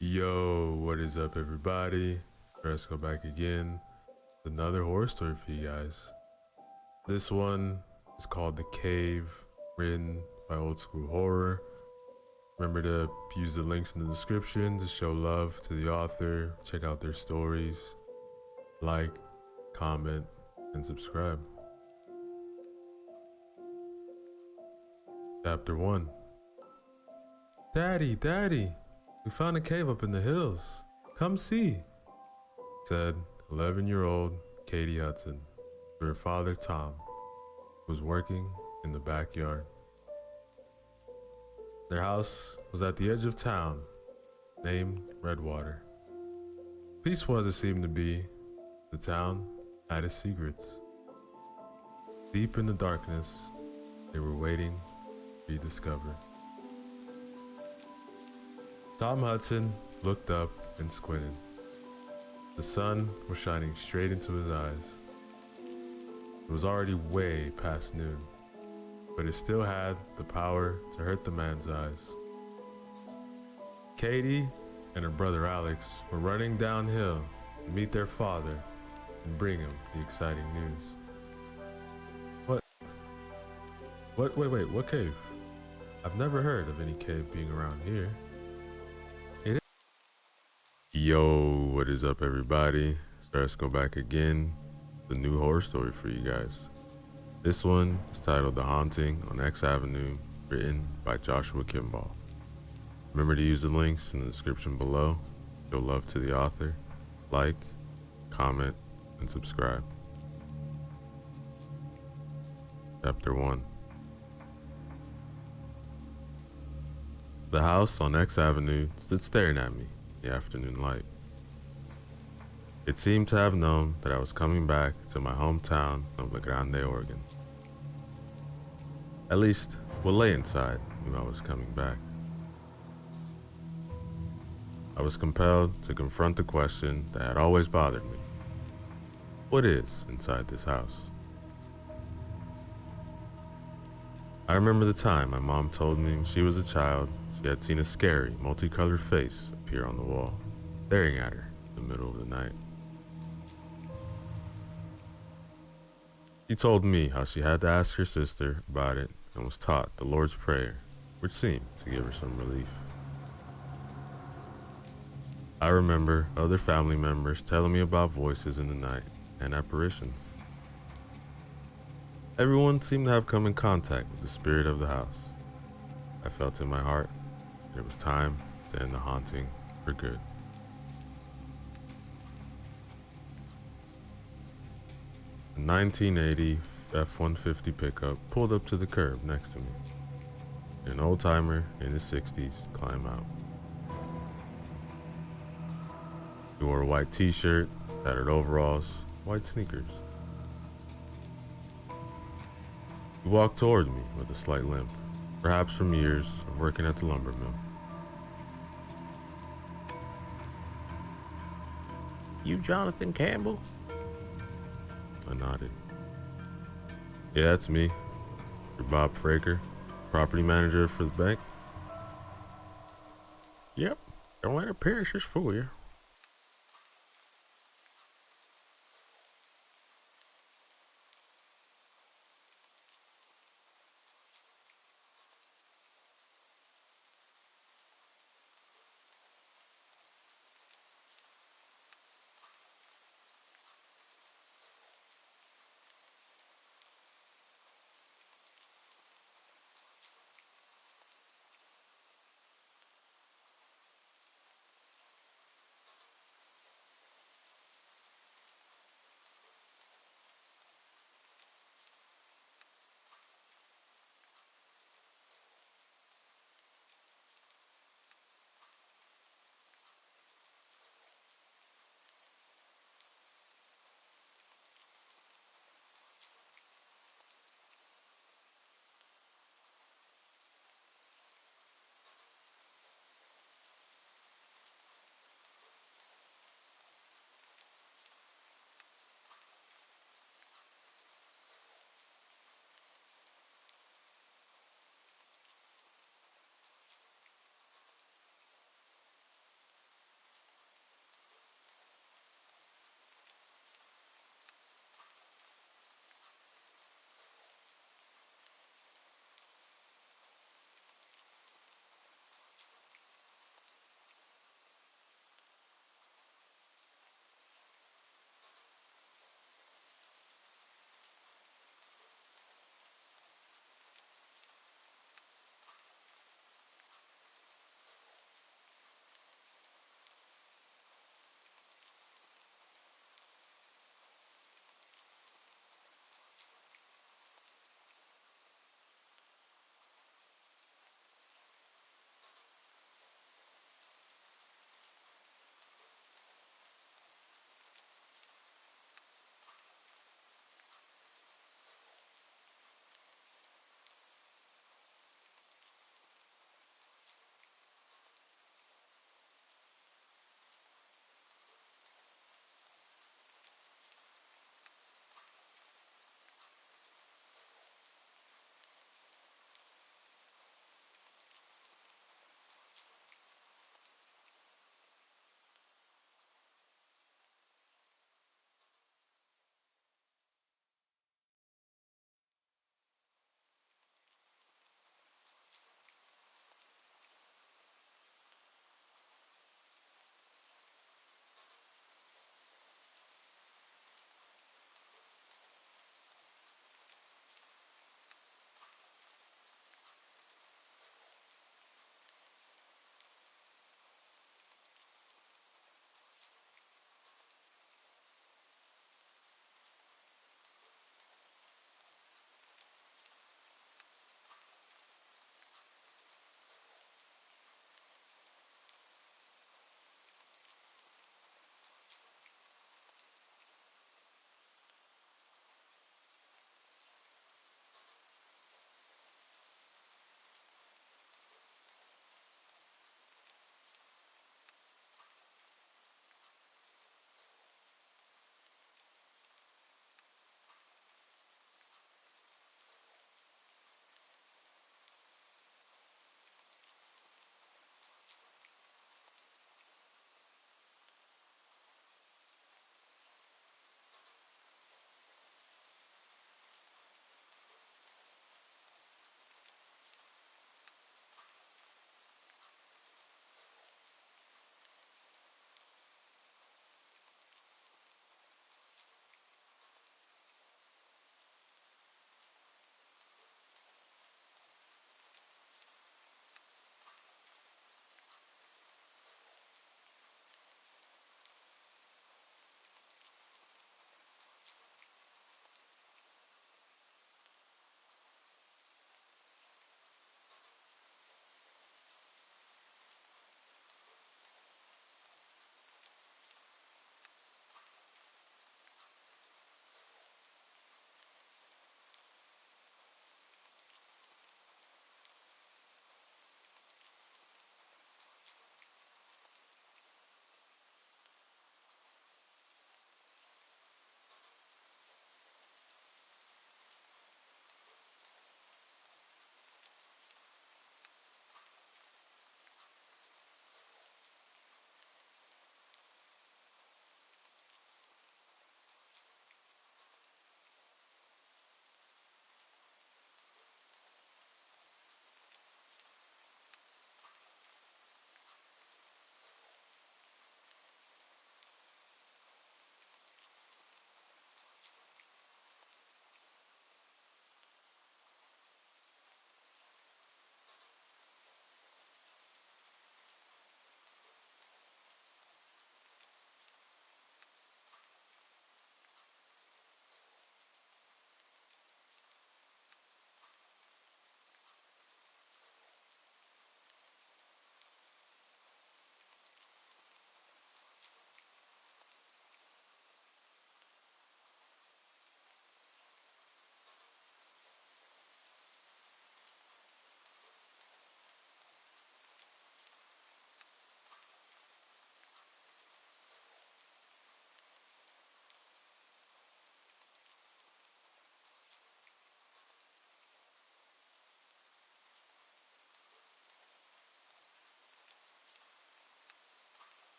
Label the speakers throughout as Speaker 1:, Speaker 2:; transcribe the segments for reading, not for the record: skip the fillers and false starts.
Speaker 1: Yo, what is up, everybody? Let's go back again with another horror story for you guys. This one is called The Cave, written by Old School Horror. Remember to use the links in the description to show love to the author, check out their stories, like, comment, and subscribe. Chapter 1. Daddy, we found a cave up in the hills. Come see, said 11-year-old Katie Hudson to her father Tom, who was working in the backyard. Their house was at the edge of town, named Redwater. Peaceful as it seemed to be, the town had its secrets. Deep in the darkness, they were waiting to be discovered. Tom Hudson looked up and squinted. The sun was shining straight into his eyes. It was already way past noon, but it still had the power to hurt the man's eyes. Katie and her brother Alex were running downhill to meet their father and bring him the exciting news. Wait, what cave? I've never heard of any cave being around here. Yo, what is up, everybody? So let's go back again. The new horror story for you guys. This one is titled The Haunting on X Avenue, written by Joshua Kimball. Remember to use the links in the description below. Show love to the author, like, comment, and subscribe. Chapter 1. The house on X Avenue stood staring at me in the afternoon light. It seemed to have known that I was coming back to my hometown of La Grande, Oregon. At least, what lay inside knew I was coming back. I was compelled to confront the question that had always bothered me. What is inside this house? I remember the time my mom told me when she was a child she had seen a scary, multicolored face appear on the wall, staring at her in the middle of the night. She told me how she had to ask her sister about it and was taught the Lord's Prayer, which seemed to give her some relief. I remember other family members telling me about voices in the night and apparitions. Everyone seemed to have come in contact with the spirit of the house. I felt in my heart that it was time to end the haunting for good. A 1980 F-150 pickup pulled up to the curb next to me. An old-timer in his 60s climbed out. He wore a white t-shirt, tattered overalls, white sneakers. He walked toward me with a slight limp, perhaps from years of working at the lumber mill.
Speaker 2: You Jonathan Campbell?
Speaker 1: I nodded. Yeah, that's me. You're Bob Fraker, property manager for the bank.
Speaker 2: Yep. Don't let appearances fool you.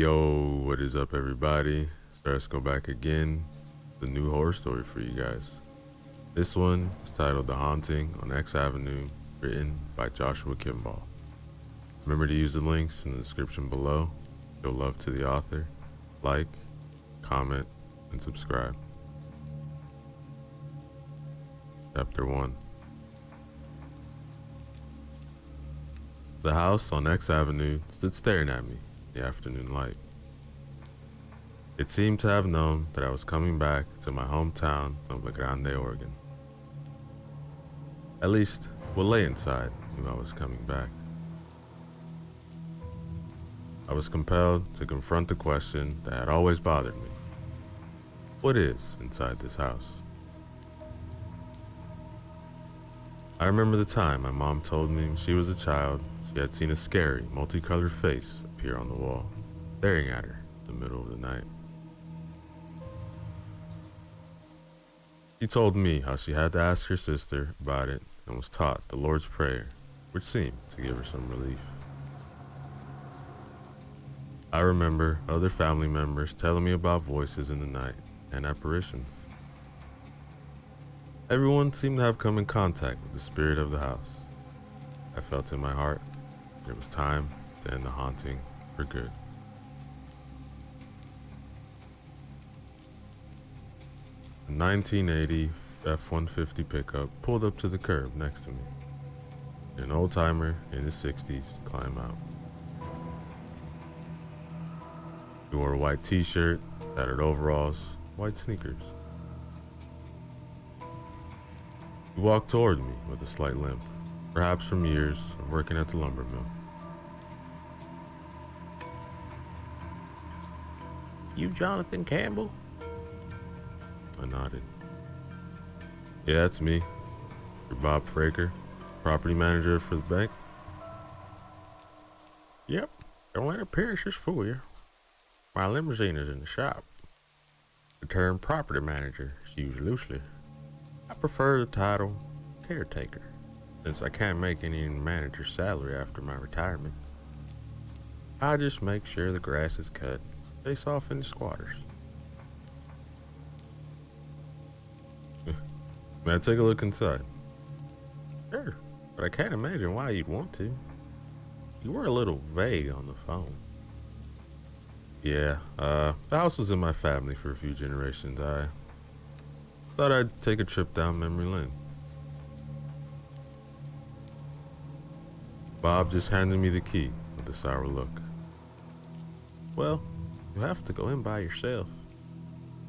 Speaker 1: Yo, what is up, everybody? So let's go back again. The new horror story for you guys. This one is titled The Haunting on X Avenue, written by Joshua Kimball. Remember to use the links in the description below. Show love to the author. Like, comment, and subscribe. Chapter 1. The house on X Avenue stood staring at me in the afternoon light. It seemed to have known that I was coming back to my hometown of La Grande, Oregon. At least, what lay inside knew I was coming back. I was compelled to confront the question that had always bothered me. What is inside this house? I remember the time my mom told me when she was a child she had seen a scary, multicolored face appear on the wall, staring at her in the middle of the night. She told me how she had to ask her sister about it and was taught the Lord's Prayer, which seemed to give her some relief. I remember other family members telling me about voices in the night and apparitions. Everyone seemed to have come in contact with the spirit of the house. I felt in my heart it was time to end the haunting for good. A 1980 F-150 pickup pulled up to the curb next to me. An old-timer in his 60s climbed out. He wore a white t-shirt, tattered overalls, white sneakers. He walked toward me with a slight limp, perhaps from years of working at the lumber mill.
Speaker 2: You Jonathan Campbell?
Speaker 1: I nodded. Yeah, that's me. You're Bob Fraker, property manager for the bank?
Speaker 2: Yep. Don't let appearances fool you. My limousine is in the shop. The term property manager is used loosely. I prefer the title caretaker, since I can't make any manager's salary after my retirement. I just make sure the grass is cut, face off any squatters.
Speaker 1: May I take a look inside?
Speaker 2: Sure, but I can't imagine why you'd want to. You were a little vague on the phone.
Speaker 1: Yeah, the house was in my family for a few generations. I thought I'd take a trip down memory lane. Bob just handed me the key with a sour look.
Speaker 2: Well, you have to go in by yourself.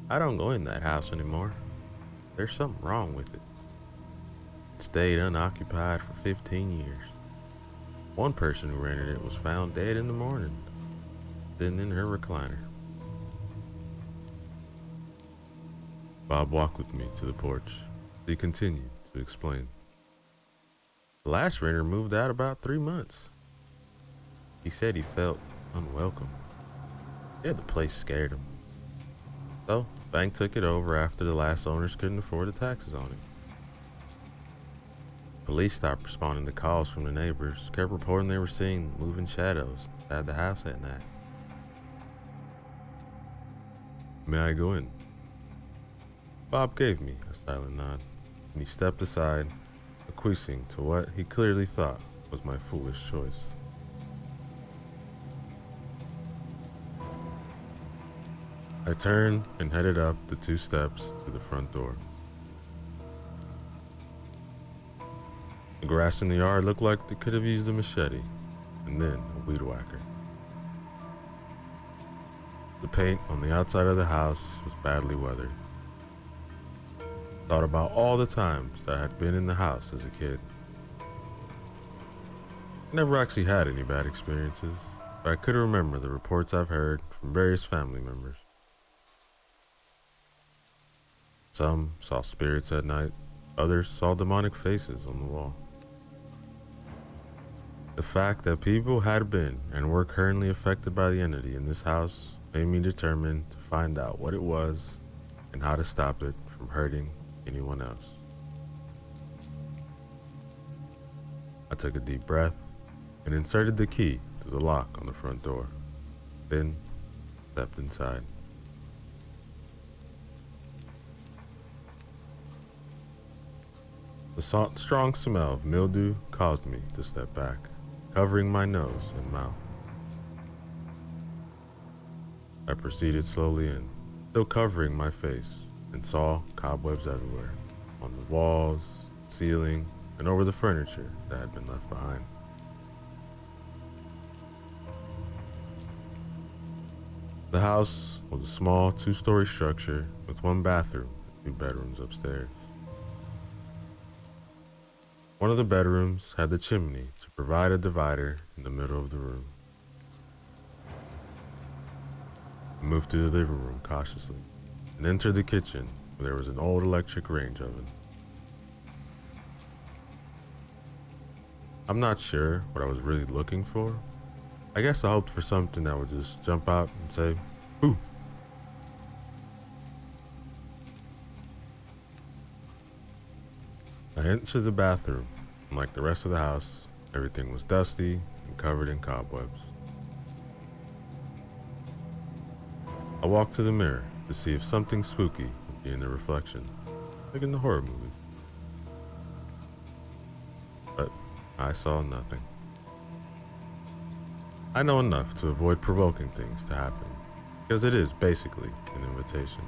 Speaker 2: I don't go in that house anymore. There's something wrong with it. It stayed unoccupied for 15 years. One person who rented it was found dead in the morning, sitting in her recliner.
Speaker 1: Bob walked with me to the porch. He continued to explain.
Speaker 2: The last renter moved out about 3 months. He said he felt unwelcome. Yeah, the place scared him. So, the bank took it over after the last owners couldn't afford the taxes on it. Police stopped responding to calls from the neighbors, kept reporting they were seeing moving shadows inside the house at night.
Speaker 1: May I go in? Bob gave me a silent nod, and he stepped aside, acquiescing to what he clearly thought was my foolish choice. I turned and headed up the 2 steps to the front door. The grass in the yard looked like they could have used a machete, and then a weed whacker. The paint on the outside of the house was badly weathered. Thought about all the times that I had been in the house as a kid. Never actually had any bad experiences, but I could remember the reports I've heard from various family members. Some saw spirits at night, others saw demonic faces on the wall. The fact that people had been and were currently affected by the entity in this house made me determined to find out what it was and how to stop it from hurting anyone else. I took a deep breath and inserted the key to the lock on the front door. Then
Speaker 2: stepped inside. The strong smell of mildew caused me to step back, covering my nose and mouth. I proceeded slowly in, still covering my face, and saw cobwebs everywhere, on the walls, ceiling, and over the furniture that had been left behind. The house was a small 2-story structure with 1 bathroom and 2 bedrooms upstairs. One of the bedrooms had the chimney to provide a divider in the middle of the room. I moved to the living room cautiously and entered the kitchen where there was an old electric range oven. I'm not sure what I was really looking for. I guess I hoped for something that would just jump out and say, "Boo." I entered the bathroom, and like the rest of the house, everything was dusty and covered in cobwebs. I walked to the mirror to see if something spooky would be in the reflection, like in the horror movies. But I saw nothing. I know enough to avoid provoking things to happen, because it is basically an invitation.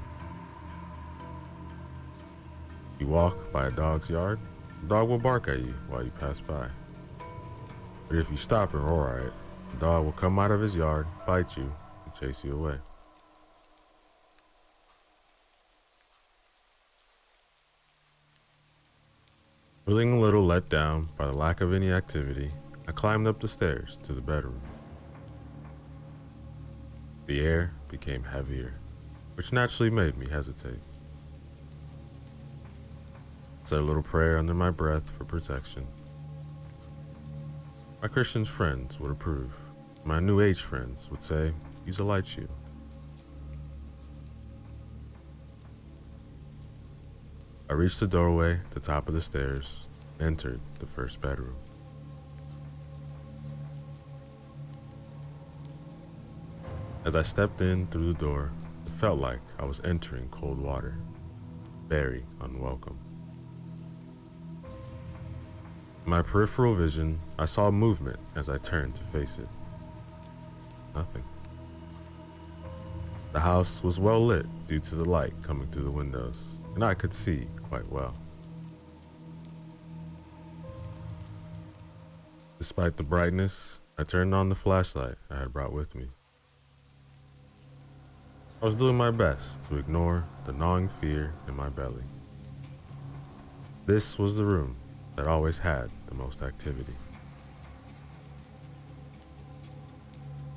Speaker 2: You walk by a dog's yard, the dog will bark at you while you pass by. But if you stop and roar at it, the dog will come out of his yard, bite you, and chase you away. Feeling a little let down by the lack of any activity, I climbed up the stairs to the bedroom. The air became heavier, which naturally made me hesitate. I said a little prayer under my breath for protection. My Christian friends would approve. My New Age friends would say, use a light shield. I reached the doorway at the top of the stairs and entered the first bedroom. As I stepped in through the door, it felt like I was entering cold water, very unwelcome. In my peripheral vision, I saw movement as I turned to face it. Nothing. The house was well lit due to the light coming through the windows, and I could see quite well. Despite the brightness, I turned on the flashlight I had brought with me. I was doing my best to ignore the gnawing fear in my belly. This was the room that always had the most activity.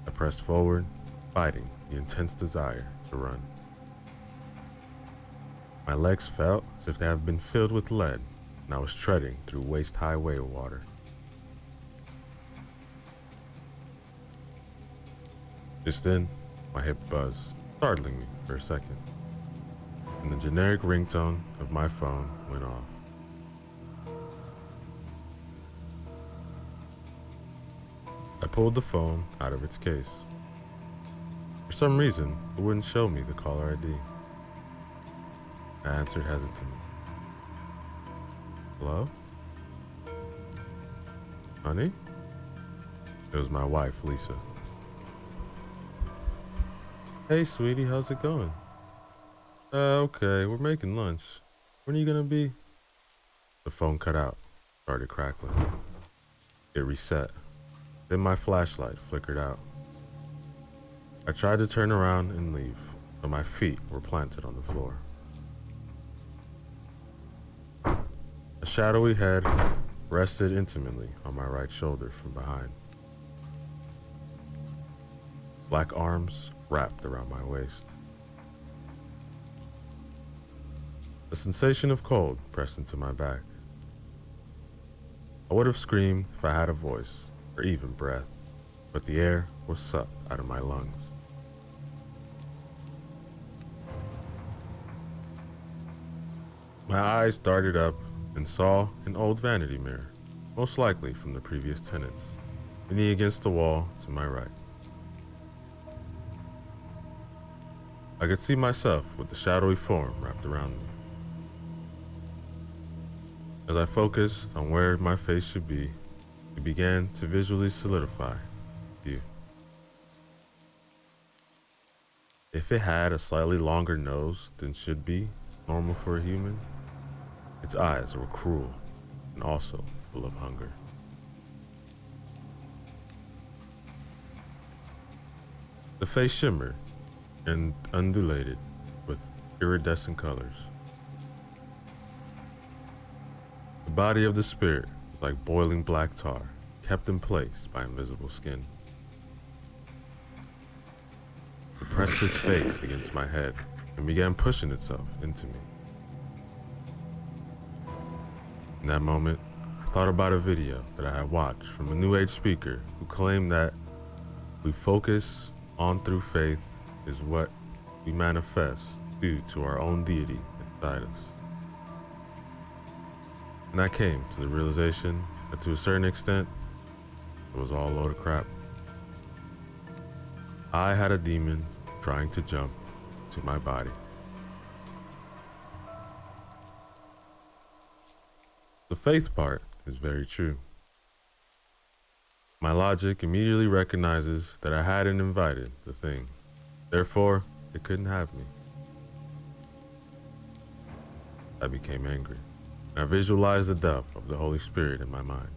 Speaker 2: I pressed forward, fighting the intense desire to run. My legs felt as if they had been filled with lead, and I was treading through waist-high whale water. Just then, my hip buzzed, startling me for a second, and the generic ringtone of my phone went off. I pulled the phone out of its case. For some reason, it wouldn't show me the caller ID. I answered hesitantly. Hello? Honey? It was my wife, Lisa. Hey, sweetie, how's it going? Okay, we're making lunch. When are you gonna be? The phone cut out, started crackling. It reset. Then my flashlight flickered out. I tried to turn around and leave, but my feet were planted on the floor. A shadowy head rested intimately on my right shoulder from behind. Black arms wrapped around my waist. A sensation of cold pressed into my back. I would have screamed if I had a voice, or even breath, but the air was sucked out of my lungs. My eyes darted up and saw an old vanity mirror, most likely from the previous tenants, leaning against the wall to my right. I could see myself with the shadowy form wrapped around me. As I focused on where my face should be, it began to visually solidify view. If it had a slightly longer nose than should be normal for a human, its eyes were cruel and also full of hunger. The face shimmered and undulated with iridescent colors. The body of the spirit was like boiling black tar, kept in place by invisible skin. It pressed its face against my head and began pushing itself into me. In that moment, I thought about a video that I had watched from a New Age speaker who claimed that we focus on through faith is what we manifest due to our own deity inside us. And I came to the realization that to a certain extent, it was all a load of crap. I had a demon trying to jump to my body. The faith part is very true. My logic immediately recognizes that I hadn't invited the thing. Therefore, it couldn't have me. I became angry, and I visualized the depth of the Holy Spirit in my mind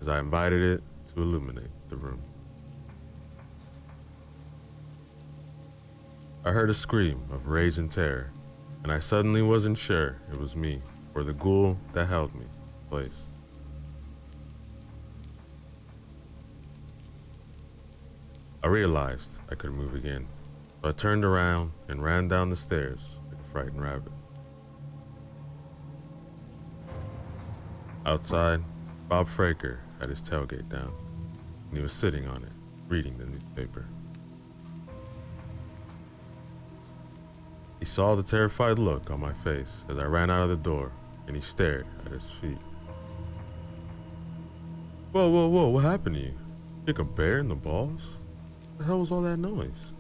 Speaker 2: as I invited it to illuminate the room. I heard a scream of rage and terror, and I suddenly wasn't sure it was me or the ghoul that held me in place. I realized I couldn't move again, so I turned around and ran down the stairs like a frightened rabbit. Outside, Bob Fraker had his tailgate down, and he was sitting on it, reading the newspaper. He saw the terrified look on my face as I ran out of the door, and he stared at his feet. Whoa, whoa, whoa, what happened to you? Kick a bear in the balls? What the hell was all that noise?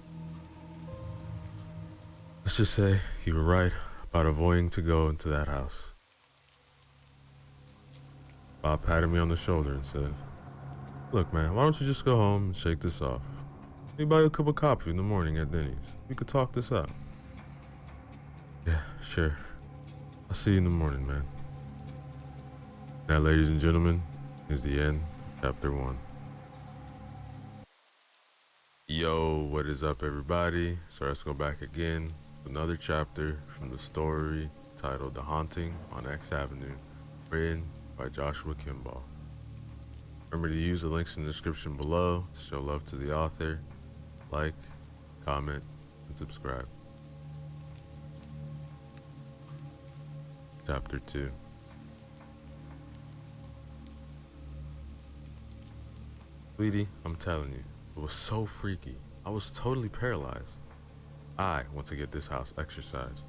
Speaker 2: Let's just say you were right about avoiding to go into that house. Bob patted me on the shoulder and said, look man, why don't you just go home and shake this off? Maybe buy you a cup of coffee in the morning at Denny's. We could talk this out. Yeah, sure. I'll see you in the morning, man. That, ladies and gentlemen, is the end of chapter 1. Yo, what is up everybody? So let's go back again to another chapter from the story titled The Haunting on X Avenue, written by Joshua Kimball. Remember to use the links in the description below to show love to the author, like, comment, and subscribe. Chapter 2. Sweetie, I'm telling you, it was so freaky. I was totally paralyzed. I want to get this house exorcised.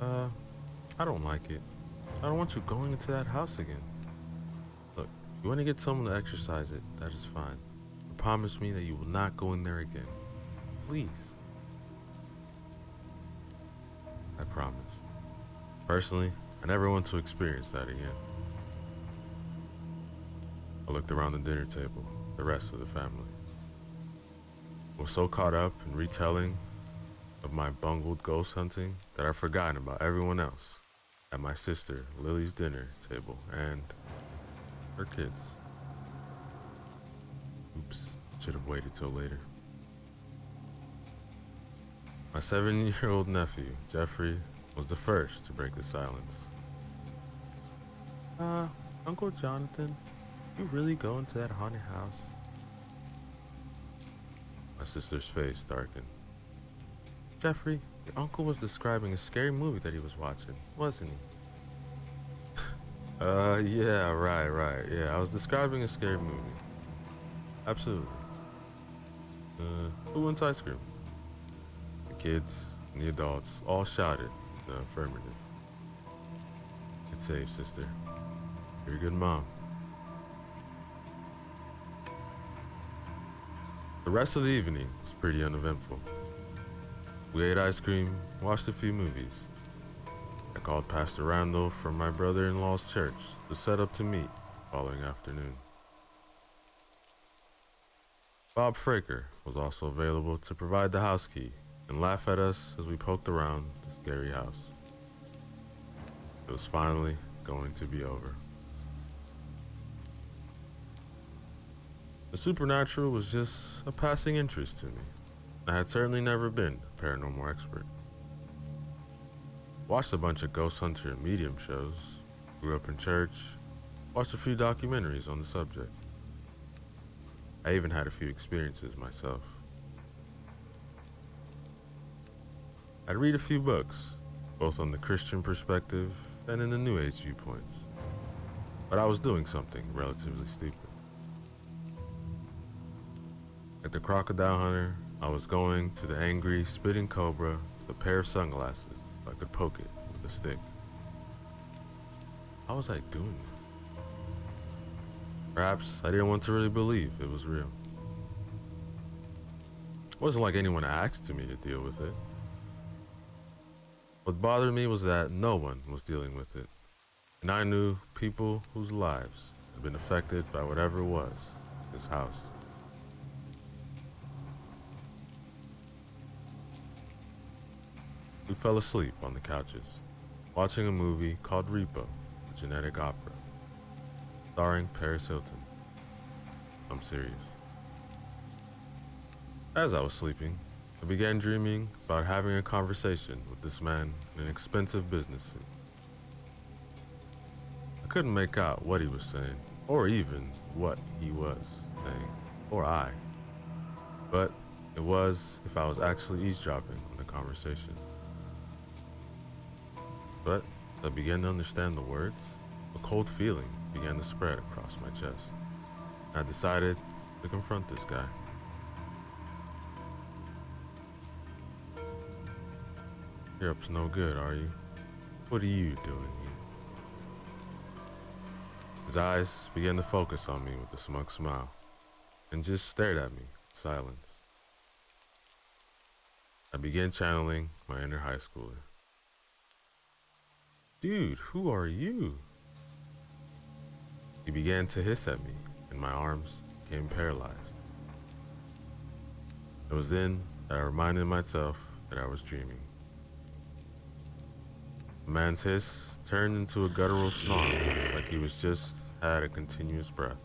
Speaker 2: I don't like it. I don't want you going into that house again. Look, you want to get someone to exorcise it, that is fine. But promise me that you will not go in there again. Please. I promise. Personally, I never want to experience that again. I looked around the dinner table, the rest of the family. I was so caught up in retelling of my bungled ghost hunting that I'd forgotten about everyone else at my sister Lily's dinner table and her kids. Oops, should have waited till later. My 7-year-old nephew, Jeffrey, was the first to break the silence. Uncle Jonathan, you really go into that haunted house? My sister's face darkened. Jeffrey, your uncle was describing a scary movie that he was watching, wasn't he? Yeah, right. Yeah, I was describing a scary movie. Absolutely. Who wants ice cream? The kids and the adults all shouted in the affirmative. Good save, sister. You're a good mom. The rest of the evening was pretty uneventful.
Speaker 1: We ate ice cream, watched a few movies. I called Pastor Randall from my brother-in-law's church to set up to meet the following afternoon. Bob Fraker was also available to provide the house key and laugh at us as we poked around the scary house. It was finally going to be over. The supernatural was just a passing interest to me. I had certainly never been a paranormal expert. Watched a bunch of ghost hunter and medium shows, grew up in church, watched a few documentaries on the subject. I even had a few experiences myself. I'd read a few books, both on the Christian perspective and in the New Age viewpoints, but I was doing something relatively stupid. Like the crocodile hunter, I was going to the angry, spitting cobra with a pair of sunglasses so I could poke it with a stick. How was I doing this? Perhaps I didn't want to really believe it was real. It wasn't like anyone asked me to deal with it. What bothered me was that no one was dealing with it, and I knew people whose lives had been affected by whatever it was in this house. We fell asleep on the couches, watching a movie called Repo, a genetic opera, starring Paris Hilton. I'm serious. As I was sleeping, I began dreaming about having a conversation with this man in an expensive business suit. I couldn't make out what he was saying, or even what he was saying, or I. But it was if I was actually eavesdropping on the conversation. But as I began to understand the words, a cold feeling began to spread across my chest. I decided to confront this guy. You're up to no good, are you? What are you doing here? His eyes began to focus on me with a smug smile, and just stared at me in silence. I began channeling my inner high schooler. Dude, who are you? He began to hiss at me, and my arms became paralyzed. It was then that I reminded myself that I was dreaming. The man's hiss turned into a guttural snarl, like he was just had a continuous breath.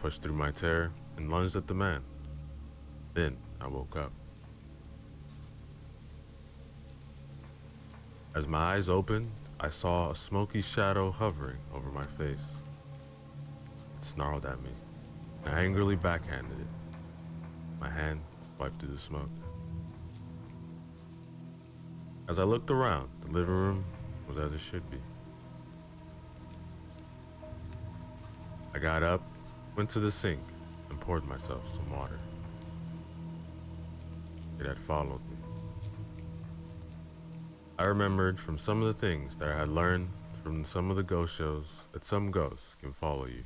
Speaker 1: Pushed through my terror and lunged at the man. Then I woke up. As my eyes opened, I saw a smoky shadow hovering over my face. It snarled at me, and I angrily backhanded it. My hand swiped through the smoke. As I looked around, the living room was as it should be. I got up, went to the sink, and poured myself some water. It had followed me. I remembered from some of the things that I had learned from some of the ghost shows that some ghosts can follow you.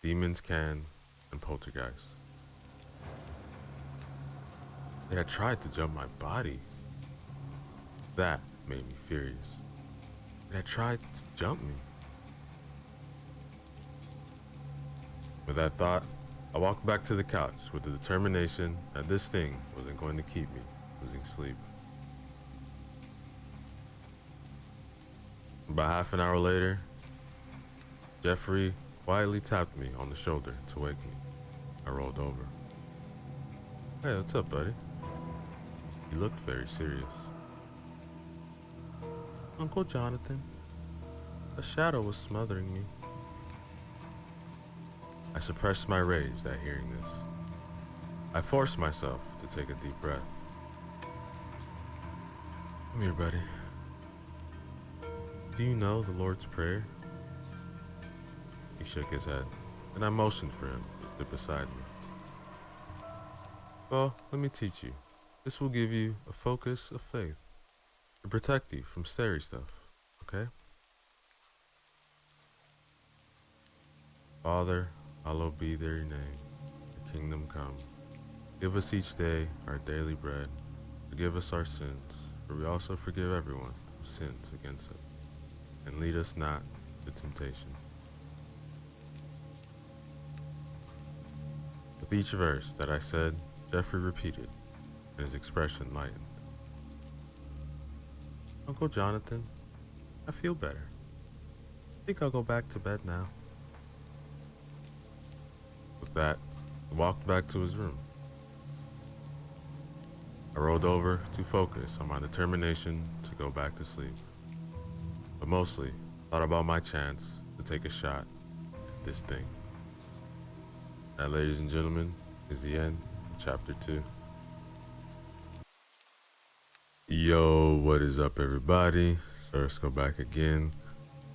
Speaker 1: Demons can, and poltergeists. It had tried to jump my body. That made me furious. It had tried to jump me. With that thought, I walked back to the couch with the determination that this thing wasn't going to keep me losing sleep. About half an hour later, Jeffrey quietly tapped me on the shoulder to wake me. I rolled over. Hey, what's up, buddy? He looked very serious. Uncle Jonathan, a shadow was smothering me. I suppressed my rage at hearing this. I forced myself to take a deep breath. Come here, buddy. Do you know the Lord's Prayer? He shook his head, and I motioned for him to sit beside me. Well, let me teach you. This will give you a focus of faith to protect you from scary stuff, okay? Father, hallowed be their name. Your kingdom come.
Speaker 2: Give us each day our daily bread. Forgive us our sins, for we also forgive everyone who sins against us. And lead us not into temptation. With each verse that I said, Jeffrey repeated, and his expression lightened. Uncle Jonathan, I feel better. I think I'll go back to bed now. With that, he walked back to his room. I rolled over to focus on my determination to go back to sleep, but mostly thought about my chance to take a shot at this thing. That, ladies and gentlemen, is the end of chapter 2. Yo, what is up, everybody? So let's go back again.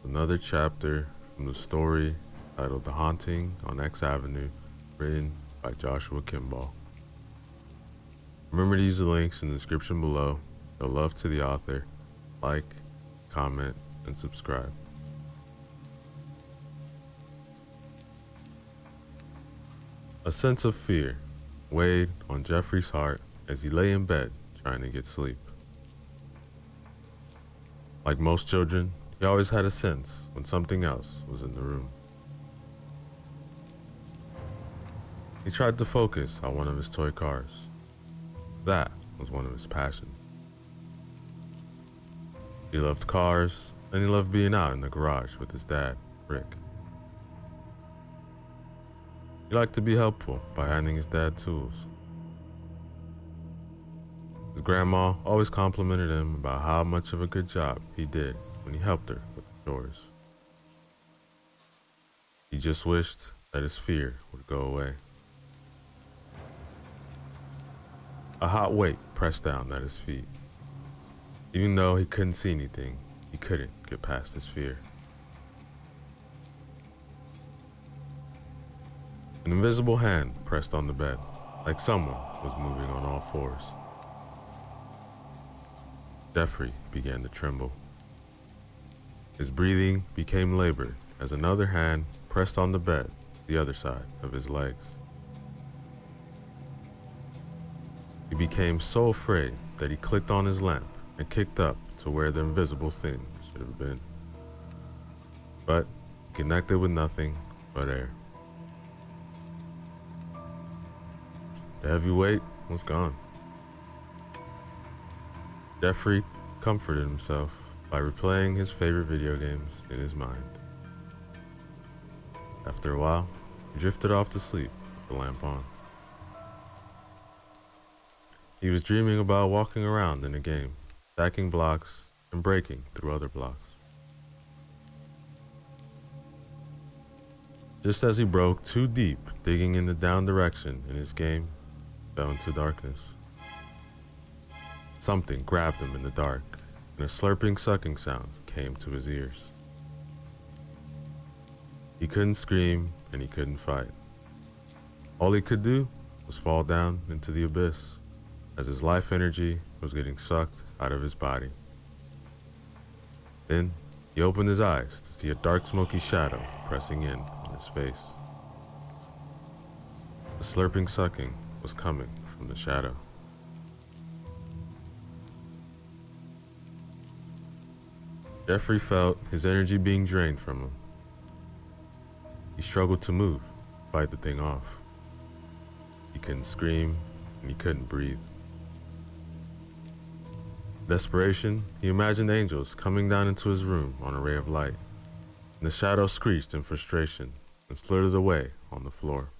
Speaker 2: Another chapter from the story titled The Haunting on X Avenue, written by Joshua Kimball. Remember to use the links in the description below. Show love to the author. Like, comment, and subscribe. A sense of fear weighed on Jeffrey's heart as he lay in bed trying to get sleep. Like most children, he always had a sense when something else was in the room. He tried to focus on one of his toy cars. That was one of his passions. He loved cars, and he loved being out in the garage with his dad, Rick. He liked to be helpful by handing his dad tools. His grandma always complimented him about how much of a good job he did when he helped her with the chores. He just wished that his fear would go away. A hot weight pressed down at his feet. Even though he couldn't see anything, he couldn't get past his fear. An invisible hand pressed on the bed, like someone was moving on all fours. Jeffrey began to tremble. His breathing became labored as another hand pressed on the bed to the other side of his legs. He became so afraid that he clicked on his lamp and kicked up to where the invisible thing should have been. But he connected with nothing but air. The heavy weight was gone. Jeffrey comforted himself by replaying his favorite video games in his mind. After a while, he drifted off to sleep with the lamp on. He was dreaming about walking around in a game, stacking blocks and breaking through other blocks. Just as he broke too deep, digging in the down direction in his game, fell into darkness. Something grabbed him in the dark, and a slurping, sucking sound came to his ears. He couldn't scream, and he couldn't fight. All he could do was fall down into the abyss, as his life energy was getting sucked out of his body. Then he opened his eyes to see a dark, smoky shadow pressing in on his face. The slurping, sucking was coming from the shadow. Jeffrey felt his energy being drained from him. He struggled to move, fight the thing off. He couldn't scream, and he couldn't breathe. In desperation, he imagined angels coming down into his room on a ray of light, and the shadow screeched in frustration and slithered away on the floor.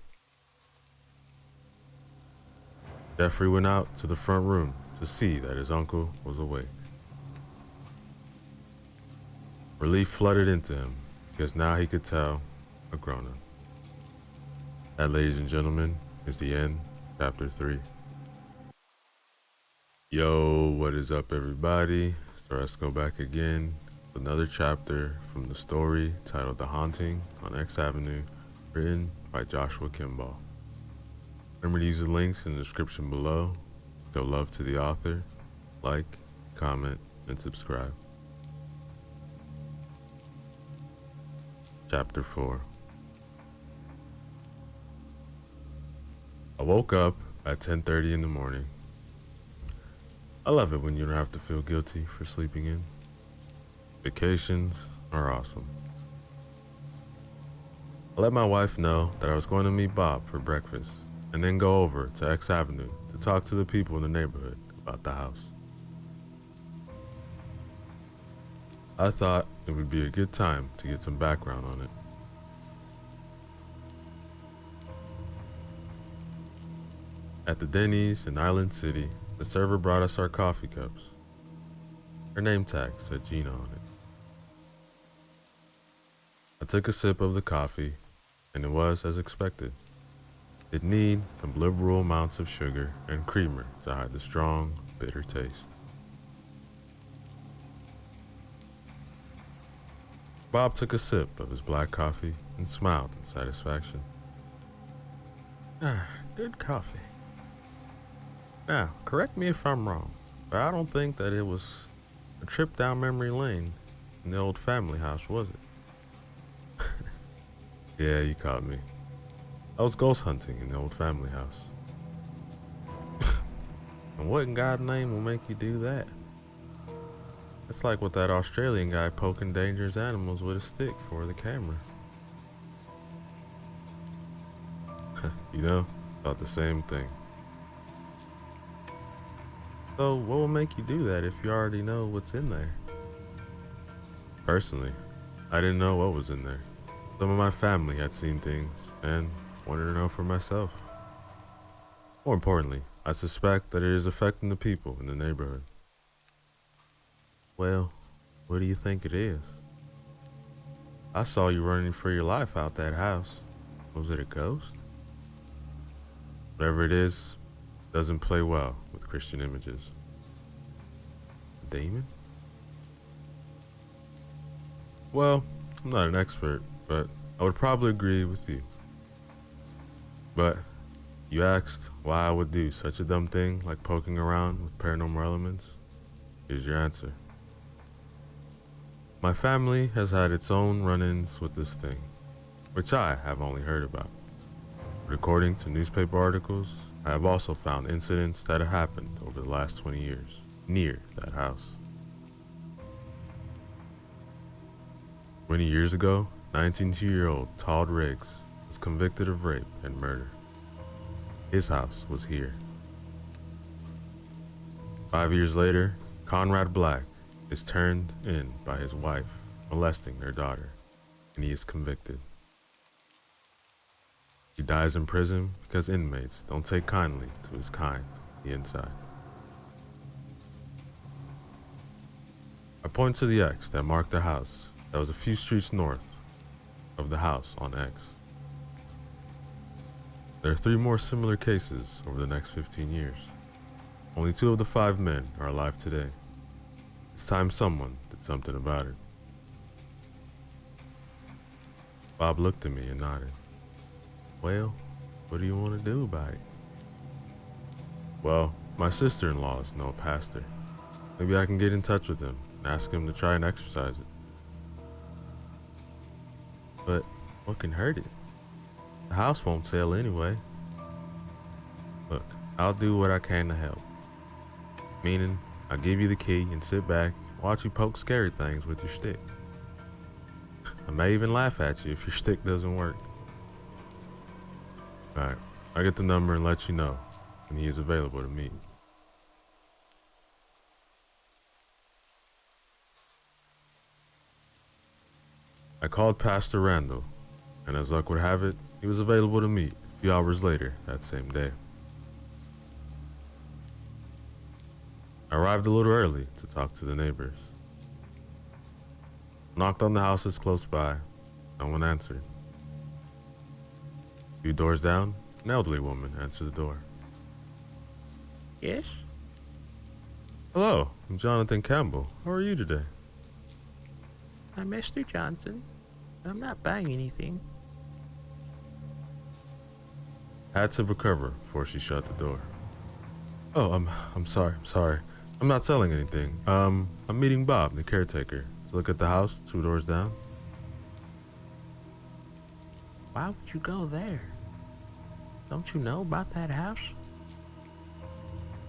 Speaker 2: Jeffrey went out to the front room to see that his uncle was awake. Relief flooded into him, because now he could tell a grown-up. That, ladies and gentlemen, is the end, chapter 3. Yo, what is up, everybody? So let's go back again. Another chapter from the story titled The Haunting on X Avenue, written by Joshua Kimball. Remember to use the links in the description below. Show love to the author. Like, comment, and subscribe. Chapter 4. I woke up
Speaker 1: at 10:30 in the morning. I love it when you don't have to feel guilty for sleeping in. Vacations are awesome. I let my wife know that I was going to meet Bob for breakfast and then go over to X Avenue to talk to the people in the neighborhood about the house. I thought it would be a good time to get some background on it. At the Denny's in Island City, the server brought us our coffee cups. Her name tag said Gina on it. I took a sip of the coffee, and it was as expected. It needed liberal amounts of sugar and creamer to hide the strong, bitter taste. Bob took a sip of his black coffee and smiled in satisfaction. Good coffee. Now, correct me if I'm wrong, but I don't think that it was a trip down memory lane in the old family house, was it? Yeah, you caught me. I was ghost hunting in the old family house. And what in God's name will make you do that? It's like what that Australian guy poking dangerous animals with a stick for the camera. You know, thought the same thing. So what will make you do that if you already know what's in there? Personally, I didn't know what was in there. Some of my family had seen things and wanted to know for myself. More importantly, I suspect that it is affecting the people in the neighborhood. Well, what do you think it is? I saw you running for your life out that house. Was it a ghost? Whatever it is, doesn't play well with Christian images. A demon? Well, I'm not an expert, but I would probably agree with you. But you asked why I would do such a dumb thing like poking around with paranormal elements. Here's your answer. My family has had its own run-ins with this thing, which I have only heard about. But according to newspaper articles, I have also found incidents that have happened over the last 20 years near that house. 20 years ago, 19-year-old Todd Riggs was convicted of rape and murder. His house was here. 5 years later, Conrad Black is turned in by his wife molesting their daughter, and he is convicted. He dies in prison because inmates don't take kindly to his kind on the inside. I point to the X that marked the house that was a few streets north of the house on X. There are 3 more similar cases over the next 15 years. Only 2 of the 5 men are alive today. It's time someone did something about it. Bob looked at me and nodded. Well, what do you want to do about it? Well, my sister-in-law is no pastor. Maybe I can get in touch with him and ask him to try and exorcise it. But what can hurt it? The house won't sell anyway. Look, I'll do what I can to help. Meaning, I'll give you the key and sit back and watch you poke scary things with your stick. I may even laugh at you if your stick doesn't work. Alright, I'll get the number and let you know when he is available to meet. I called Pastor Randall, and as luck would have it, he was available to meet a few hours later that same day. I arrived a little early to talk to the neighbors. Knocked on the houses close by. No one answered. A few doors down, an elderly woman answered the door.
Speaker 2: Yes?
Speaker 1: Hello, I'm Jonathan Campbell. How are you today?
Speaker 2: I'm Mr. Johnson. I'm not buying anything.
Speaker 1: I had to recover before she shut the door. Oh, I'm sorry. I'm not selling anything. I'm meeting Bob, the caretaker, to look at the house 2 doors down.
Speaker 2: Why would you go there? Don't you know about that house?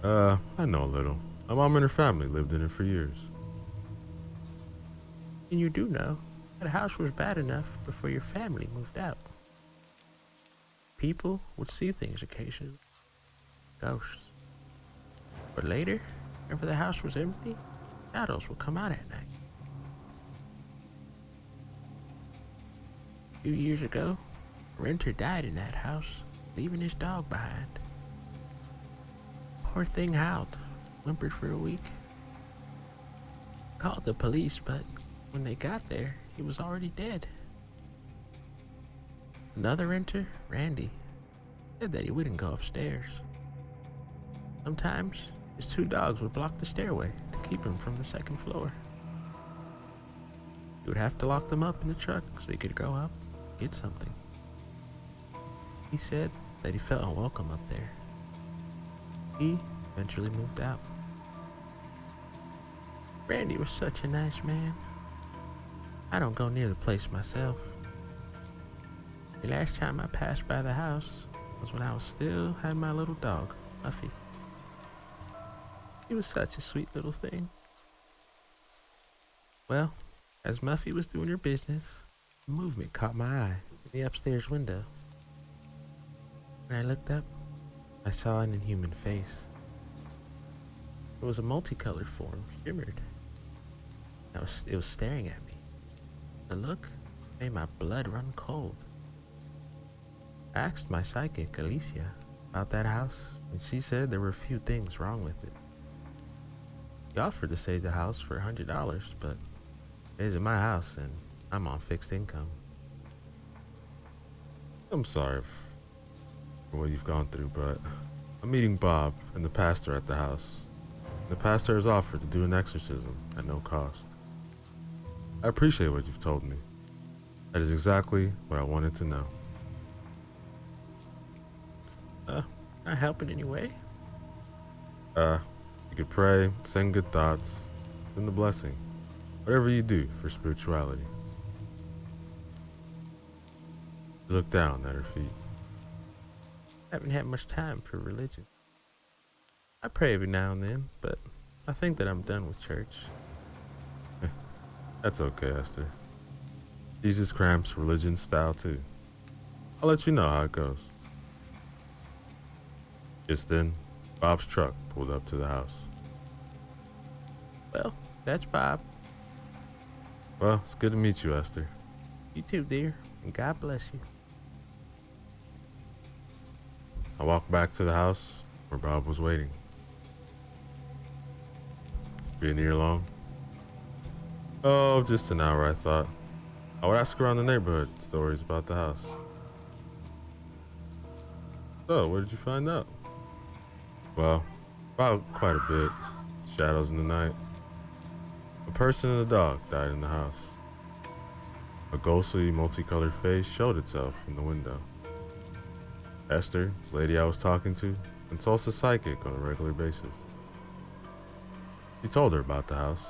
Speaker 2: I know a little. My mom and her family lived in it for years. And you do know that house was bad enough before your family moved out. People would see things occasionally. Ghosts. But later, whenever the house was empty, shadows would come out at night. A few years ago, a renter died in that house, leaving his dog behind. Poor thing howled, whimpered for a week. Called the police, but when they got there, he was already dead. Another renter, Randy, said that he wouldn't go upstairs. Sometimes, his two dogs would block the stairway to keep him from the second floor. He would have to lock them up in the truck so he could go up and get something. He said that he felt unwelcome up there. He eventually moved out. Randy was such a nice man. I don't go near the place myself. The last time I passed by the house was when I was still had my little dog, Muffy. He was such a sweet little thing. Well, as Muffy was doing her business, a movement caught my eye in the upstairs window. When I looked up, I saw an inhuman face. It was a multicolored form, shimmered. It was staring at me. The look made my blood run cold. I asked my psychic, Alicia, about that house, and she said there were a few things wrong with it. She offered to save the house for $100, but it isn't my house, and I'm on fixed income. I'm sorry for what you've gone through, but I'm meeting Bob and the pastor at the house. The pastor has offered to do an exorcism at no cost. I appreciate what you've told me. That is exactly what I wanted to know. Can I help in any way? You could pray, sing good thoughts, send the blessing. Whatever you do for spirituality. She looked down at her feet. I haven't had much time for religion. I pray every now and then, but I think that I'm done with church. That's okay, Esther. Jesus cramps religion style too. I'll let you know how it goes. Just then, Bob's truck pulled up to the house. Well, that's Bob. Well, it's good to meet you, Esther. You too, dear, and God bless you. I walked back to the house where Bob was waiting. Been here long? Oh, just an hour, I thought. I would ask around the neighborhood stories about the house. So, what did you find out? Well, about quite a bit. Shadows in the night. A person and a dog died in the house. A ghostly, multicolored face showed itself in the window. Esther, the lady I was talking to, consults a psychic on a regular basis. She told her about the house,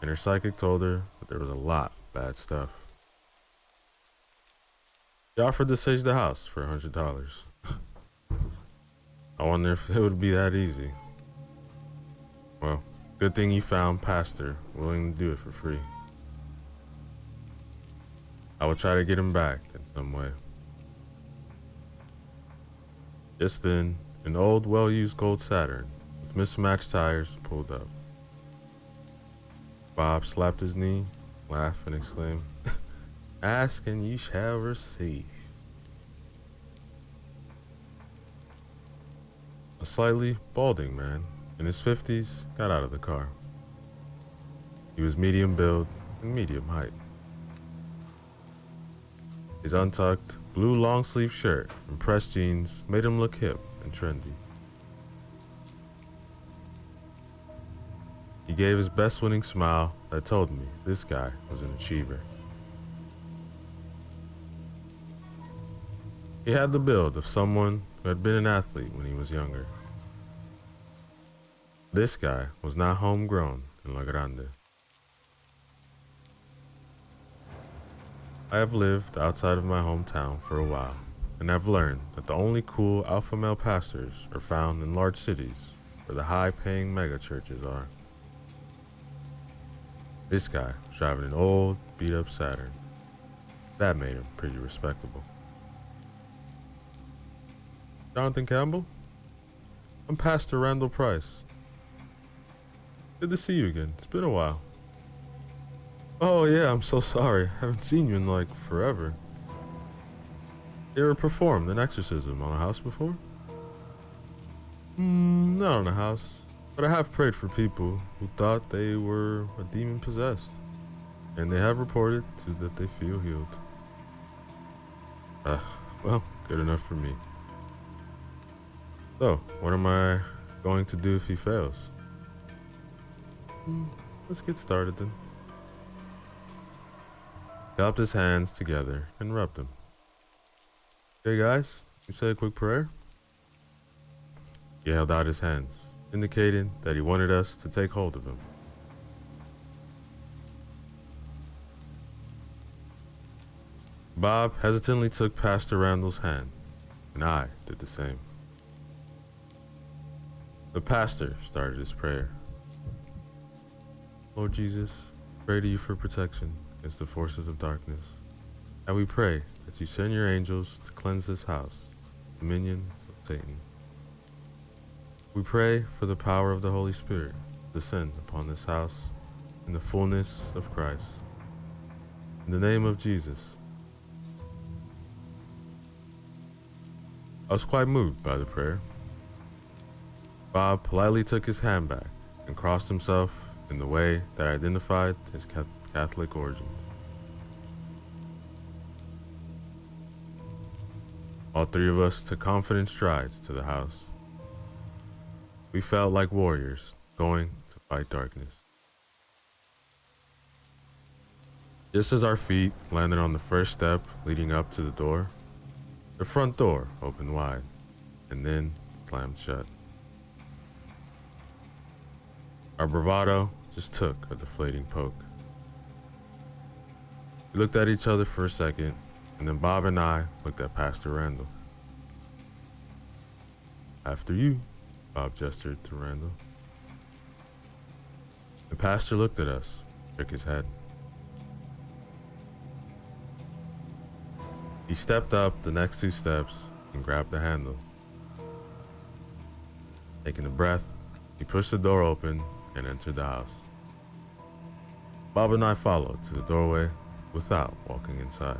Speaker 2: and her psychic told her that there was a lot of bad stuff. She offered to sage the house for $100. I wonder if it would be that easy. Well, good thing you found Pastor willing to do it for free. I will try to get him back in some way. Just then, an old, well-used gold Saturn with mismatched tires pulled up. Bob slapped his knee, laughed, and exclaimed, "Ask and ye shall receive." A slightly balding man in his 50s got out of the car. He was medium build and medium height. His untucked blue long sleeve shirt and pressed jeans made him look hip and trendy. He gave his best winning smile that told me this guy was an achiever. He had the build of someone who had been an athlete when he was younger. This guy was not homegrown in La Grande. I have lived outside of my hometown for a while, and I've learned that the only cool alpha male pastors are found in large cities where the high-paying mega churches are. This guy was driving an old, beat-up Saturn. That made him pretty respectable. Jonathan Campbell? I'm Pastor Randall Price. Good to see you again. It's been a while. Oh yeah, I'm so sorry. I haven't seen you in like forever. You ever performed an exorcism on a house before? Not on a house. But I have prayed for people who thought they were a demon possessed. And they have reported too that they feel healed. Well, good enough for me. So, what am I going to do if he fails? Let's get started then. He clapped his hands together and rubbed them. Okay guys, you say a quick prayer? He held out his hands, indicating that he wanted us to take hold of him. Bob hesitantly took Pastor Randall's hand, and I did the same. The pastor started his prayer. Lord Jesus, pray to you for protection against the forces of darkness. And we pray that you send your angels to cleanse this house, dominion of Satan. We pray for the power of the Holy Spirit to descend upon this house in the fullness of Christ. In the name of Jesus. I was quite moved by the prayer. Bob politely took his hand back and crossed himself in the way that identified his Catholic origins. All three of us took confident strides to the house. We felt like warriors going to fight darkness. Just as our feet landed on the first step leading up to the door, the front door opened wide and then slammed shut. Our bravado just took a deflating poke. We looked at each other for a second, and then Bob and I looked at Pastor Randall. After you, Bob gestured to Randall. The pastor looked at us, shook his head. He stepped up the next 2 steps and grabbed the handle. Taking a breath, he pushed the door open and entered the house. Bob and I followed to the doorway without walking inside.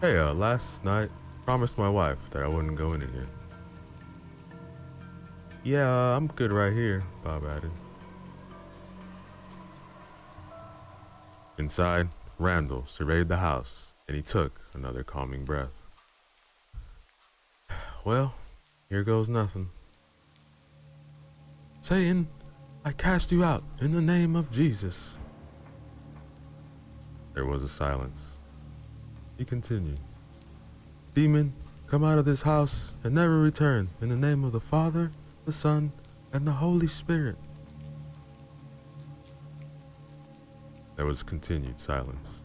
Speaker 2: Hey, last night, promised my wife that I wouldn't go in again. Yeah, I'm good right here, Bob added. Inside, Randall surveyed the house and he took another calming breath. Well, here goes nothing. Satan, I cast you out in the name of Jesus. There was a silence. He continued. Demon, come out of this house and never return in the name of the Father, the Son, and the Holy Spirit. There was continued silence.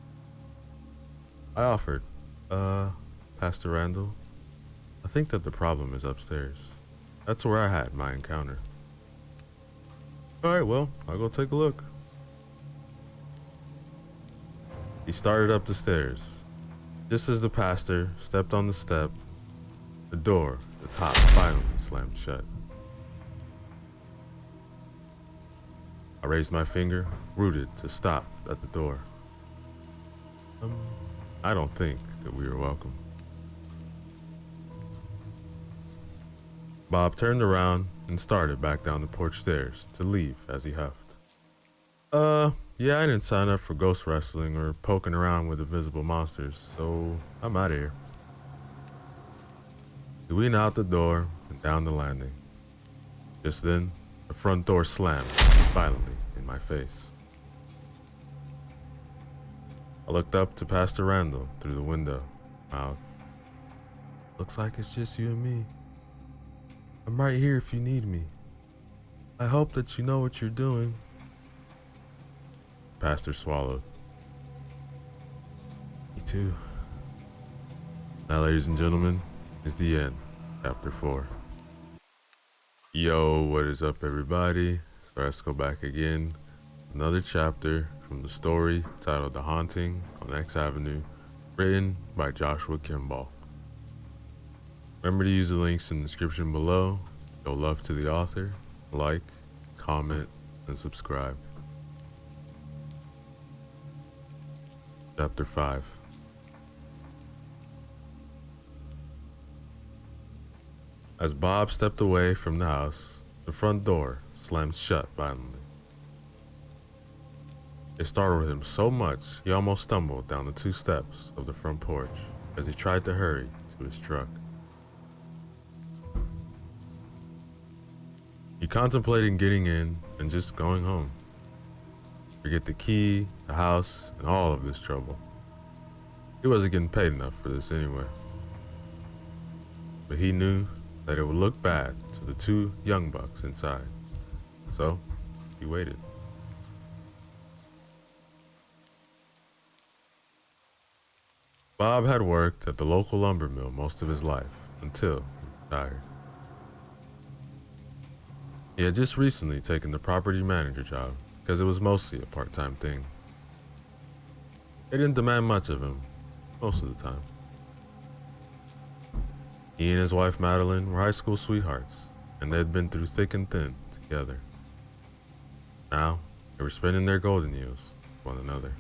Speaker 2: I offered, Pastor Randall, I think that the problem is upstairs. That's where I had my encounter. Alright, well, I'll go take a look. He started up the stairs. Just as the pastor stepped on the step, the door at the top finally slammed shut. I raised my finger, rooted to stop at the door. I don't think that we were welcome. Bob turned around and started back down the porch stairs to leave as he huffed. Yeah, I didn't sign up for ghost wrestling or poking around with invisible monsters, so I'm out of here. He went out the door and down the landing. Just then, the front door slammed violently in my face. I looked up to Pastor Randall through the window, mouthed, "Looks like it's just you and me. I'm right here if you need me. I hope that you know what you're doing." The pastor swallowed. Me too. Now, ladies and gentlemen, is the end, chapter 4.
Speaker 1: Yo, what is up, everybody? So let's go back again. Another chapter from the story titled The Haunting on X Avenue, written by Joshua Kimball. Remember to use the links in the description below. Show love to the author, like, comment, and subscribe. Chapter 5. As Bob stepped away from the house, the front door slammed shut violently. It startled him so much he almost stumbled down the 2 steps of the front porch as he tried to hurry to his truck. He contemplated getting in and just going home. Forget the key, the house, and all of this trouble. He wasn't getting paid enough for this anyway. But he knew that it would look bad to the 2 young bucks inside. So, he waited. Bob had worked at the local lumber mill most of his life until he retired. He had just recently taken the property manager job because it was mostly a part-time thing. They didn't demand much of him most of the time. He and his wife Madeline were high school sweethearts, and they had been through thick and thin together. Now, they were spending their golden years with one another.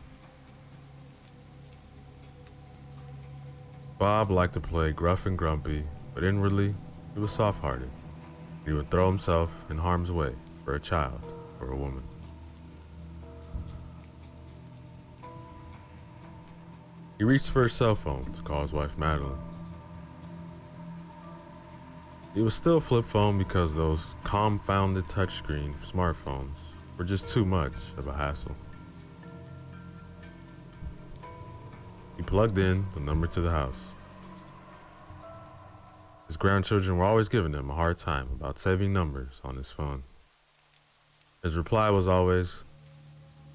Speaker 1: Bob liked to play gruff and grumpy, but inwardly, he was soft-hearted. He would throw himself in harm's way for a child or a woman. He reached for his cell phone to call his wife Madeline. It was still a flip phone because those confounded touchscreen smartphones were just too much of a hassle. He plugged in the number to the house. His grandchildren were always giving him a hard time about saving numbers on his phone. His reply was always,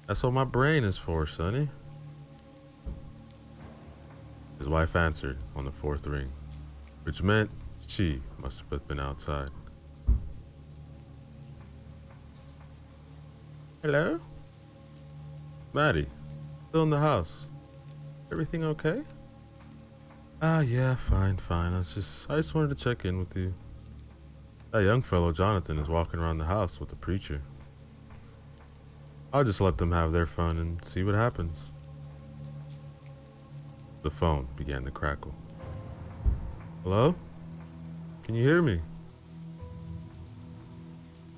Speaker 1: "That's what my brain is for, sonny." His wife answered on the 4th ring, which meant she must have been outside. "Hello? Maddie, still in the house. Everything okay?" Yeah, fine. I just wanted to check in with you. That young fellow Jonathan is walking around the house with the preacher. I'll just let them have their fun and see what happens." The phone began to crackle. "Hello? Can you hear me?"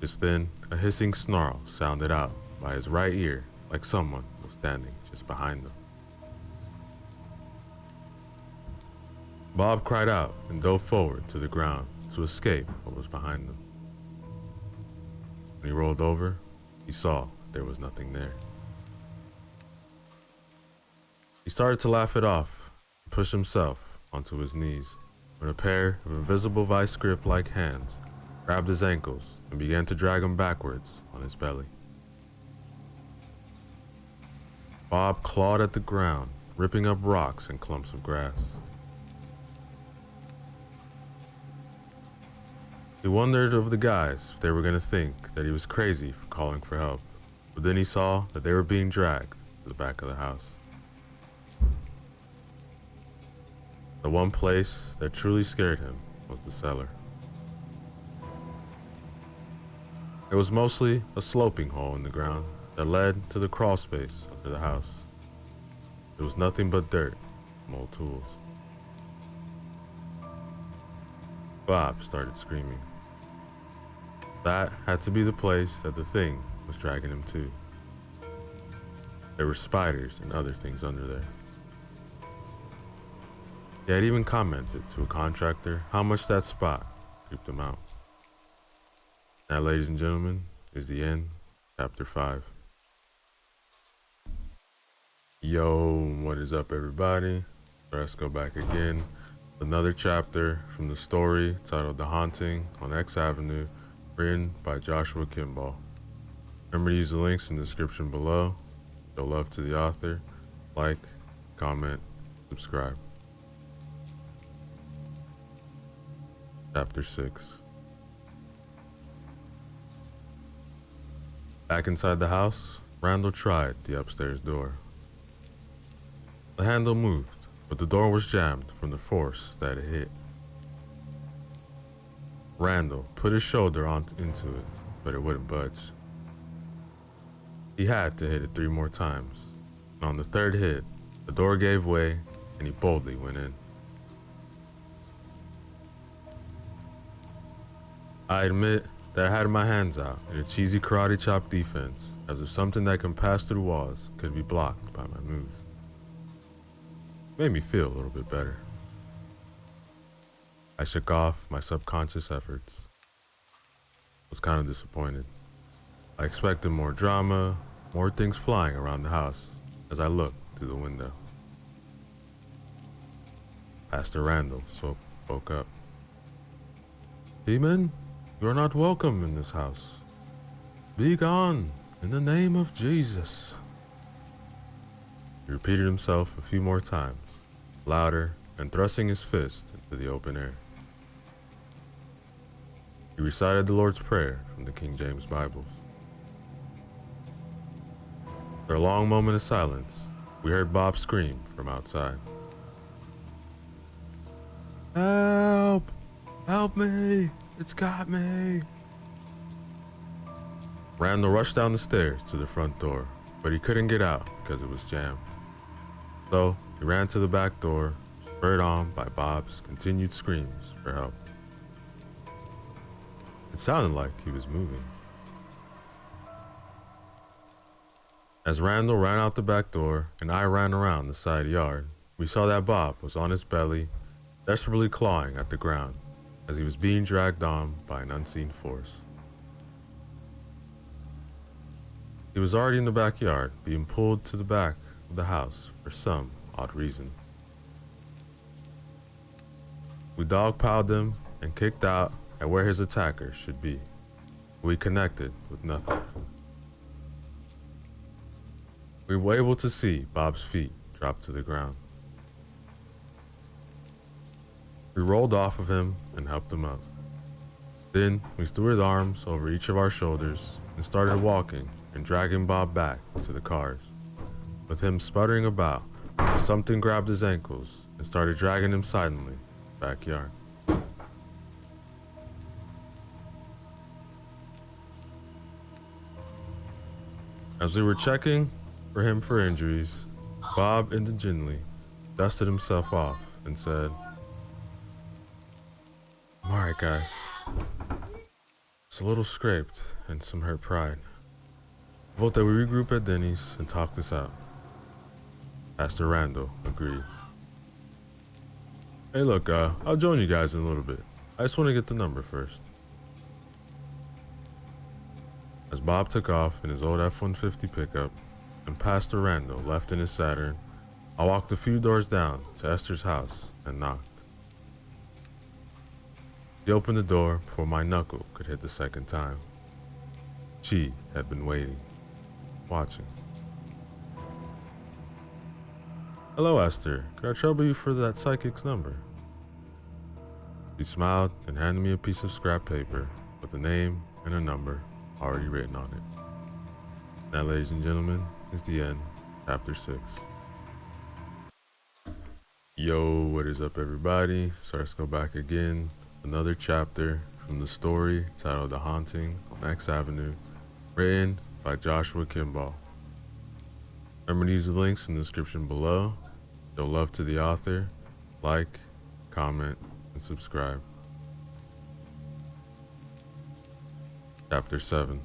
Speaker 1: Just then, a hissing snarl sounded out by his right ear like someone was standing just behind them. Bob cried out and dove forward to the ground to escape what was behind them. When he rolled over, he saw there was nothing there. He started to laugh it off and push himself onto his knees when a pair of invisible vice grip-like hands grabbed his ankles and began to drag him backwards on his belly. Bob clawed at the ground, ripping up rocks and clumps of grass. He wondered of the guys if they were going to think that he was crazy for calling for help, but then he saw that they were being dragged to the back of the house. The one place that truly scared him was the cellar. It was mostly a sloping hole in the ground that led to the crawl space under the house. There was nothing but dirt and old tools. Bob started screaming. That had to be the place that the thing was dragging him to. There were spiders and other things under there. He had even commented to a contractor how much that spot creeped him out. That, ladies and gentlemen, is the end, chapter 5. Yo, what is up, everybody? Let's go back again. Another chapter from the story titled The Haunting on X Avenue, written by Joshua Kimball. Remember to use the links in the description below. Show love to the author. Like, comment, subscribe. Chapter 6. Back inside the house, Randall tried the upstairs door. The handle moved, but the door was jammed from the force that it hit. Randall put his shoulder into it, but it wouldn't budge. He had to hit it 3 more times, and on the 3rd hit, the door gave way and he boldly went in. I admit that I had my hands out in a cheesy karate chop defense, as if something that can pass through walls could be blocked by my moves. Made me feel a little bit better. I shook off my subconscious efforts. Was kind of disappointed. I expected more drama, more things flying around the house as I looked through the window. Pastor Randall spoke up. Demon, you are not welcome in this house. Be gone in the name of Jesus. He repeated himself a few more times, louder and thrusting his fist into the open air. He recited the Lord's Prayer from the King James Bibles. After a long moment of silence, we heard Bob scream from outside. Help! Help me! It's got me! Randall rushed down the stairs to the front door, but he couldn't get out because it was jammed. So he ran to the back door, spurred on by Bob's continued screams for help. It sounded like he was moving. As Randall ran out the back door and I ran around the side yard, we saw that Bob was on his belly, desperately clawing at the ground as he was being dragged on by an unseen force. He was already in the backyard, being pulled to the back of the house for some odd reason. We dogpiled him and kicked out at where his attacker should be. We connected with nothing. We were able to see Bob's feet drop to the ground. We rolled off of him and helped him up. Then we threw his arms over each of our shoulders and started walking and dragging Bob back to the cars, with him sputtering about until something grabbed his ankles and started dragging him silently backyard. As we were checking for him for injuries, Bob indigently dusted himself off and said, "I'm alright, guys. It's a little scraped and some hurt pride. Vote that we regroup at Denny's and talk this out." Pastor Randall agreed. "Hey look, I'll join you guys in a little bit. I just want to get the number first." As Bob took off in his old F-150 pickup and Pastor Randall left in his Saturn, I walked a few doors down to Esther's house and knocked. He opened the door before my knuckle could hit the second time. She had been waiting, watching. "Hello, Esther. Could I trouble you for that psychic's number?" She smiled and handed me a piece of scrap paper with a name and a number already written on it. That, ladies and gentlemen, is the end, chapter 6. Yo, what is up, everybody? So let's go back again. Another chapter from the story titled The Haunting on X Avenue, written by Joshua Kimball. Remember to use the links in the description below. Show love to the author, like, comment, and subscribe. Chapter 7.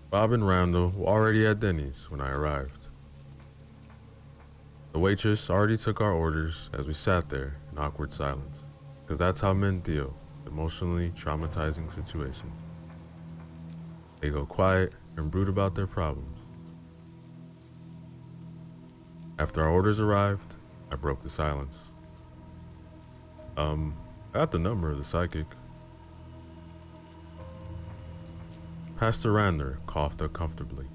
Speaker 1: Bob and Randall were already at Denny's when I arrived. The waitress already took our orders as we sat there in awkward silence, because that's how men deal with emotionally traumatizing situations. They go quiet and brood about their problems. After our orders arrived, I broke the silence. I got the number of the psychic. Pastor Randall coughed uncomfortably,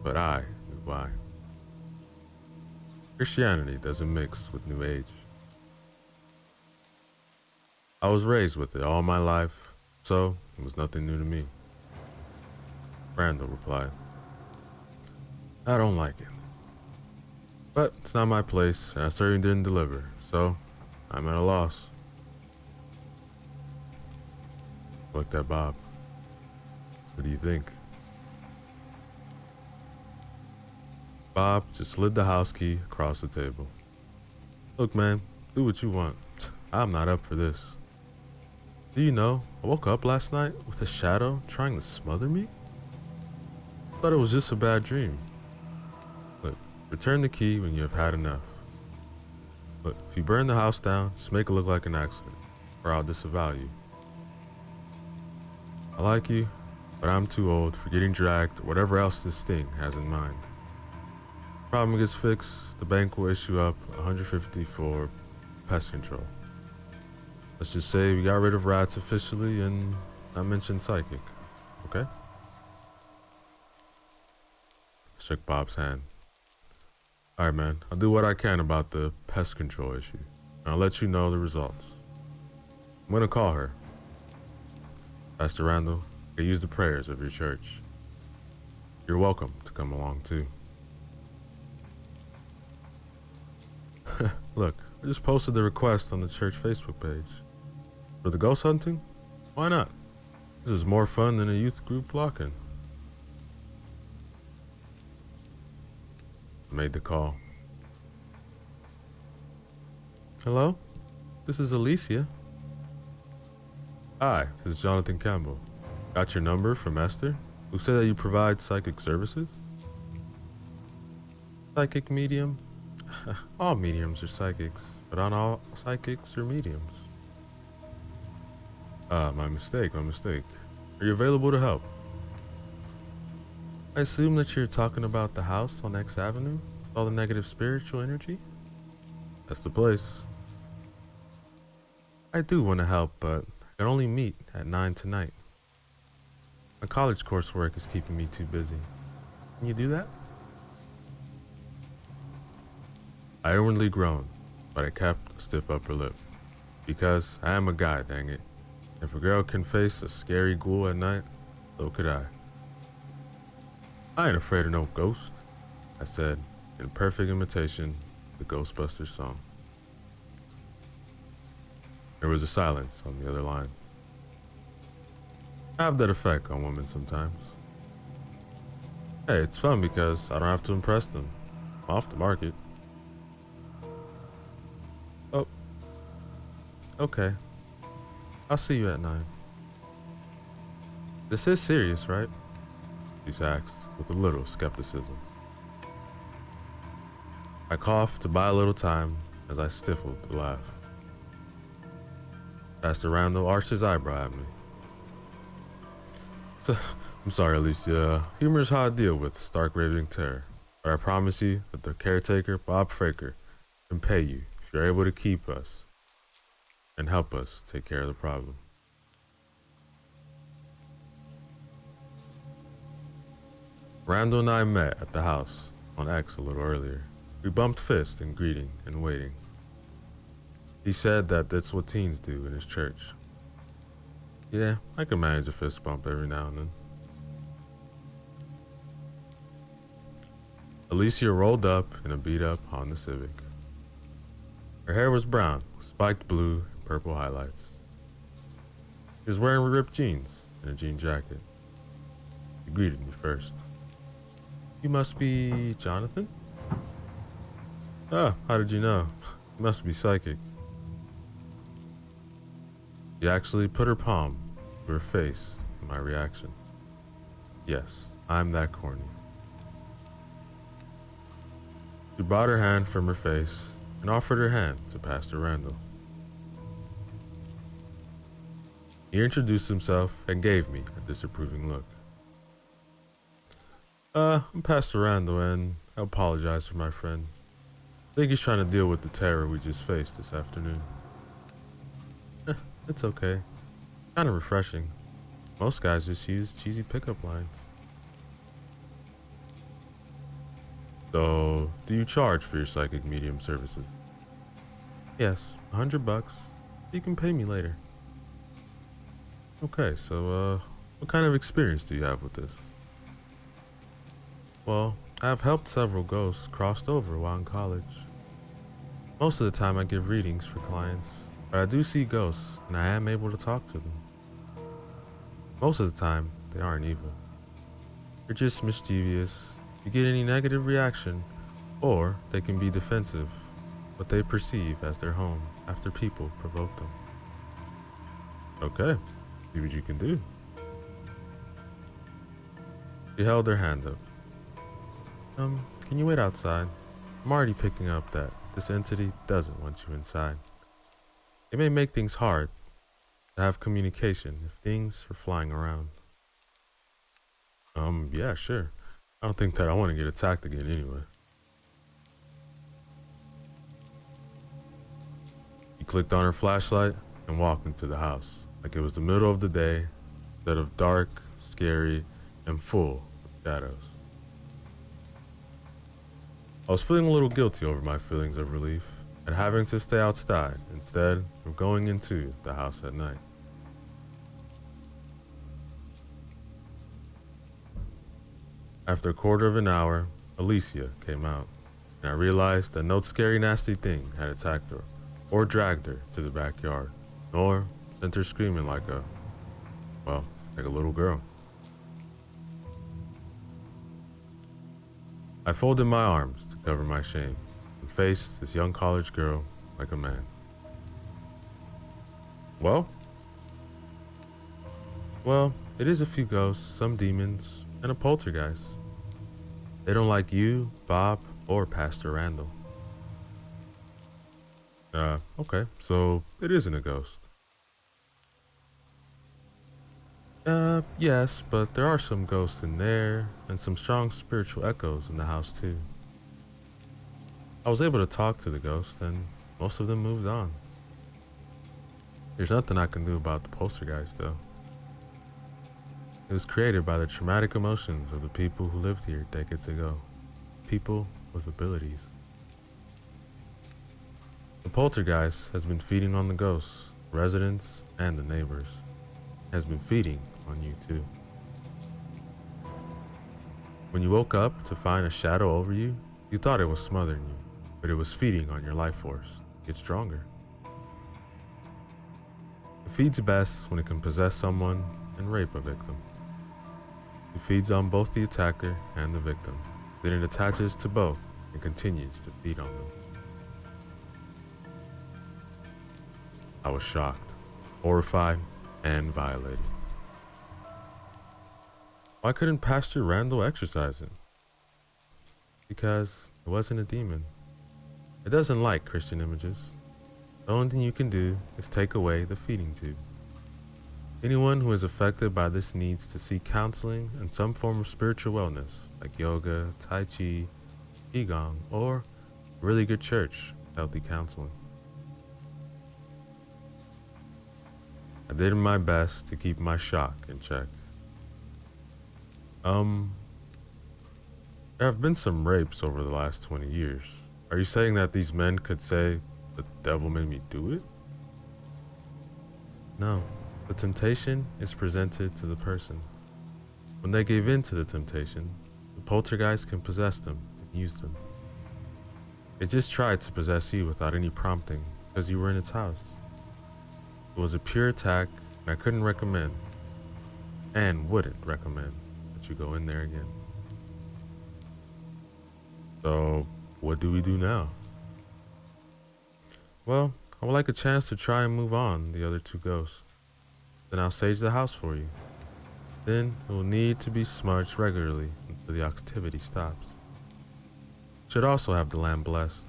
Speaker 1: but I knew why. Christianity doesn't mix with New Age. I was raised with it all my life, so it was nothing new to me. Randall replied. I don't like it. But it's not my place, and I certainly didn't deliver, so I'm at a loss. Looked at Bob. What do you think? Bob just slid the house key across the table. Look, man, do what you want. I'm not up for this. Do you know, I woke up last night with a shadow trying to smother me? Thought it was just a bad dream. Look, return the key when you have had enough. Look, if you burn the house down, just make it look like an accident, or I'll disavow you. I like you, but I'm too old for getting dragged or whatever else this thing has in mind. Problem gets fixed, the bank will issue up $150 for pest control. Let's just say we got rid of rats officially and not mention psychic, okay? Shook Bob's hand. Alright, man, I'll do what I can about the pest control issue, and I'll let you know the results. I'm gonna call her. Pastor Randall, I use the prayers of your church. You're welcome to come along too. Look, I just posted the request on the church Facebook page. For the ghost hunting? Why not? This is more fun than a youth group lock-in. I made the call. Hello? This is Alicia. Hi, this is Jonathan Campbell. Got your number from Esther, who said that you provide psychic services? Psychic medium? All mediums are psychics, but not all psychics are mediums. My mistake. Are you available to help? I assume that you're talking about the house on X Avenue? All the negative spiritual energy? That's the place. I do want to help, but I can only meet at 9 tonight. My college coursework is keeping me too busy. Can you do that? I inwardly groaned, but I kept a stiff upper lip. Because I am a guy, dang it. If a girl can face a scary ghoul at night, so could I. I ain't afraid of no ghost, I said, in perfect imitation of the Ghostbusters song. There was a silence on the other line. I have that effect on women sometimes. Hey, it's fun because I don't have to impress them. I'm off the market. Oh. Okay. I'll see you at 9. This is serious, right? She asked with a little skepticism. I coughed to buy a little time as I stifled the laugh. Pastor Randall arched his eyebrow at me. I'm sorry, Alicia. Humor is how I deal with stark raving terror. But I promise you that the caretaker, Bob Fraker, can pay you if you're able to keep us and help us take care of the problem. Randall and I met at the house on X a little earlier. We bumped fists in greeting and waiting. He said that that's what teens do in his church. Yeah, I can manage a fist bump every now and then. Alicia rolled up in a beat-up Honda Civic. Her hair was brown, with spiked blue and purple highlights. She was wearing ripped jeans and a jean jacket. He greeted me first. You must be Jonathan? Ah, how did you know? You must be psychic. She actually put her palm to her face in my reaction. Yes, I'm that corny. She brought her hand from her face and offered her hand to Pastor Randall. He introduced himself and gave me a disapproving look. I'm Pastor Randall and I apologize for my friend. I think he's trying to deal with the terror we just faced this afternoon. It's okay. Kind of refreshing. Most guys just use cheesy pickup lines. So, do you charge for your psychic medium services? Yes, $100. You can pay me later. Okay, so, what kind of experience do you have with this? Well, I've helped several ghosts crossed over while in college. Most of the time I give readings for clients, but I do see ghosts and I am able to talk to them. Most of the time, they aren't evil. They're just mischievous. You get any negative reaction, or they can be defensive, what they perceive as their home after people provoke them. Okay, see what you can do. She held her hand up. Can you wait outside? I'm already picking up that this entity doesn't want you inside. It may make things hard to have communication if things are flying around. Yeah, sure. I don't think that I want to get attacked again anyway. He clicked on her flashlight and walked into the house like it was the middle of the day instead of dark, scary, and full of shadows. I was feeling a little guilty over my feelings of relief at having to stay outside instead of going into the house at night. After a quarter of an hour, Alicia came out, and I realized that no scary nasty thing had attacked her or dragged her to the backyard, nor sent her screaming like a little girl. I folded my arms to cover my shame and faced this young college girl like a man. Well, it is a few ghosts, some demons, and a poltergeist. They don't like you, Bob, or Pastor Randall. Okay, so it isn't a ghost. Yes, but there are some ghosts in there, and some strong spiritual echoes in the house too. I was able to talk to the ghost, and most of them moved on. There's nothing I can do about the poltergeist, though. It was created by the traumatic emotions of the people who lived here decades ago. People with abilities. The poltergeist has been feeding on the ghosts, residents, and the neighbors. It has been feeding on you too. When you woke up to find a shadow over you, you thought it was smothering you, but it was feeding on your life force. Get stronger. It feeds best when it can possess someone and rape a victim. It feeds on both the attacker and the victim. Then it attaches to both and continues to feed on them. I was shocked, horrified, and violated. Why couldn't Pastor Randall exorcise it? Because it wasn't a demon. It doesn't like Christian images. The only thing you can do is take away the feeding tube. Anyone who is affected by this needs to seek counseling and some form of spiritual wellness, like yoga, tai chi, qigong, or a really good church, healthy counseling. I did my best to keep my shock in check. There have been some rapes over the last 20 years. Are you saying that these men could say, the devil made me do it? No. The temptation is presented to the person. When they give in to the temptation, the poltergeist can possess them and use them. It just tried to possess you without any prompting because you were in its house. It was a pure attack, and I couldn't recommend, and wouldn't recommend, that you go in there again. So, what do we do now? Well, I would like a chance to try and move on the other two ghosts. Then I'll sage the house for you. Then it will need to be smudged regularly until the activity stops. Should also have the lamp blessed.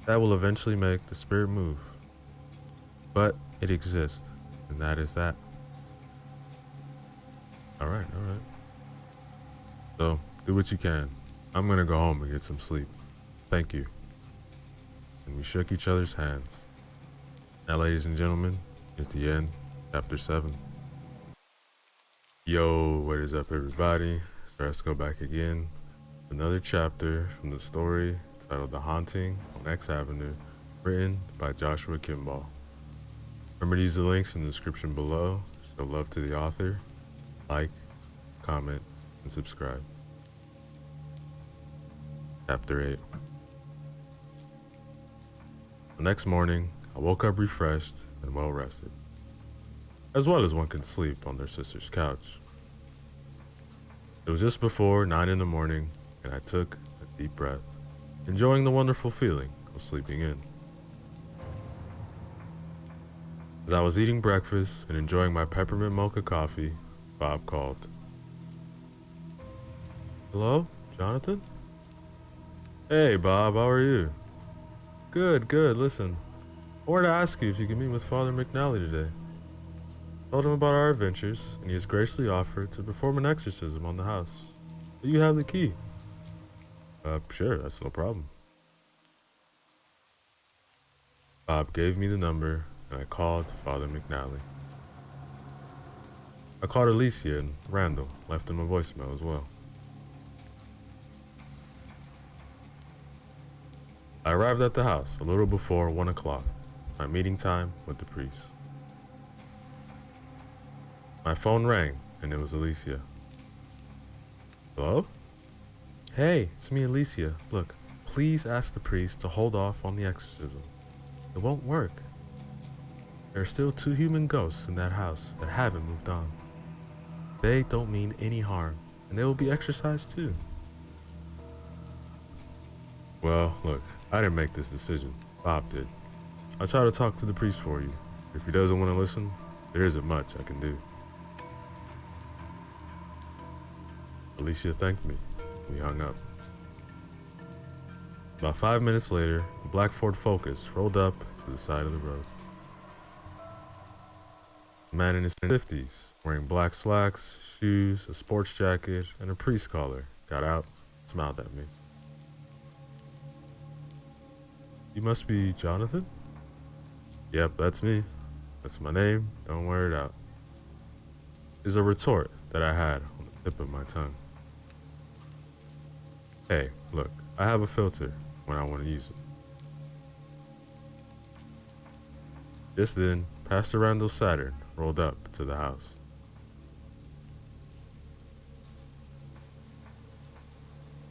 Speaker 1: That will eventually make the spirit move. But it exists, and that is that. Alright. So, do what you can. I'm gonna go home and get some sleep. Thank you. And we shook each other's hands. Now, ladies and gentlemen, is the end. Chapter 7. Yo, what is up, everybody? So let's go back again. Another chapter from the story titled The Haunting on X Avenue, written by Joshua Kimball. Remember to use the links in the description below. show love to the author, like, comment, and subscribe. Chapter 8. The next morning, I woke up refreshed and well rested, as well as one can sleep on their sister's couch. It was just before 9 in the morning, and I took a deep breath, enjoying the wonderful feeling of sleeping in. As I was eating breakfast and enjoying my peppermint mocha coffee, Bob called. Hello, Jonathan? Hey, Bob, how are you? Good. Listen, I wanted to ask you if you could meet with Father McNally today. Told him about our adventures, and he has graciously offered to perform an exorcism on the house. Do you have the key? Sure, that's no problem. Bob gave me the number, and I called Father McNally. I called Alicia and Randall, left him a voicemail as well. I arrived at the house a little before 1 o'clock, my meeting time with the priest. My phone rang, and it was Alicia. Hello? Hey, it's me, Alicia. Look, please ask the priest to hold off on the exorcism. It won't work. There are still 2 human ghosts in that house that haven't moved on. They don't mean any harm, and they will be exorcised too. Well, look, I didn't make this decision. Bob did. I'll try to talk to the priest for you. If he doesn't want to listen, there isn't much I can do. Alicia thanked me. We hung up. About 5 minutes later, a black Ford Focus rolled up to the side of the road. A man in his 50s, wearing black slacks, shoes, a sports jacket, and a priest collar, got out, smiled at me. You must be Jonathan? Yep, that's me. That's my name. Don't wear it out. Is a retort that I had on the tip of my tongue. Hey, look, I have a filter when I want to use it. Just then, Pastor Randall Saturn rolled up to the house.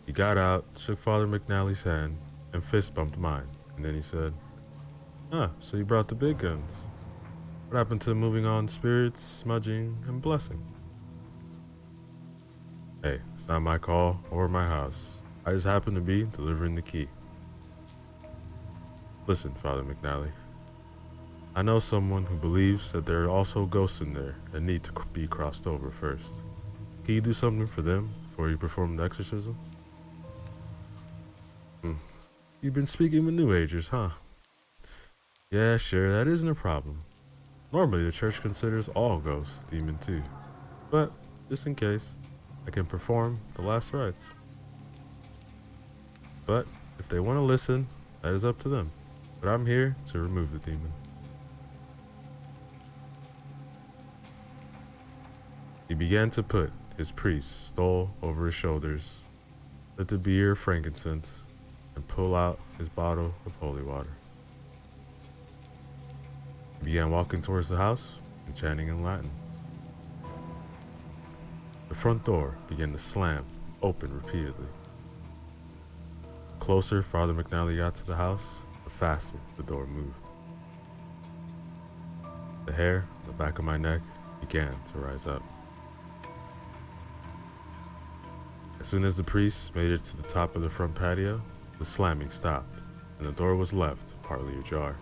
Speaker 1: He got out, shook Father McNally's hand, and fist bumped mine, and then he said, so you brought the big guns. What happened to moving on spirits, smudging, and blessing? Hey, it's not my call or my house. I just happen to be delivering the key. Listen, Father McNally. I know someone who believes that there are also ghosts in there that need to be crossed over first. Can you do something for them before you perform the exorcism? You've been speaking with New Agers, huh? Yeah, sure, that isn't a problem. Normally, the church considers all ghosts demon too. But, just in case, I can perform the last rites. But, if they want to listen, that is up to them. But I'm here to remove the demon. He began to put his priest's stole over his shoulders, lit the beer frankincense, and pull out his bottle of holy water. He began walking towards the house and chanting in Latin. The front door began to slam open repeatedly. The closer Father McNally got to the house, the faster the door moved. The hair on the back of my neck began to rise up. As soon as the priest made it to the top of the front patio, the slamming stopped, and the door was left partly ajar.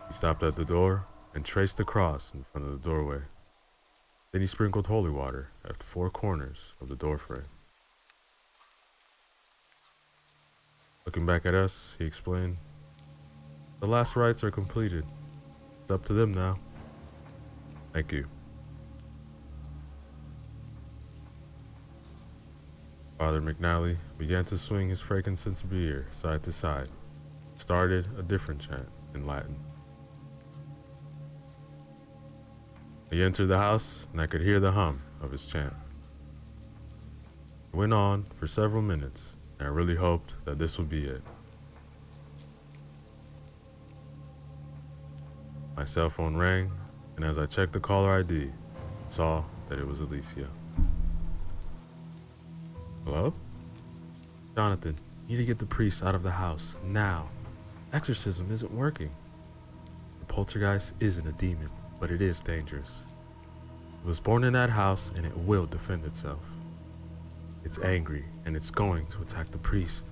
Speaker 1: He stopped at the door and traced the cross in front of the doorway. Then he sprinkled holy water at the 4 corners of the doorframe. Looking back at us, he explained, "The last rites are completed. It's up to them now. Thank you." Father McNally began to swing his frankincense beer side to side, started a different chant in Latin. He entered the house, and I could hear the hum of his chant. It went on for several minutes, and I really hoped that this would be it. My cell phone rang, and as I checked the caller ID, I saw that it was Alicia. Hello? Jonathan, you need to get the priest out of the house, now. Exorcism isn't working. The poltergeist isn't a demon, but it is dangerous. It was born in that house, and it will defend itself. It's angry, and it's going to attack the priest.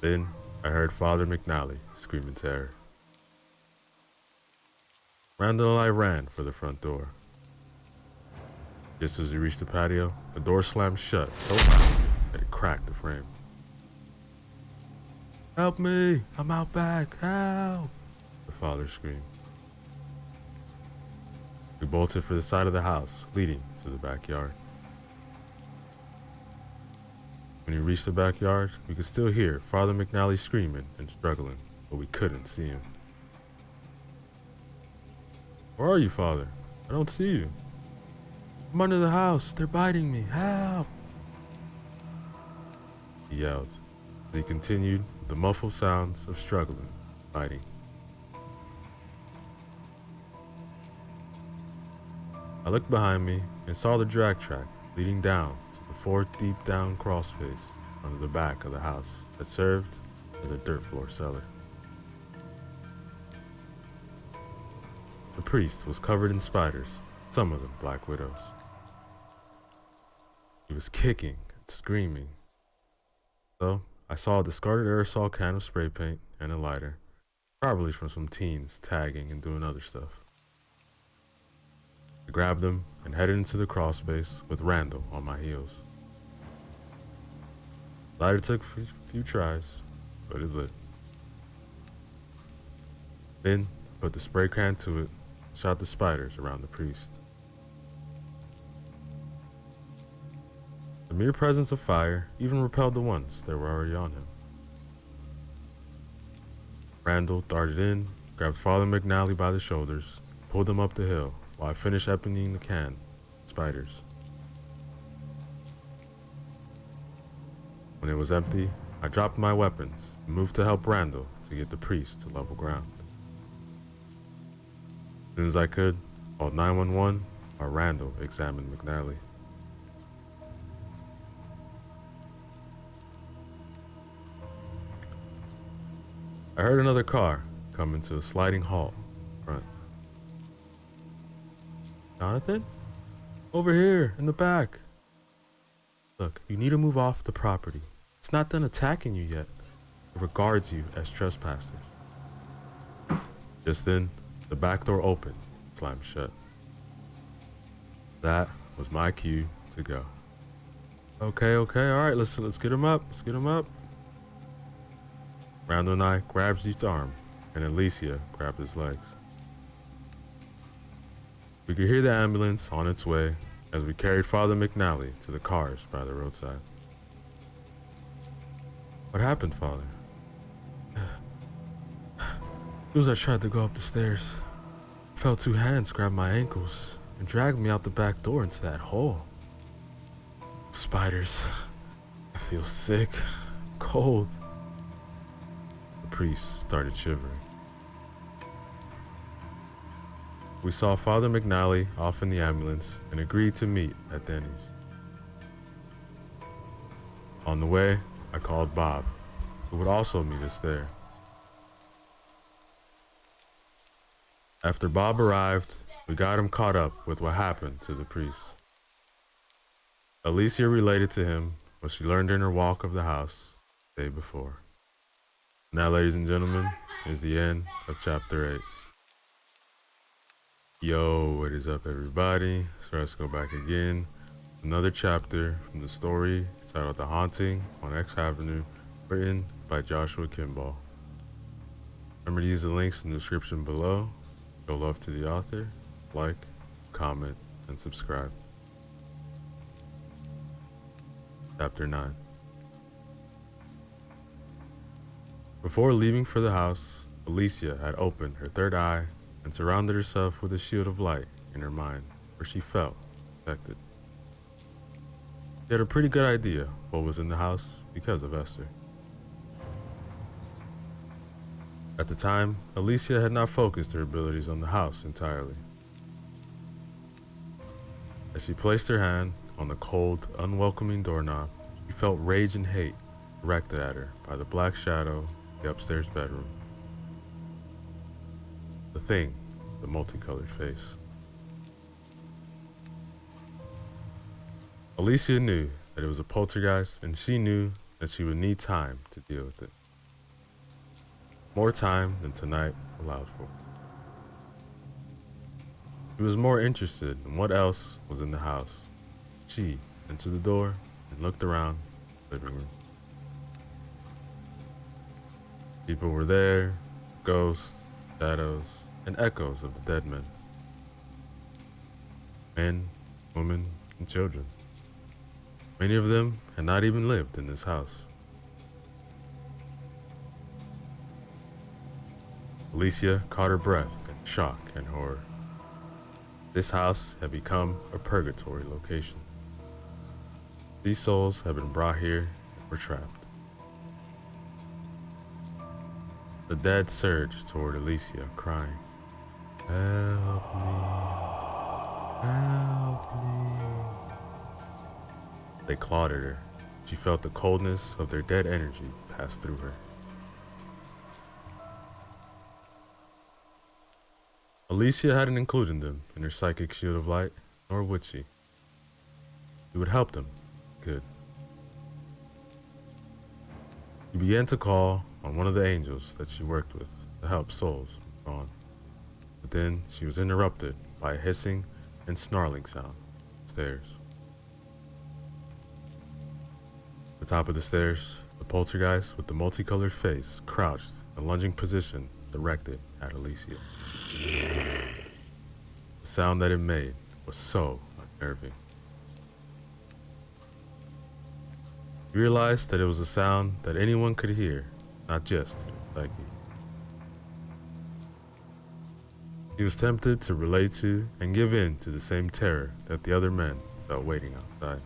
Speaker 1: Then, I heard Father McNally scream in terror. Randall and I ran for the front door. Just as we reached the patio, the door slammed shut so loudly that it cracked the frame. Help me! I'm out back! Help! The father screamed. We bolted for the side of the house, leading to the backyard. When we reached the backyard, we could still hear Father McNally screaming and struggling, but we couldn't see him. Where are you, Father? I don't see you. I'm under the house. They're biting me. Help! He yelled. He continued with the muffled sounds of struggling, biting. I looked behind me and saw the drag track leading down to the 4 deep down crawl space under the back of the house that served as a dirt floor cellar. The priest was covered in spiders, some of them black widows. He was kicking and screaming. So I saw a discarded aerosol can of spray paint and a lighter, probably from some teens tagging and doing other stuff. I grabbed them and headed into the crawl space with Randall on my heels. The lighter took a few tries, but it lit. Then I put the spray can to it, shot the spiders around the priest. The mere presence of fire even repelled the ones that were already on him. Randall darted in, grabbed Father McNally by the shoulders, pulled him up the hill while I finished emptying the can. Spiders. When it was empty, I dropped my weapons and moved to help Randall to get the priest to level ground. As soon as I could, I called 911 while Randall examined McNally. I heard another car come into a sliding halt in front. Jonathan? Over here, in the back. Look, you need to move off the property. It's not done attacking you yet. It regards you as trespassers. Just then, the back door opened, slammed shut. That was my cue to go. Okay, all right, let's get him up, Randall and I grabbed each arm, and Alicia grabbed his legs. We could hear the ambulance on its way as we carried Father McNally to the cars by the roadside. What happened, Father? As I tried to go up the stairs, I felt 2 hands grab my ankles and drag me out the back door into that hole. Spiders. I feel sick, cold. The priest started shivering. We saw Father McNally off in the ambulance and agreed to meet at Denny's. On the way, I called Bob, who would also meet us there. After Bob arrived, we got him caught up with what happened to the priest. Alicia related to him what she learned in her walk of the house the day before. Now, ladies and gentlemen, is the end of chapter 8. Yo, what is up, everybody? So let's go back again. Another chapter from the story titled The Haunting on X Avenue, written by Joshua Kimball. Remember to use the links in the description below. Show love to the author, like, comment, and subscribe. Chapter 9. Before leaving for the house, Alicia had opened her third eye and surrounded herself with a shield of light in her mind, where she felt protected. She had a pretty good idea what was in the house because of Esther. At the time, Alicia had not focused her abilities on the house entirely. As she placed her hand on the cold, unwelcoming doorknob, she felt rage and hate directed at her by the black shadow of the upstairs bedroom. The thing, the multicolored face. Alicia knew that it was a poltergeist, and she knew that she would need time to deal with it. More time than tonight allowed for. She was more interested in what else was in the house. She entered the door and looked around the living room. People were there, ghosts, shadows, and echoes of the dead men. Men, women, and children. Many of them had not even lived in this house. Alicia caught her breath in shock and horror. This house had become a purgatory location. These souls had been brought here and were trapped. The dead surged toward Alicia, crying, "Help me! Help me!" They clawed at her. She felt the coldness of their dead energy pass through her. Alicia hadn't included them in her psychic shield of light, nor would she. It would help them. Good. She began to call on one of the angels that she worked with to help souls move on. But then she was interrupted by a hissing and snarling sound upstairs. At the top of the stairs, the poltergeist with the multicolored face crouched in a lunging position directed at Alicia. The sound that it made was so unnerving. You realized that it was a sound that anyone could hear, not just Psyche. He was tempted to relate to and give in to the same terror that the other men felt waiting outside.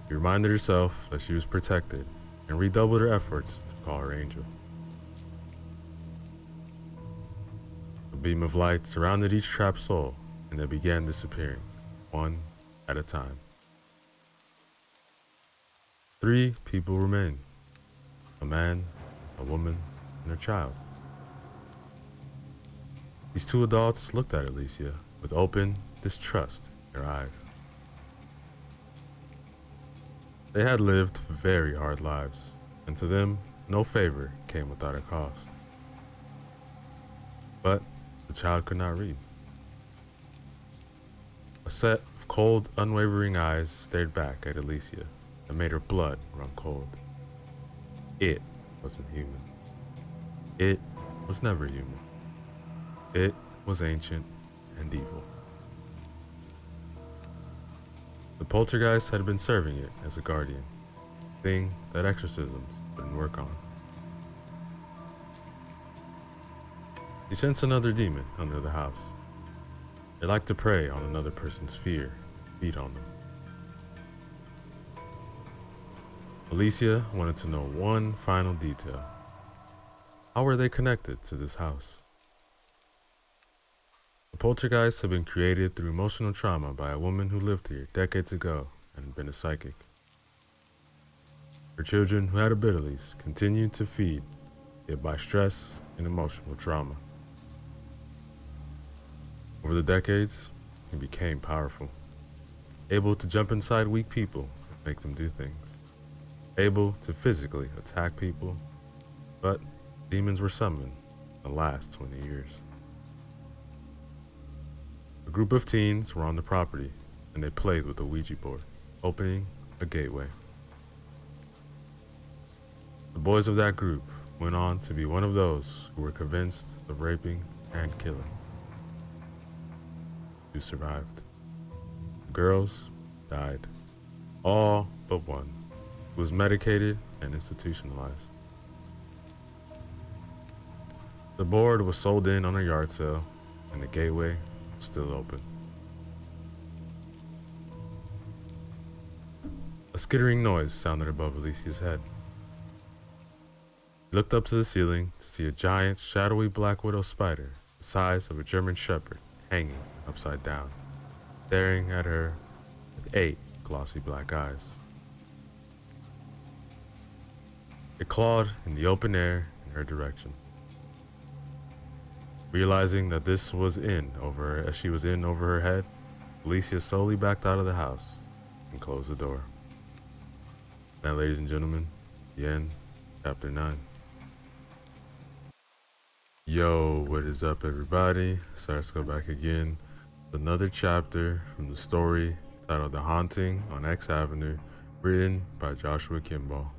Speaker 1: She reminded herself that she was protected and redoubled her efforts to call her angel. A beam of light surrounded each trapped soul, and they began disappearing, one at a time. 3 people remained: a man, a woman, and a child. These 2 adults looked at Alicia with open distrust in their eyes. They had lived very hard lives, and to them, no favor came without a cost. But the child could not read. A set of cold, unwavering eyes stared back at Alicia and made her blood run cold. It wasn't human. It was never human. It was ancient and evil. The poltergeist had been serving it as a guardian, thing that exorcisms didn't work on. He sensed another demon under the house. It liked to prey on another person's fear, feed on them. Alicia wanted to know one final detail. How were they connected to this house? The poltergeist had been created through emotional trauma by a woman who lived here decades ago and had been a psychic. Her children, who had abilities, continued to feed it by stress and emotional trauma. Over the decades, he became powerful, able to jump inside weak people and make them do things, able to physically attack people, but demons were summoned in the last 20 years. A group of teens were on the property, and they played with a Ouija board, opening a gateway. The boys of that group went on to be one of those who were convinced of raping and killing. 2 survived. The girls died, all but one, who was medicated and institutionalized. The board was sold in on a yard sale, and the gateway was still open. A skittering noise sounded above Alicia's head. He looked up to the ceiling to see a giant, shadowy black widow spider, the size of a German shepherd, hanging upside down, staring at her with 8 glossy black eyes. It clawed in the open air in her direction. Realizing that this was in over her, as she was in over her head, Alicia slowly backed out of the house and closed the door. Now, ladies and gentlemen, the end, chapter 9. Yo, what is up, everybody? So let's go back again. Another chapter from the story titled The Haunting on X Avenue, written by Joshua Kimball.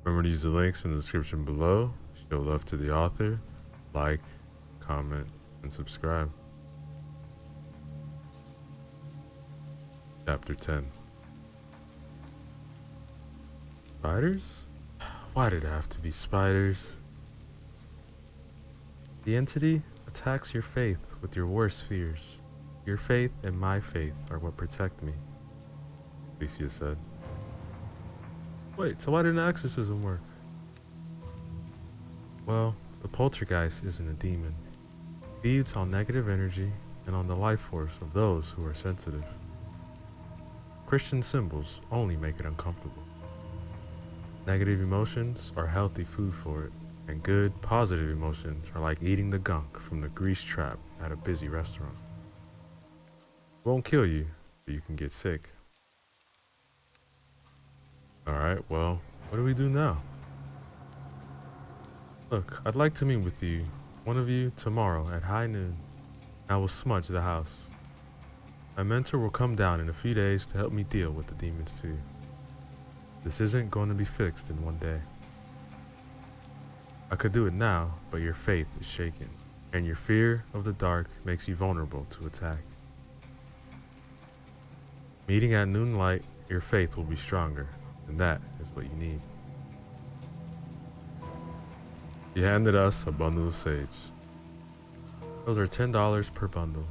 Speaker 1: Remember to use the links in the description below. Show love to the author. Like, comment, and subscribe. Chapter 10. Spiders? Why did it have to be spiders? The entity attacks your faith with your worst fears. Your faith and my faith are what protect me, Alicia said. Wait, so why didn't exorcism work? Well, the poltergeist isn't a demon. It feeds on negative energy and on the life force of those who are sensitive. Christian symbols only make it uncomfortable. Negative emotions are healthy food for it, and good, positive emotions are like eating the gunk from the grease trap at a busy restaurant. It won't kill you, but you can get sick. Alright, well, what do we do now? Look, I'd like to meet with you, one of you, tomorrow at high noon. I will smudge the house. My mentor will come down in a few days to help me deal with the demons too. This isn't going to be fixed in one day. I could do it now, but your faith is shaken, and your fear of the dark makes you vulnerable to attack. Meeting at noonlight, your faith will be stronger, and that is what you need. He handed us a bundle of sage. Those are $10 per bundle.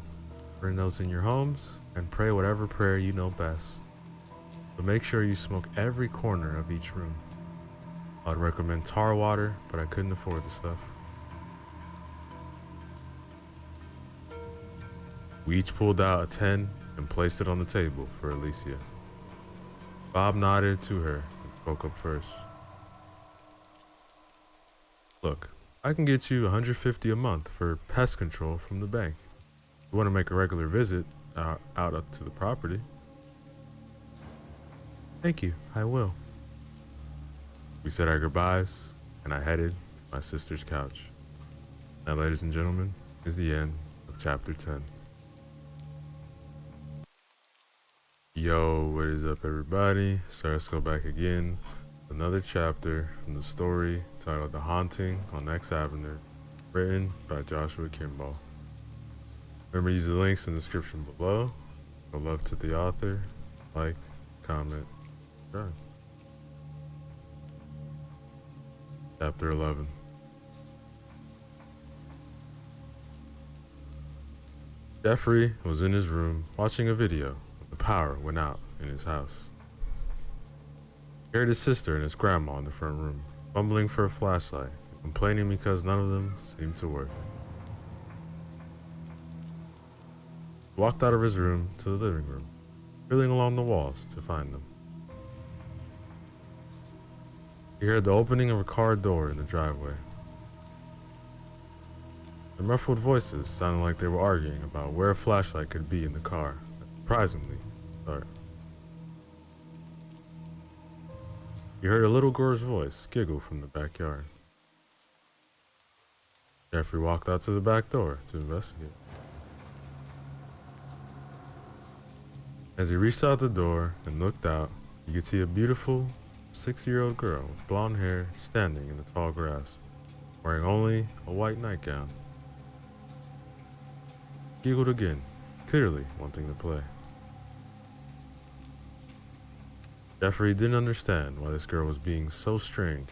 Speaker 1: Burn those in your homes and pray whatever prayer you know best. But make sure you smoke every corner of each room. I'd recommend tar water, but I couldn't afford the stuff. We each pulled out a 10 and placed it on the table for Alicia. Bob nodded to her and spoke up first. Look, I can get you $150 a month for pest control from the bank. You want to make a regular visit out up to the property? Thank you, I will. We said our goodbyes, and I headed to my sister's couch. Now, ladies and gentlemen, is the end of chapter 10. Yo, what is up, everybody? So let's go back again. Another chapter from the story titled The Haunting on X Avenue, written by Joshua Kimball. Remember to use the links in the description below. Show love to the author. Like, comment, subscribe. Chapter 11. Jeffrey was in his room watching a video when the power went out in his house. He heard his sister and his grandma in the front room, fumbling for a flashlight and complaining because none of them seemed to work. He walked out of his room to the living room, feeling along the walls to find them. He heard the opening of a car door in the driveway. The muffled voices sounded like they were arguing about where a flashlight could be in the car. Surprisingly, sorry. He heard a little girl's voice giggle from the backyard. Jeffrey walked out to the back door to investigate. As he reached out the door and looked out, he could see a beautiful 6-year-old girl with blonde hair standing in the tall grass, wearing only a white nightgown. He giggled again, clearly wanting to play. Jeffrey didn't understand why this girl was being so strange,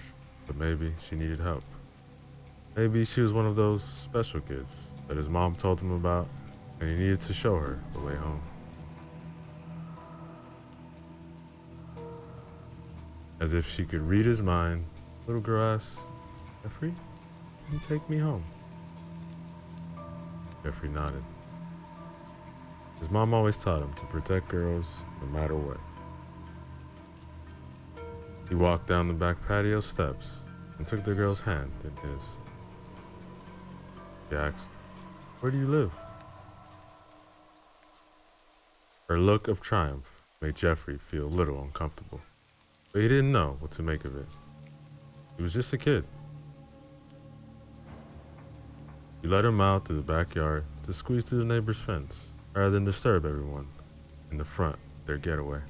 Speaker 1: but maybe she needed help. Maybe she was one of those special kids that his mom told him about, and he needed to show her the way home. As if she could read his mind, Little girl asked, Jeffrey, can you take me home? Jeffrey nodded. His mom always taught him to protect girls no matter what. He walked down the back patio steps and took the girl's hand in his. He asked, where do you live? Her look of triumph made Jeffrey feel a little uncomfortable, but he didn't know what to make of it. He was just a kid. He let him out to the backyard to squeeze through the neighbor's fence rather than disturb everyone in the front of their getaway.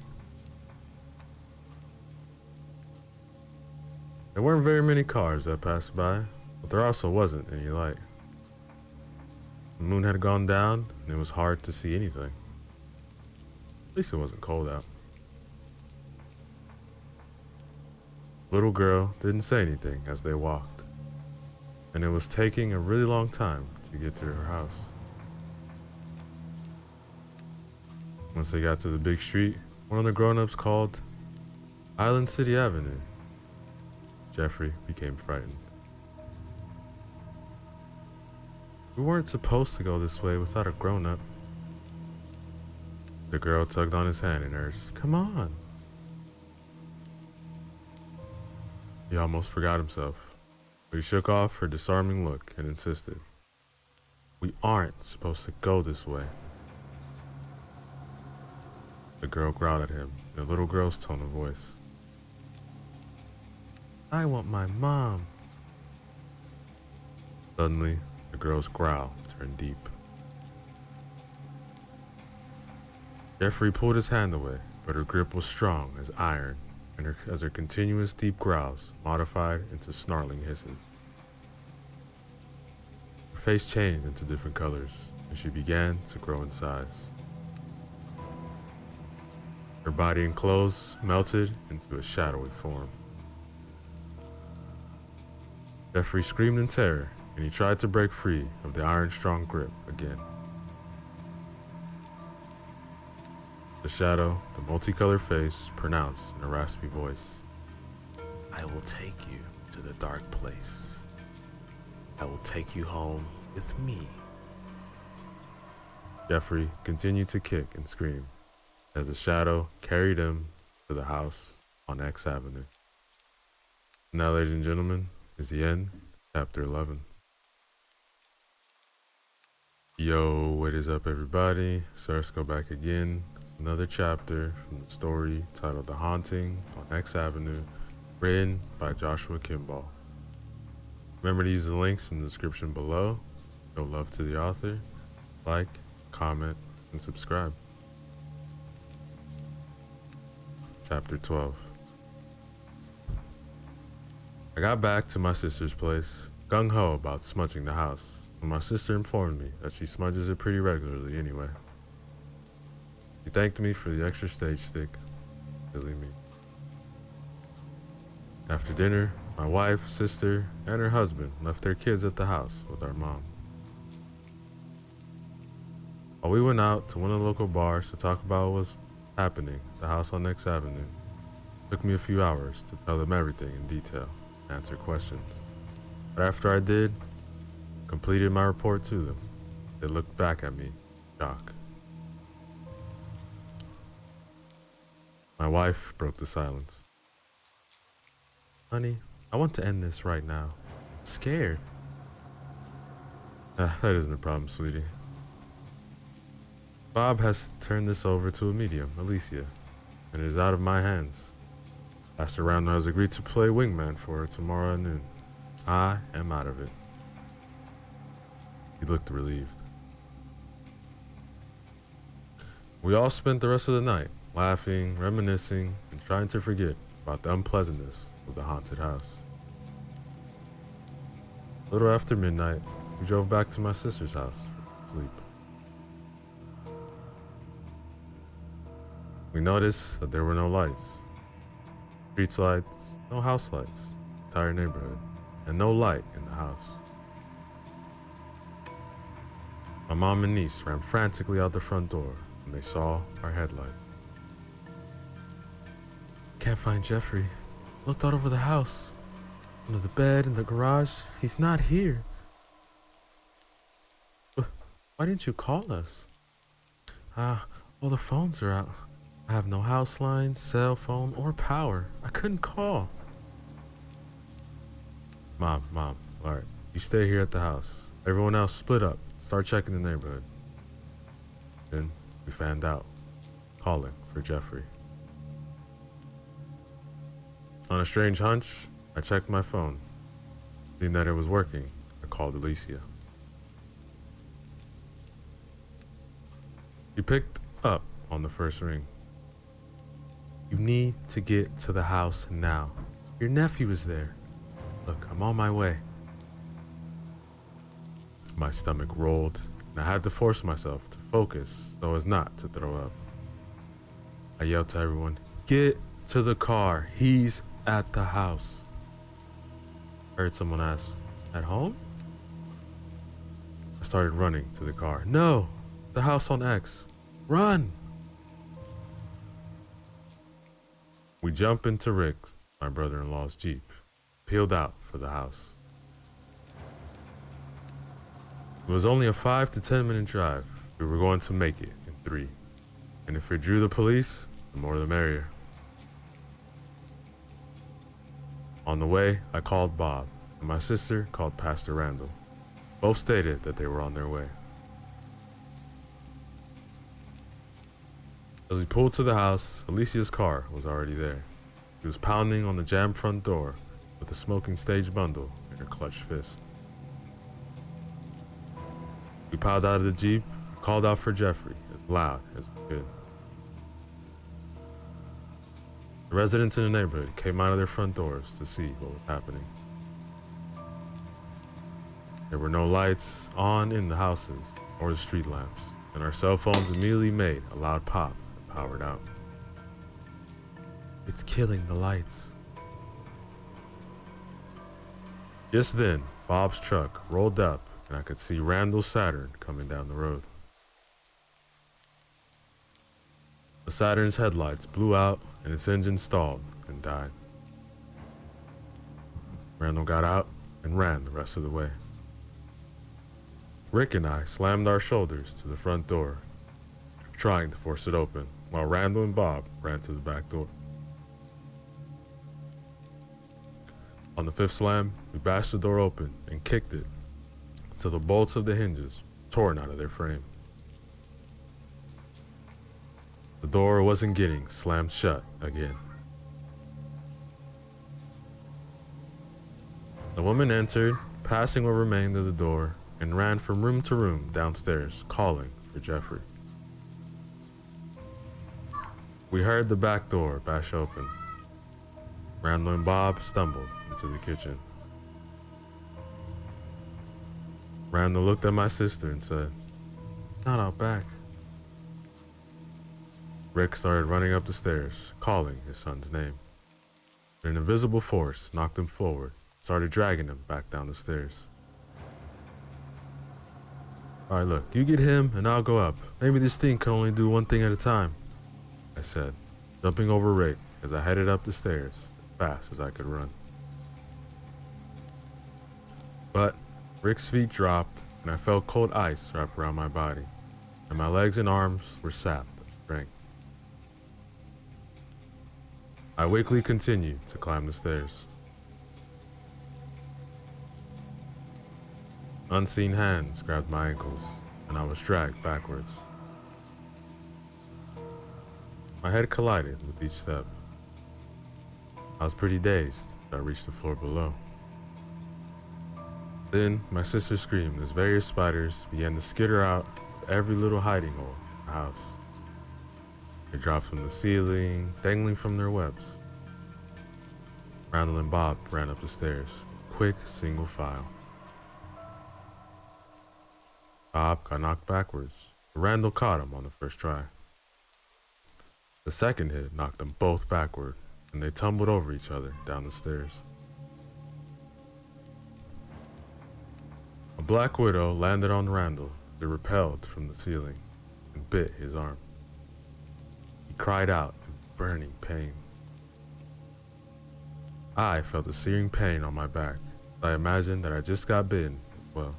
Speaker 1: There weren't very many cars that passed by, but there also wasn't any light. The moon had gone down and it was hard to see anything. At least it wasn't cold out. The little girl didn't say anything as they walked, and it was taking a really long time to get to her house. Once they got to the big street, one of the grown-ups called Island City Avenue. Jeffrey became frightened. We weren't supposed to go this way without a grown-up. The girl tugged on his hand and urged, come on. He almost forgot himself, but he shook off her disarming look and insisted, we aren't supposed to go this way. The girl growled at him in a little girl's tone of voice. I want my mom. Suddenly, the girl's growl turned deep. Jeffrey pulled his hand away, but her grip was strong as iron, and as her continuous deep growls modified into snarling hisses. Her face changed into different colors, and she began to grow in size. Her body and clothes melted into a shadowy form. Jeffrey screamed in terror, and he tried to break free of the iron-strong grip again. The shadow, the multicolored face, pronounced in a raspy voice, I will take you to the dark place. I will take you home with me. Jeffrey continued to kick and scream as the shadow carried him to the house on X Avenue. Now, ladies and gentlemen, is the end, chapter 11. Yo, what is up, everybody? So let's go back again. Another chapter from the story titled The Haunting on X Avenue, written by Joshua Kimball. Remember to use the links in the description below. Show love to the author. Like, comment, and subscribe. Chapter 12. I got back to my sister's place, gung-ho about smudging the house, when my sister informed me that she smudges it pretty regularly anyway. She thanked me for the extra stage stick. Silly me. After dinner, my wife, sister, and her husband left their kids at the house with our mom. While we went out to one of the local bars to talk about what was happening at the house on X Avenue, it took me a few hours to tell them everything in detail and answer questions. But after I did, completed my report to them, they looked back at me in shock. My wife broke the silence. Honey, I want to end this right now. I'm scared. That isn't a problem, sweetie. Bob has turned this over to a medium, Alicia, and it is out of my hands. Pastor Randall has agreed to play wingman for her tomorrow at noon. I am out of it. He looked relieved. We all spent the rest of the night laughing, reminiscing, and trying to forget about the unpleasantness of the haunted house. A little after midnight, we drove back to my sister's house for sleep. We noticed that there were no lights. Street lights, no house lights, entire neighborhood, and no light in the house. My mom and niece ran frantically out the front door when they saw our headlight. Can't find Jeffrey. Looked all over the house. Under the bed in the garage. He's not here. Why didn't you call us? All the phones are out. I have no house line, cell phone, or power. I couldn't call. Mom, alright. You stay here at the house. Everyone else split up. Start checking the neighborhood. Then we fanned out, calling for Jeffrey. On a strange hunch, I checked my phone. Seeing that it was working, I called Alicia. She picked up on the first ring. You need to get to the house now. Your nephew is there. Look, I'm on my way. My stomach rolled, and I had to force myself to focus so as not to throw up. I yelled to everyone, get to the car. He's at the house. I heard someone ask, at home? I started running to the car. No, the house on X. Run! We jump into Rick's, my brother-in-law's Jeep, peeled out for the house. It was only a 5 to 10 minute drive. We were going to make it in 3. And if it drew the police, the more the merrier. On the way, I called Bob, and my sister called Pastor Randall. Both stated that they were on their way. As we pulled to the house, Alicia's car was already there. She was pounding on the jammed front door with a smoking stage bundle in her clutched fist. We piled out of the Jeep, called out for Jeffrey as loud as we could. The residents in the neighborhood came out of their front doors to see what was happening. There were no lights on in the houses or the street lamps, and our cell phones immediately made a loud pop and powered out. It's killing the lights. Just then, Bob's truck rolled up, and I could see Randall's Saturn coming down the road. The Saturn's headlights blew out, and its engine stalled and died. Randall got out and ran the rest of the way. Rick and I slammed our shoulders to the front door, trying to force it open, while Randall and Bob ran to the back door. On the 5th slam, we bashed the door open and kicked it till the bolts of the hinges torn out of their frame. The door wasn't getting slammed shut again. The woman entered, passing what remained of the door, and ran from room to room downstairs, calling for Jeffrey. We heard the back door bash open. Randall and Bob stumbled into the kitchen. Randall looked at my sister and said, "Not out back." Rick started running up the stairs, calling his son's name. An invisible force knocked him forward, started dragging him back down the stairs. All right, look, you get him and I'll go up. Maybe this thing can only do one thing at a time, I said, jumping over Rick as I headed up the stairs as fast as I could run. But Rick's feet dropped and I felt cold ice wrap around my body, and my legs and arms were sapped of strength. I weakly continued to climb the stairs. Unseen hands grabbed my ankles, and I was dragged backwards. My head collided with each step. I was pretty dazed as I reached the floor below. Then my sister screamed as various spiders began to skitter out of every little hiding hole in the house. They dropped from the ceiling, dangling from their webs. Randall and Bob ran up the stairs, quick single file. Bob got knocked backwards, but Randall caught him on the first try. The second hit knocked them both backward, and they tumbled over each other down the stairs. A black widow landed on Randall. It repelled from the ceiling and bit his arm. He cried out in burning pain. I felt a searing pain on my back. I imagined that I just got bitten as well.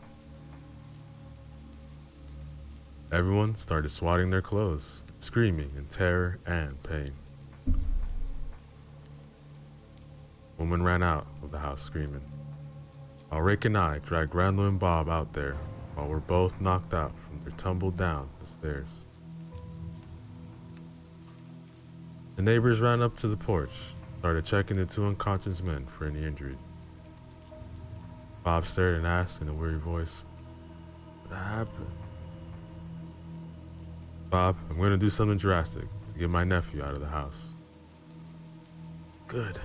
Speaker 1: Everyone started swatting their clothes, screaming in terror and pain. Woman ran out of the house screaming, while Rick and I dragged Randall and Bob out there while we're both knocked out from their tumble down the stairs. The neighbors ran up to the porch, started checking the two unconscious men for any injuries. Bob stared and asked in a weary voice, "What happened?" "Bob, I'm going to do something drastic to get my nephew out of the house." "Good."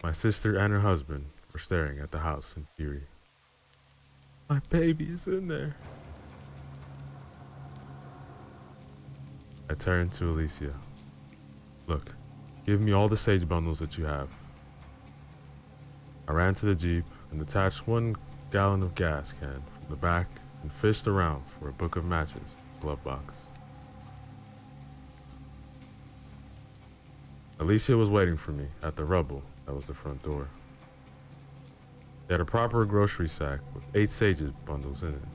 Speaker 1: My sister and her husband were staring at the house in fury. "My baby is in there." I turned to Alicia. "Look, give me all the sage bundles that you have." I ran to the Jeep and detached 1 gallon of gas can from the back and fished around for a book of matches glove box. Alicia was waiting for me at the rubble that was the front door. They had a proper grocery sack with 8 sages bundles in it.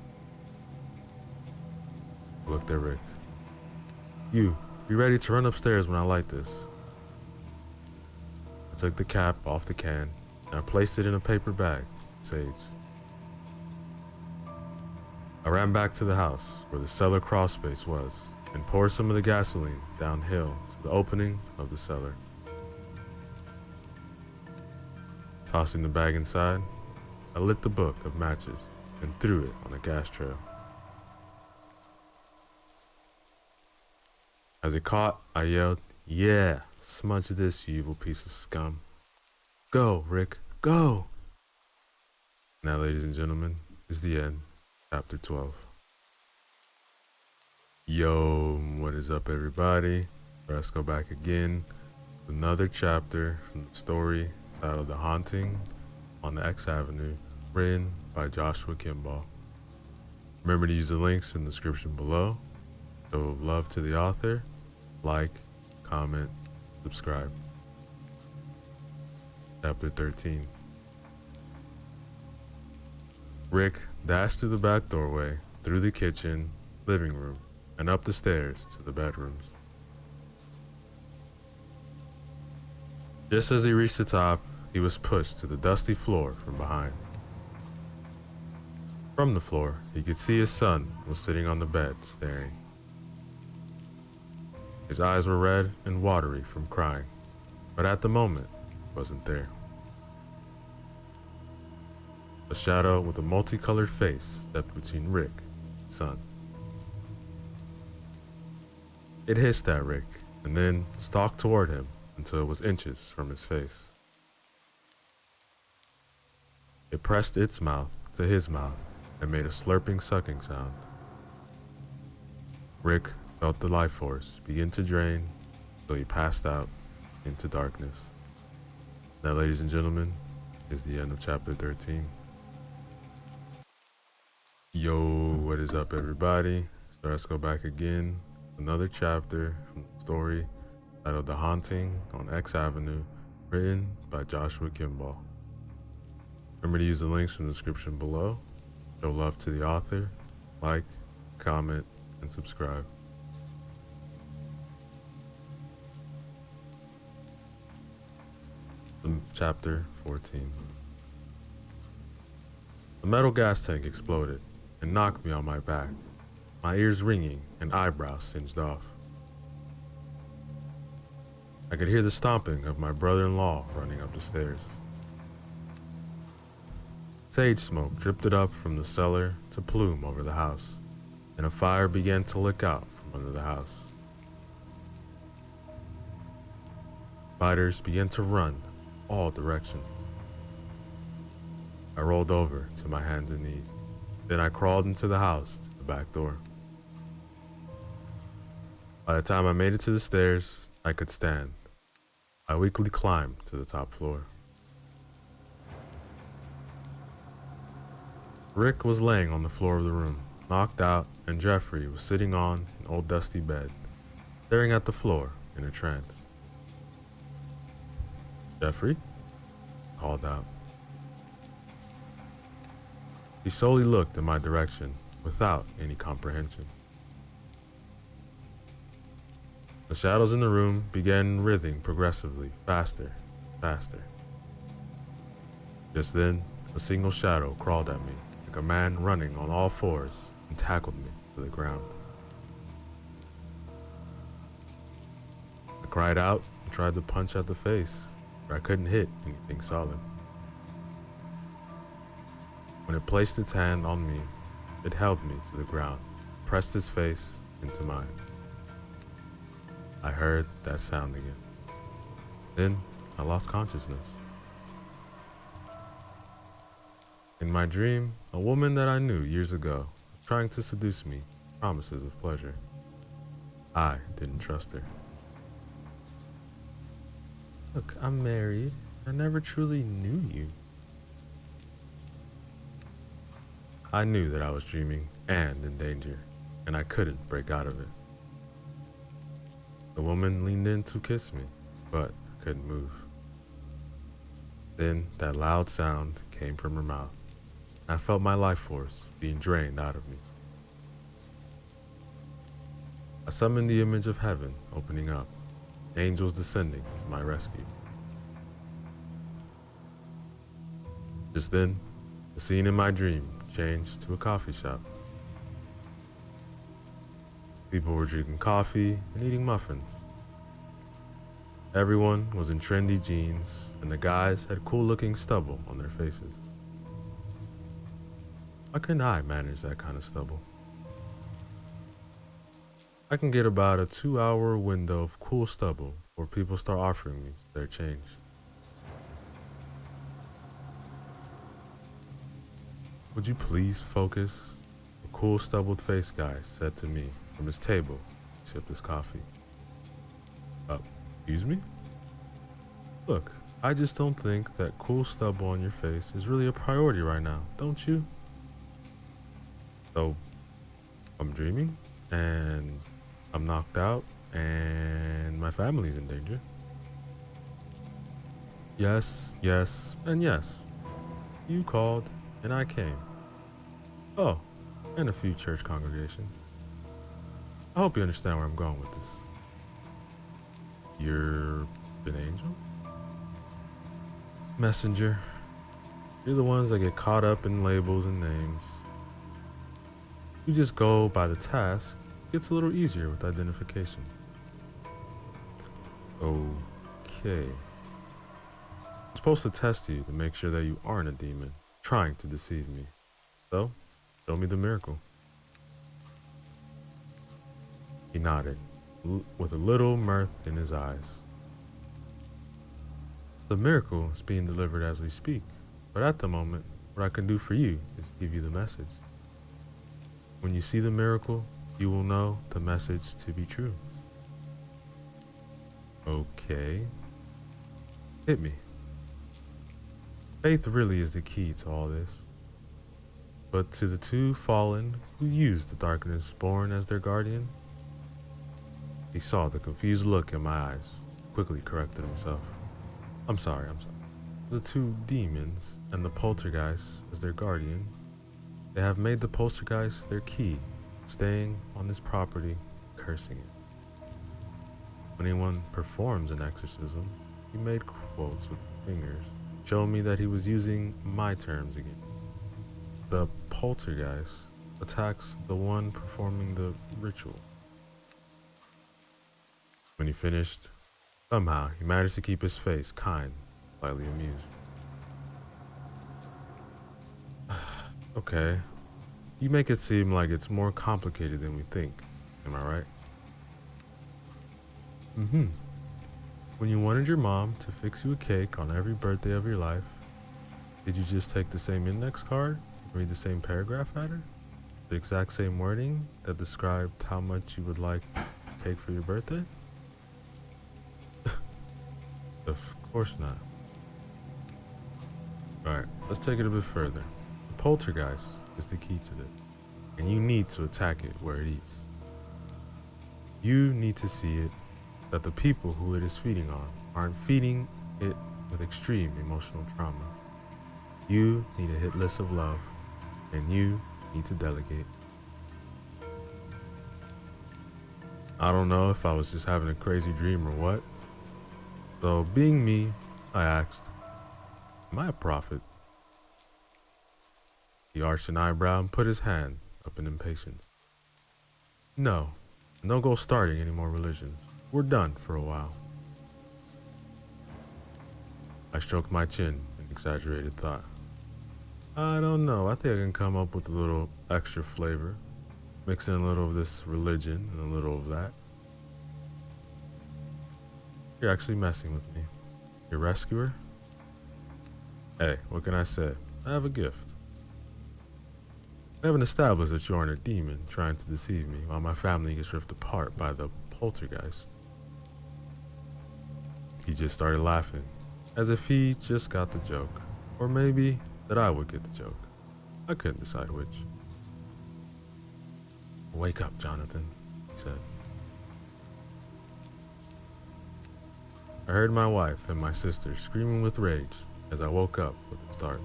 Speaker 1: I looked at Rick. "You, be ready to run upstairs when I light this." I took the cap off the can and I placed it in a paper bag with sage. I ran back to the house where the cellar crawl space was and poured some of the gasoline downhill to the opening of the cellar. Tossing the bag inside, I lit the book of matches and threw it on a gas trail. As it caught, I yelled, "Yeah, smudge this, you evil piece of scum. Go, Rick, go!" Now, ladies and gentlemen, is the end. Chapter 12. Yo, what is up, everybody? Let's go back again. Another chapter from the story titled The Haunting on the X Avenue, written by Joshua Kimball. Remember to use the links in the description below. Show love to the author. Like, comment, subscribe. Chapter 13. Rick dashed through the back doorway, through the kitchen, living room, and up the stairs to the bedrooms. Just as he reached the top, he was pushed to the dusty floor from behind. From the floor, he could see his son was sitting on the bed, staring. His eyes were red and watery from crying, but at the moment, he wasn't there. A shadow with a multicolored face stepped between Rick and son. It hissed at Rick and then stalked toward him until it was inches from his face. It pressed its mouth to his mouth and made a slurping, sucking sound. Rick felt the life force begin to drain until he passed out into darkness. That, ladies and gentlemen, is the end of chapter 13. Yo, what is up, everybody? So let's go back again. Another chapter from the story titled The Haunting on X Avenue, written by Joshua Kimball. Remember to use the links in the description below. Show love to the author. Like, comment, and subscribe. Chapter 14. The metal gas tank exploded and knocked me on my back, my ears ringing and eyebrows singed off. I could hear the stomping of my brother-in-law running up the stairs. Sage smoke drifted up from the cellar to plume over the house, and a fire began to lick out from under the house. Spiders began to run all directions. I rolled over to my hands and knees. Then I crawled into the house to the back door. By the time I made it to the stairs, I could stand. I weakly climbed to the top floor. Rick was laying on the floor of the room, knocked out, and Jeffrey was sitting on an old dusty bed, staring at the floor in a trance. Jeffrey? Called out. He solely looked in my direction without any comprehension. The shadows in the room began writhing progressively, faster, faster. Just then, a single shadow crawled at me, like a man running on all fours, and tackled me to the ground. I cried out and tried to punch at the face, but I couldn't hit anything solid. When it placed its hand on me, it held me to the ground, pressed its face into mine. I heard that sound again. Then I lost consciousness. In my dream, a woman that I knew years ago was trying to seduce me, promises of pleasure. I didn't trust her. Look, I'm married. I never truly knew you. I knew that I was dreaming and in danger, and I couldn't break out of it. The woman leaned in to kiss me, but I couldn't move. Then that loud sound came from her mouth. I felt my life force being drained out of me. I summoned the image of heaven opening up, angels descending to my rescue. Just then, the scene in my dream changed to a coffee shop. People were drinking coffee and eating muffins. Everyone was in trendy jeans, and the guys had cool-looking stubble on their faces. Why couldn't I manage that kind of stubble? I can get about a 2-hour window of cool stubble where people start offering me their change. Would you please focus? The cool stubbled face guy said to me from his table. He sipped his coffee. Excuse me? Look, I just don't think that cool stubble on your face is really a priority right now, don't you? So, I'm dreaming, and I'm knocked out, and my family's in danger. Yes, yes, and yes. You called, and I came. Oh, and a few church congregations. I hope you understand where I'm going with this. You're an angel? Messenger. You're the ones that get caught up in labels and names. You just go by the task. It gets a little easier with identification. Okay. I'm supposed to test you to make sure that you aren't a demon trying to deceive me. So, show me the miracle. He nodded, with a little mirth in his eyes. The miracle is being delivered as we speak, but at the moment, what I can do for you is give you the message. When you see the miracle, you will know the message to be true. Okay. Hit me. Faith really is the key to all this. But to the two fallen who used the darkness born as their guardian, he saw the confused look in my eyes, quickly corrected himself. I'm sorry. The two demons and the poltergeist as their guardian, they have made the poltergeist their key, staying on this property, cursing it. When anyone performs an exorcism, he made quotes with fingers, showing me that he was using my terms again. The poltergeist attacks the one performing the ritual. When he finished, somehow he managed to keep his face kind, slightly amused. Okay, you make it seem like it's more complicated than we think, am I right? When you wanted your mom to fix you a cake on every birthday of your life, did you just take the same index card and read the same paragraph at her? The exact same wording that described how much you would like cake for your birthday? Of course not. Alright, let's take it a bit further. The poltergeist is the key to this, and you need to attack it where it eats. You need to see it that the people who it is feeding on aren't feeding it
Speaker 2: with extreme emotional trauma. You need a hit list of love, and you need to delegate. I don't know if I was just having a crazy dream or what. So, being me, I asked, am I a prophet? He arched an eyebrow and put his hand up in impatience. No go starting any more religions. We're done for a while. I stroked my chin in exaggerated thought. I don't know, I think I can come up with a little extra flavor. Mix in a little of this religion and a little of that. You're actually messing with me. Your rescuer? Hey, what can I say? I have a gift. I haven't established that you aren't a demon trying to deceive me while my family gets ripped apart by the poltergeist. He just started laughing, as if he just got the joke. Or maybe that I would get the joke. I couldn't decide which. Wake up, Jonathan, he said. I heard my wife and my sister screaming with rage as I woke up with a start.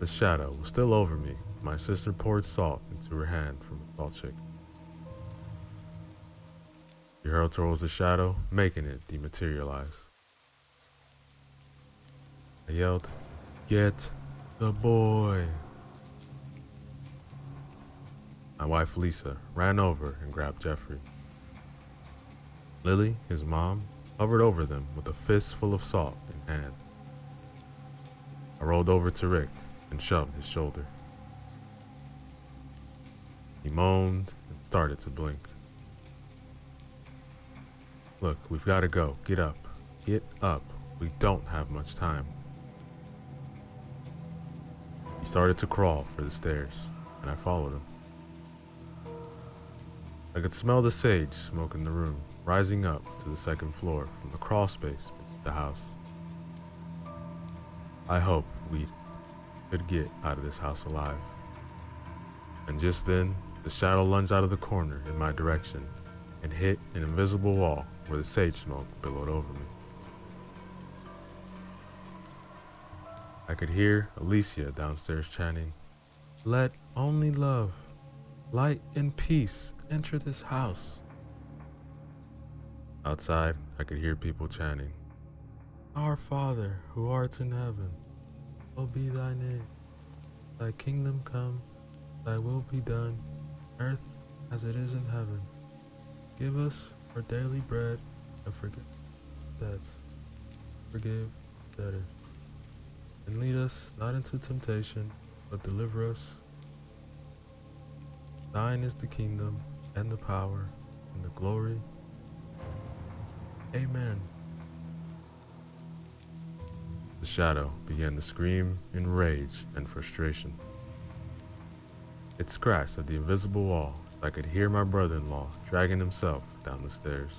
Speaker 2: The shadow was still over me. My sister poured salt into her hand from a salt shaker. She hurled towards the shadow, making it dematerialize. I yelled, "Get the boy!" My wife Lisa ran over and grabbed Jeffrey. Lily, his mom, hovered over them with a fist full of salt in hand. I rolled over to Rick and shoved his shoulder. He moaned and started to blink. Look, we've got to go. Get up. Get up. We don't have much time. He started to crawl for the stairs, and I followed him. I could smell the sage smoke in the room, rising up to the second floor from the crawl space beneath the house. I hoped we could get out of this house alive. And just then, the shadow lunged out of the corner in my direction and hit an invisible wall where the sage smoke billowed over me. I could hear Alicia downstairs chanting, "Let only love, light and peace enter this house." Outside, I could hear people chanting, "Our Father, who art in heaven, hallowed be thy name. Thy kingdom come, thy will be done, earth as it is in heaven. Give us our daily bread, and forgive debts. Forgive debtors. And lead us not into temptation, but deliver us. Thine is the kingdom, and the power, and the glory. Amen." The shadow began to scream in rage and frustration. It scratched at the invisible wall as I could hear my brother-in-law dragging himself down the stairs.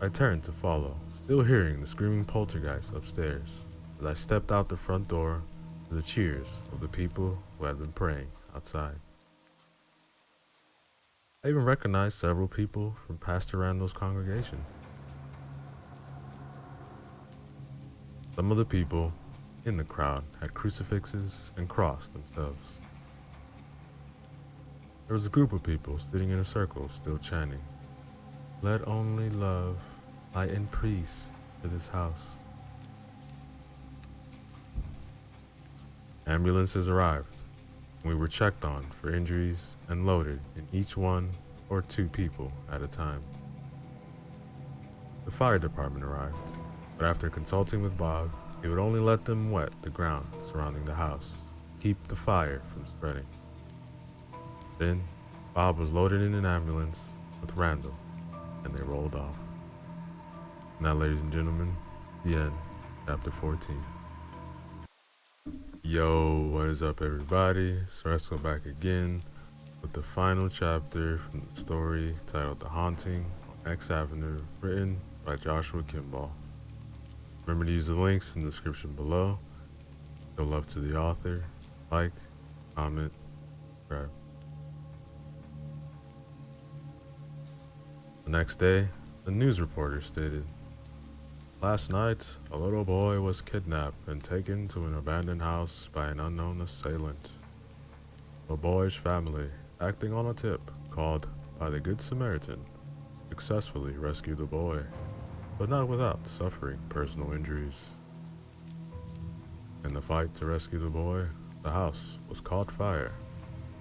Speaker 2: I turned to follow, still hearing the screaming poltergeist upstairs, as I stepped out the front door to the cheers of the people who had been praying outside. I even recognized several people from Pastor Randall's congregation. Some of the people in the crowd had crucifixes and crosses themselves. There was a group of people sitting in a circle still chanting, "Let only love, light and peace to this house." Ambulances arrived, and we were checked on for injuries and loaded in each one or two people at a time. The fire department arrived, but after consulting with Bob, he would only let them wet the ground surrounding the house, keep the fire from spreading. Then, Bob was loaded in an ambulance with Randall, and they rolled off. Now, ladies and gentlemen, the end, chapter 14. Yo, what is up, everybody? So let's go back again with the final chapter from the story titled The Haunting on X Avenue, written by Joshua Kimball. Remember to use the links in the description below. Show love to the author. Like, comment, subscribe. The next day,
Speaker 1: The news reporter stated, "Last night, a little boy was kidnapped and taken to an abandoned house by an unknown assailant. The boy's family, acting on a tip called by the Good Samaritan, successfully rescued the boy, but not without suffering personal injuries. In the fight to rescue the boy, the house was caught fire.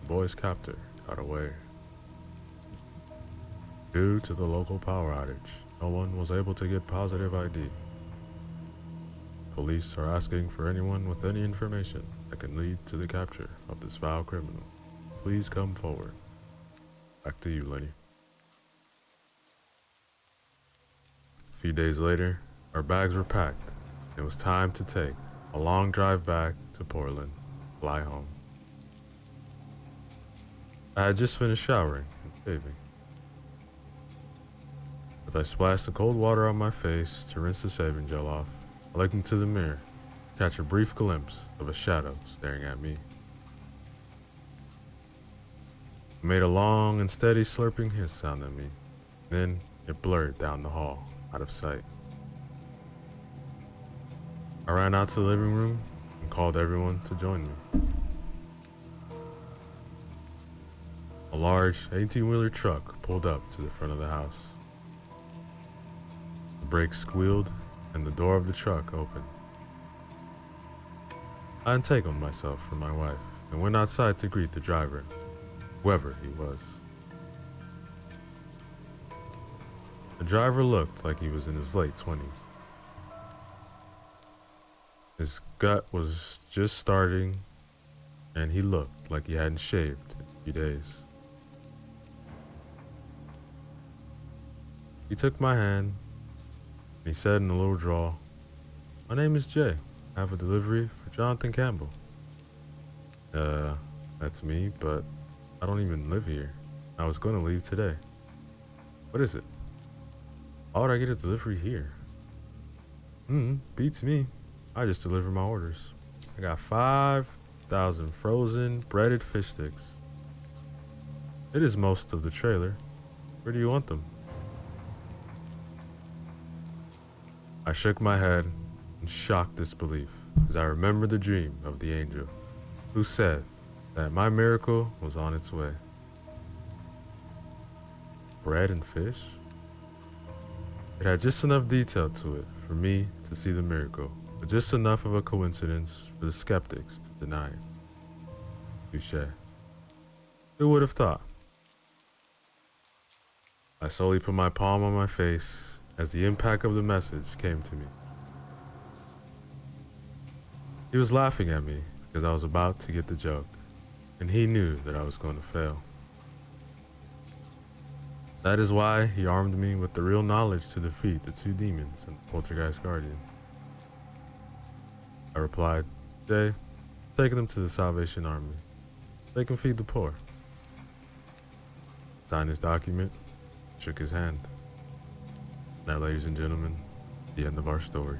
Speaker 1: The boy's captor got away. Due to the local power outage, no one was able to get positive ID. Police are asking for anyone with any information that can lead to the capture of this foul criminal. Please come forward." Back to you, Lenny. A few days later, our bags were packed. It was time to take a long drive back to Portland, fly home. I had just finished showering and shaving. As I splashed the cold water on my face to rinse the shaving gel off, I looked into the mirror, to catch a brief glimpse of a shadow staring at me. It made a long and steady slurping hiss sound at me. Then it blurred down the hall, out of sight. I ran out to the living room and called everyone to join me. A large 18-wheeler truck pulled up to the front of the house. The brakes squealed and the door of the truck opened. I untangled myself from my wife and went outside to greet the driver, whoever he was. The driver looked like he was in his late 20s. His gut was just starting, and he looked like he hadn't shaved in a few days. He took my hand, and he said in a little drawl, "My name is Jay. I have a delivery for Jonathan Campbell." That's me, but I don't even live here. I was going to leave today." "What is it? Why would I get a delivery here?" Beats me. I just deliver my orders. I got 5,000 frozen breaded fish sticks. It is most of the trailer. Where do you want them?" I shook my head in shocked disbelief as I remembered the dream of the angel who said that my miracle was on its way. Bread and fish? It had just enough detail to it for me to see the miracle, but just enough of a coincidence for the skeptics to deny it. Touché. Who would have thought? I slowly put my palm on my face as the impact of the message came to me. He was laughing at me because I was about to get the joke, and he knew that I was going to fail. That is why he armed me with the real knowledge to defeat the two demons and the poltergeist guardian. I replied, "Jay, taking them to the Salvation Army. They can feed the poor." Signed his document, shook his hand. Now, ladies and gentlemen, the end of our story.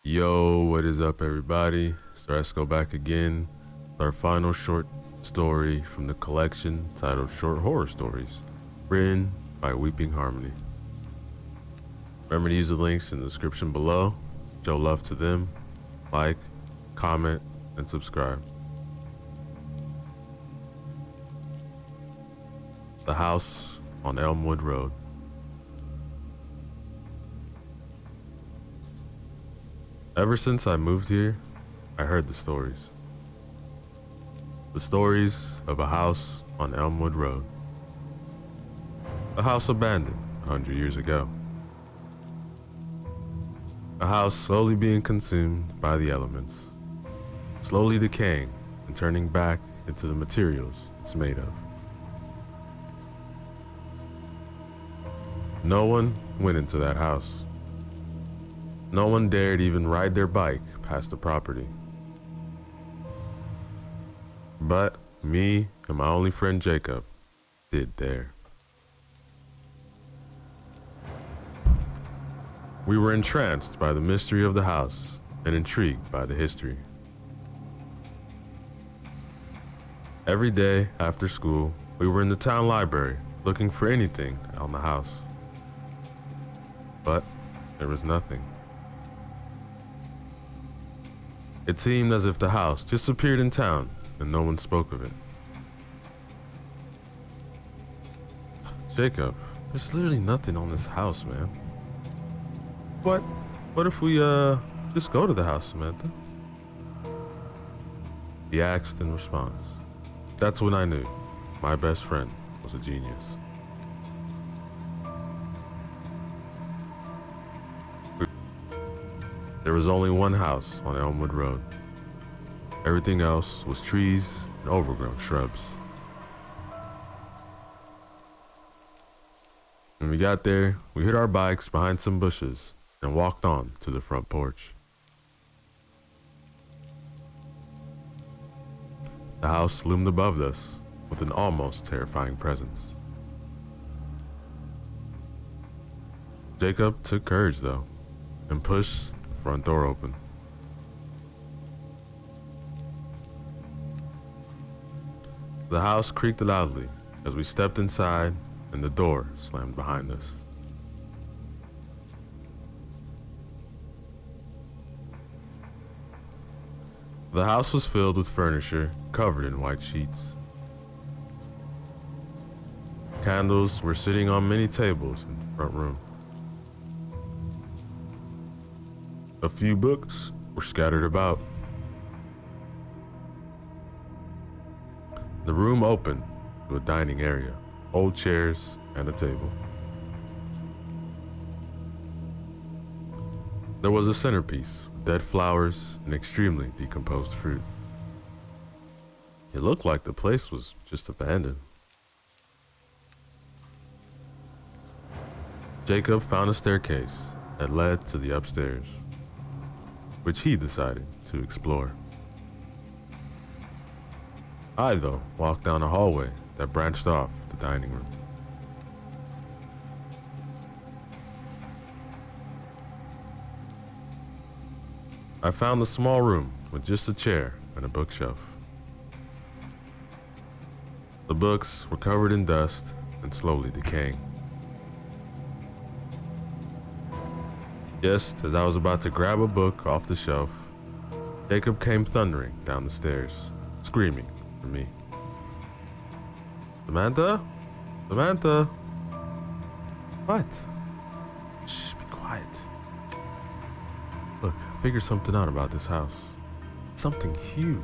Speaker 1: Yo, what is up, everybody? So let's go back again with our final short story from the collection titled Short Horror Stories, written by Weeping Harmony. Remember to use the links in the description below. Show love to them. Like, comment, and subscribe. The House on Elmwood Road. Ever since I moved here, I heard the stories. The stories of a house on Elmwood Road. A house abandoned 100 years ago. A house slowly being consumed by the elements, slowly decaying and turning back into the materials it's made of. No one went into that house. No one dared even ride their bike past the property. But me and my only friend Jacob did dare. We were entranced by the mystery of the house and intrigued by the history. Every day after school, we were in the town library looking for anything on the house. But there was nothing. It seemed as if the house just appeared in town and no one spoke of it. Jacob, there's literally nothing on this house, man. What if we just go to the house, Samantha? He asked in response. That's when I knew my best friend was a genius. There was only one house on Elmwood Road. Everything else was trees and overgrown shrubs. When we got there, we hid our bikes behind some bushes and walked on to the front porch. The house loomed above us with an almost terrifying presence. Jacob took courage though and pushed the front door open. The house creaked loudly as we stepped inside and the door slammed behind us. The house was filled with furniture covered in white sheets. Candles were sitting on many tables in the front room. A few books were scattered about. The room opened to a dining area, old chairs and a table. There was a centerpiece with dead flowers and extremely decomposed fruit. It looked like the place was just abandoned. Jacob found a staircase that led to the upstairs, which he decided to explore. I, though, walked down a hallway that branched off the dining room. I found a small room with just a chair and a bookshelf. The books were covered in dust and slowly decaying. Just as I was about to grab a book off the shelf, Jacob came thundering down the stairs, screaming for me. Samantha? Samantha? What? Shh, be quiet. Look, I figured something out about this house. Something huge.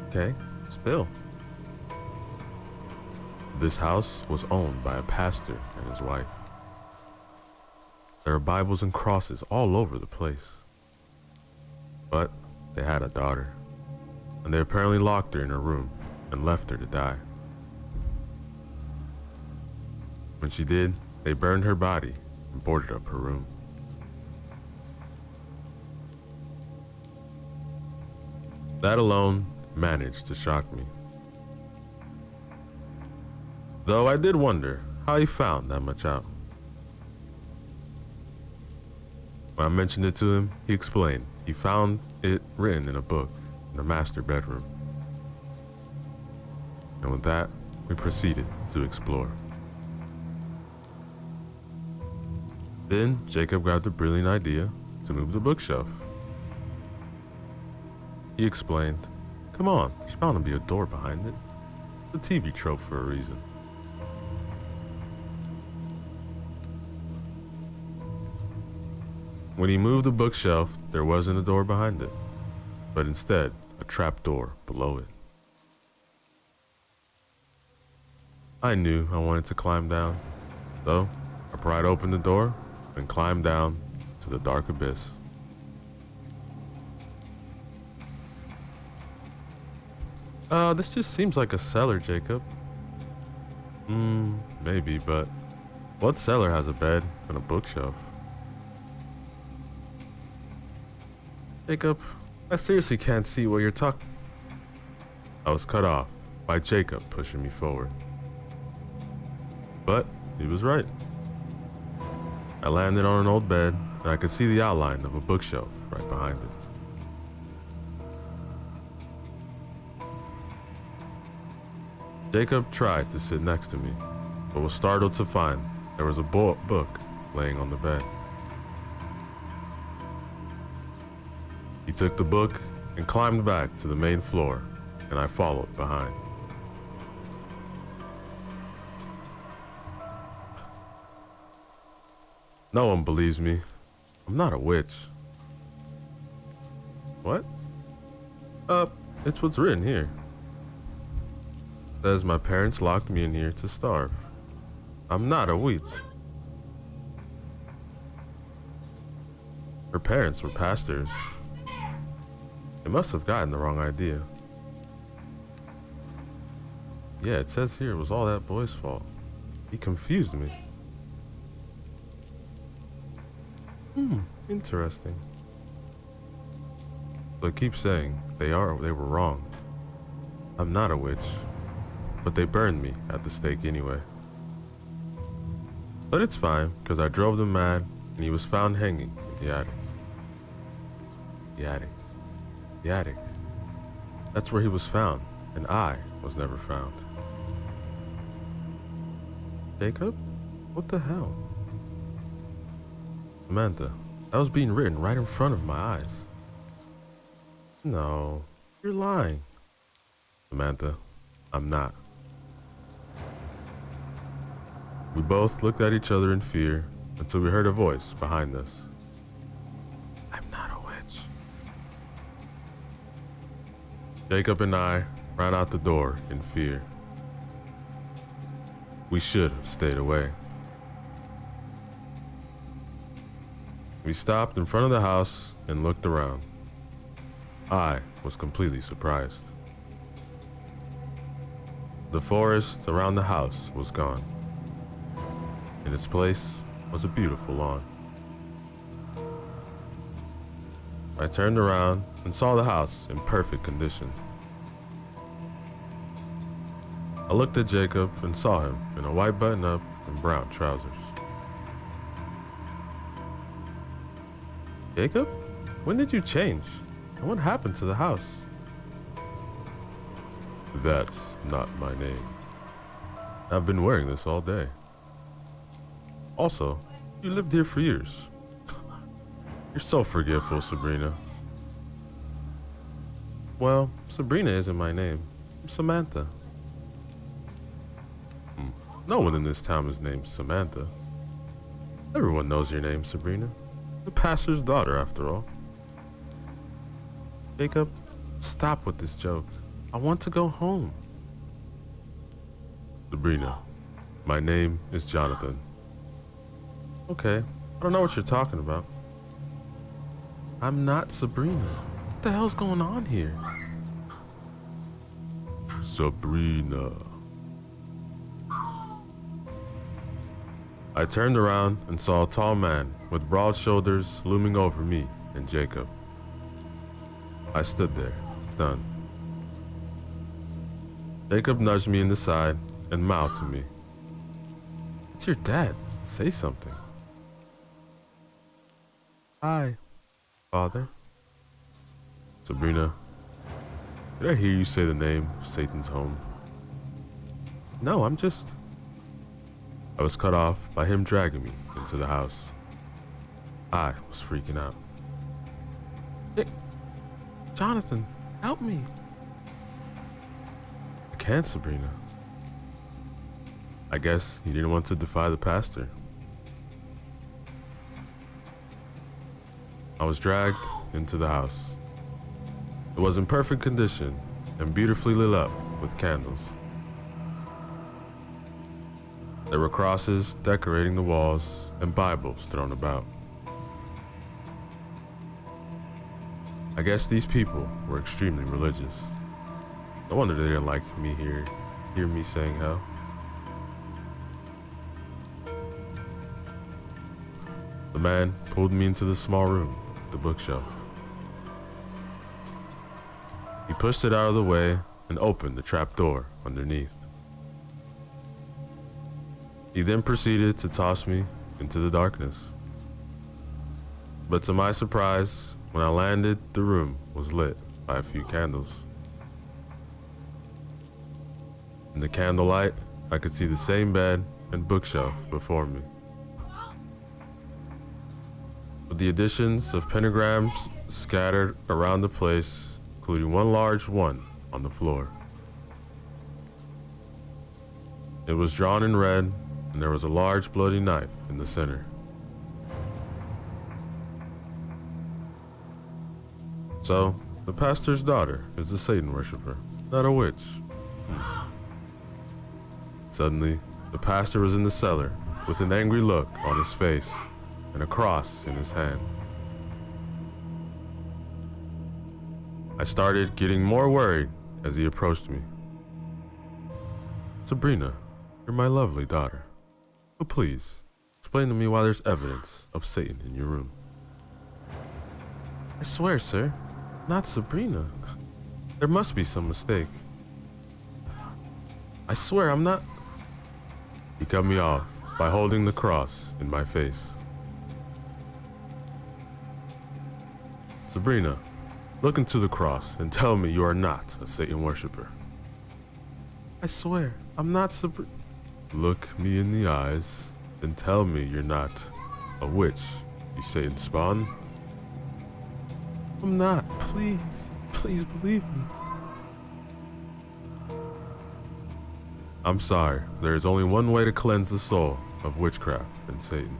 Speaker 1: Okay, spill. This house was owned by a pastor and his wife. There are Bibles and crosses all over the place. But they had a daughter, and they apparently locked her in her room and left her to die. When she did, they burned her body and boarded up her room. That alone managed to shock me. Though I did wonder how he found that much out. When I mentioned it to him, he explained he found it written in a book in the master bedroom. And with that, we proceeded to explore. Then Jacob grabbed the brilliant idea to move the bookshelf. He explained, "Come on, there's bound to be a door behind it. It's a TV trope for a reason." When he moved the bookshelf, there wasn't a door behind it, but instead a trap door below it. I knew I wanted to climb down, so I pried open the door and climbed down to the dark abyss. This just seems like a cellar, Jacob. Maybe, but what cellar has a bed and a bookshelf? Jacob, I seriously can't see what you're talking. I was cut off by Jacob pushing me forward. But he was right. I landed on an old bed and I could see the outline of a bookshelf right behind it. Jacob tried to sit next to me, but was startled to find there was a book laying on the bed. He took the book and climbed back to the main floor, and I followed behind. No one believes me. I'm not a witch. What? It's what's written here. It says my parents locked me in here to starve. I'm not a witch. Her parents were pastors. They must have gotten the wrong idea. Yeah, it says here it was all that boy's fault. He confused me. Interesting. But keep saying they were wrong. I'm not a witch, but they burned me at the stake anyway. But it's fine, because I drove them mad, and he was found hanging in the attic. The attic. The attic. That's where he was found, and I was never found. Jacob? What the hell? Samantha, that was being written right in front of my eyes. No, you're lying. Samantha, I'm not. We both looked at each other in fear until we heard a voice behind us. I'm not a witch. Jacob and I ran out the door in fear. We should have stayed away. We stopped in front of the house and looked around. I was completely surprised. The forest around the house was gone. In its place was a beautiful lawn. I turned around and saw the house in perfect condition. I looked at Jacob and saw him in a white button-up and brown trousers. Jacob? When did you change? And what happened to the house? That's not my name. I've been wearing this all day. Also, you lived here for years. You're so forgetful, Sabrina. Well, Sabrina isn't my name. I'm Samantha. No one in this town is named Samantha. Everyone knows your name, Sabrina. The pastor's daughter, after all. Jacob, stop with this joke. I want to go home. Sabrina, my name is Jonathan. Okay, I don't know what you're talking about. I'm not Sabrina. What the hell's going on here? Sabrina. I turned around and saw a tall man with broad shoulders looming over me and Jacob. I stood there, stunned. Jacob nudged me in the side and mouthed to me. It's your dad. Say something. Hi, Father. Sabrina, did I hear you say the name of Satan's home? No, I was cut off by him dragging me into the house. I was freaking out. Hey, Jonathan, help me. I can't, Sabrina. I guess he didn't want to defy the pastor. I was dragged into the house. It was in perfect condition and beautifully lit up with candles. There were crosses decorating the walls and Bibles thrown about. I guess these people were extremely religious. No wonder they didn't like me hear me saying hell. The man pulled me into the small room, the bookshelf. He pushed it out of the way and opened the trap door underneath. He then proceeded to toss me into the darkness. But to my surprise, when I landed, the room was lit by a few candles. In the candlelight, I could see the same bed and bookshelf before me, with the additions of pentagrams scattered around the place, including one large one on the floor. It was drawn in red, and there was a large bloody knife in the center. So, the pastor's daughter is a Satan worshiper, not a witch. Suddenly, the pastor was in the cellar with an angry look on his face and a cross in his hand. I started getting more worried as he approached me. Sabrina, you're my lovely daughter. But please, explain to me why there's evidence of Satan in your room. I swear, sir, not Sabrina. There must be some mistake. I swear I'm not. He cut me off by holding the cross in my face. Sabrina, look into the cross and tell me you are not a Satan worshiper. I swear, I'm not Sabrina. Look me in the eyes and tell me you're not a witch, you Satan spawn. I'm not. Please, please believe me. I'm sorry. There is only one way to cleanse the soul of witchcraft and Satan.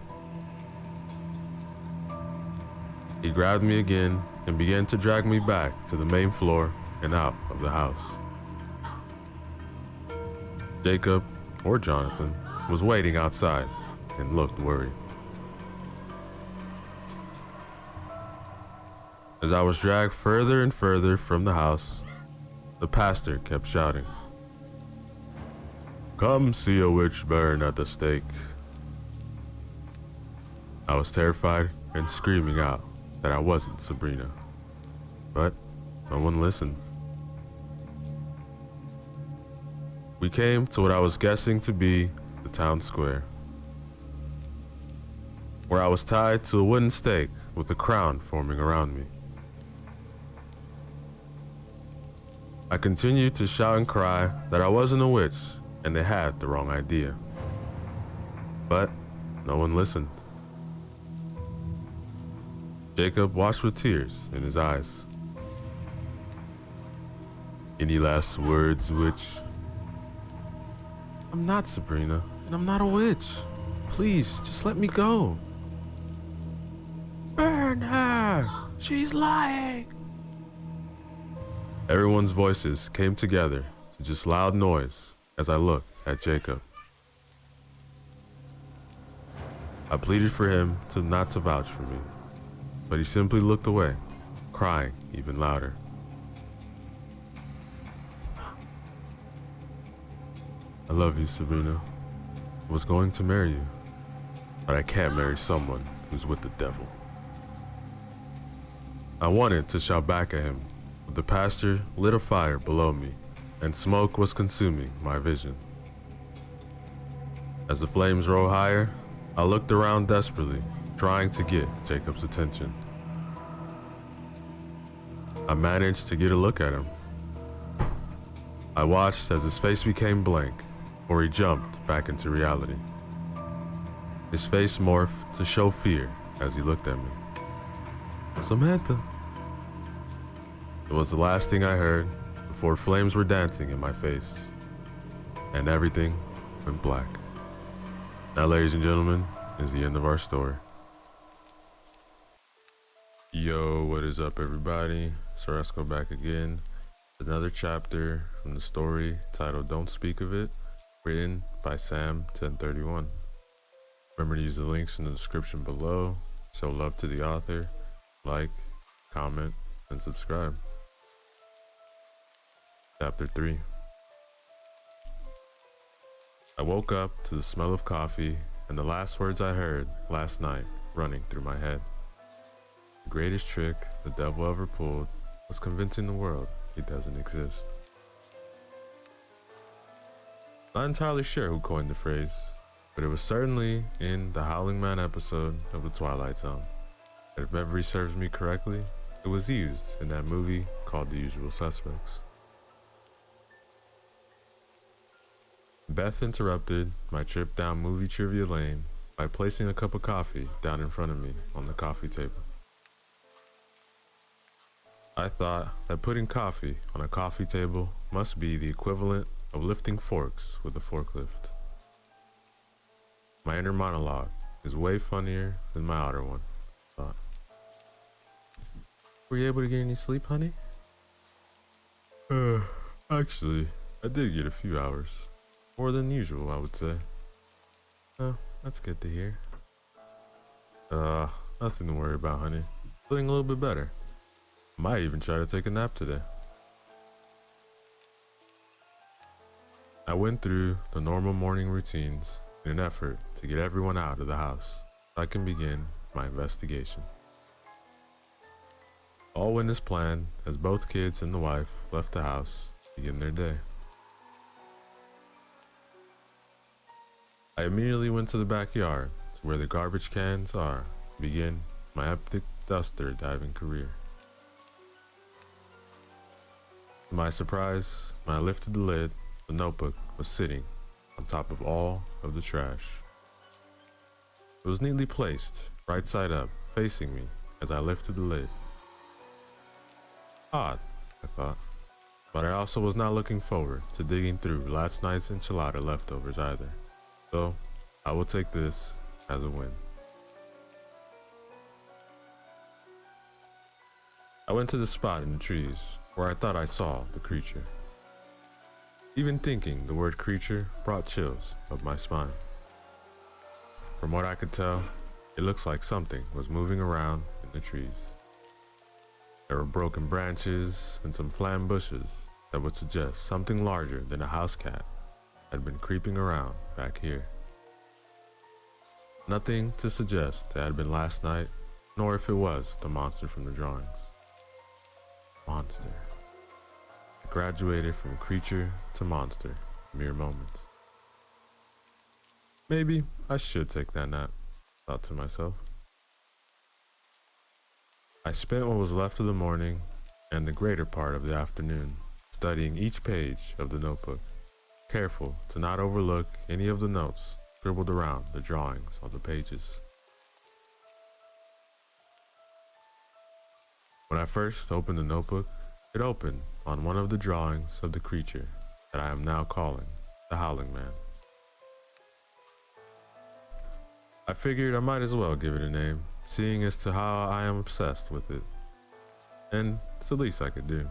Speaker 1: He grabbed me again and began to drag me back to the main floor and out of the house. Jacob, or Jonathan, was waiting outside and looked worried. As I was dragged further and further from the house, the pastor kept shouting, "Come see a witch burn at the stake." I was terrified and screaming out that I wasn't Sabrina, but no one listened. We came to what I was guessing to be the town square, where I was tied to a wooden stake with a crown forming around me. I continued to shout and cry that I wasn't a witch and they had the wrong idea. But no one listened. Jacob watched with tears in his eyes. Any last words, witch? I'm not Sabrina, and I'm not a witch. Please, just let me go. Burn her! She's lying! Everyone's voices came together to just loud noise as I looked at Jacob. I pleaded for him not to vouch for me, but he simply looked away, crying even louder. I love you, Sabrina. I was going to marry you, but I can't marry someone who's with the devil. I wanted to shout back at him, but the pastor lit a fire below me, and smoke was consuming my vision. As the flames rose higher, I looked around desperately, trying to get Jacob's attention. I managed to get a look at him. I watched as his face became blank, or he jumped back into reality. His face morphed to show fear as he looked at me. Samantha. It was the last thing I heard before flames were dancing in my face, and everything went black. Now, ladies and gentlemen, is the end of our story. Yo, what is up, everybody? So let's go back again. Another chapter from the story titled Don't Speak of It, written by Sam 1031. Remember to use the links in the description below. Show love to the author. Like, comment, and subscribe. Chapter 3. I woke up to the smell of coffee and the last words I heard last night running through my head. The greatest trick the devil ever pulled was convincing the world he doesn't exist. Not entirely sure who coined the phrase, but it was certainly in the Howling Man episode of The Twilight Zone. And if memory serves me correctly, it was used in that movie called The Usual Suspects. Beth interrupted my trip down movie trivia lane by placing a cup of coffee down in front of me on the coffee table. I thought that putting coffee on a coffee table must be the equivalent of lifting forks with a forklift. My inner monologue is way funnier than my outer one, I thought. Were you able to get any sleep, honey? Actually, I did get a few hours. More than usual, I would say. Oh, that's good to hear. Nothing to worry about, honey. Feeling a little bit better. Might even try to take a nap today. I went through the normal morning routines in an effort to get everyone out of the house so I can begin my investigation. All went as planned as both kids and the wife left the house to begin their day. I immediately went to the backyard to where the garbage cans are to begin my epic duster diving career. To my surprise, when I lifted the lid, the notebook was sitting on top of all of the trash. It was neatly placed, right side up, facing me as I lifted the lid. Odd, I thought, but I also was not looking forward to digging through last night's enchilada leftovers either, so I will take this as a win. I went to the spot in the trees where I thought I saw the creature. Even thinking the word creature brought chills up my spine. From what I could tell, it looks like something was moving around in the trees. There were broken branches and some flattened bushes that would suggest something larger than a house cat had been creeping around back here. Nothing to suggest it had been last night, nor if it was the monster from the drawings. Monster. I graduated from creature to monster in mere moments. Maybe I should take that nap, thought to myself. I spent what was left of the morning and the greater part of the afternoon studying each page of the notebook, careful to not overlook any of the notes scribbled around the drawings on the pages. When I first opened the notebook, it opened on one of the drawings of the creature that I am now calling the Howling Man. I figured I might as well give it a name, seeing as to how I am obsessed with it. And it's the least I could do.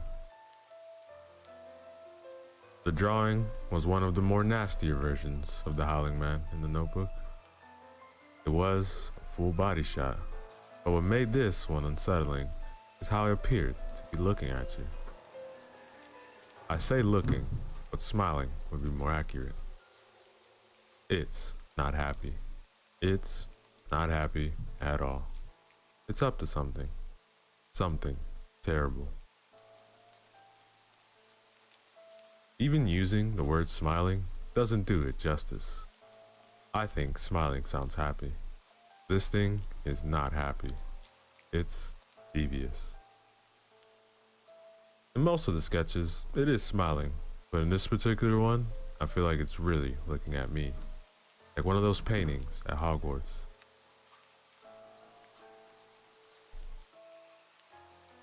Speaker 1: The drawing was one of the more nastier versions of the Howling Man in the notebook. It was a full body shot, but what made this one unsettling is how it appeared to be looking at you. I say looking, but smiling would be more accurate. It's not happy. It's not happy at all. It's up to something. Something terrible. Even using the word smiling doesn't do it justice. I think smiling sounds happy. This thing is not happy. It's devious. In most of the sketches, it is smiling, but in this particular one, I feel like it's really looking at me. Like one of those paintings at Hogwarts.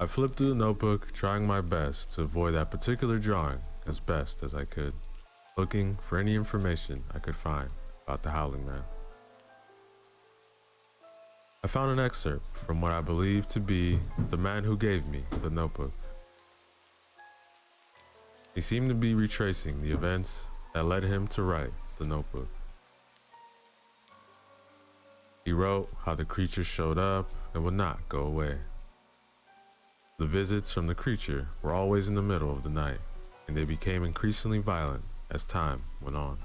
Speaker 1: I flipped through the notebook, trying my best to avoid that particular drawing as best as I could, looking for any information I could find about the Howling Man. I found an excerpt from what I believe to be the man who gave me the notebook. He seemed to be retracing the events that led him to write the notebook. He wrote how the creature showed up and would not go away. The visits from the creature were always in the middle of the night, and they became increasingly violent as time went on.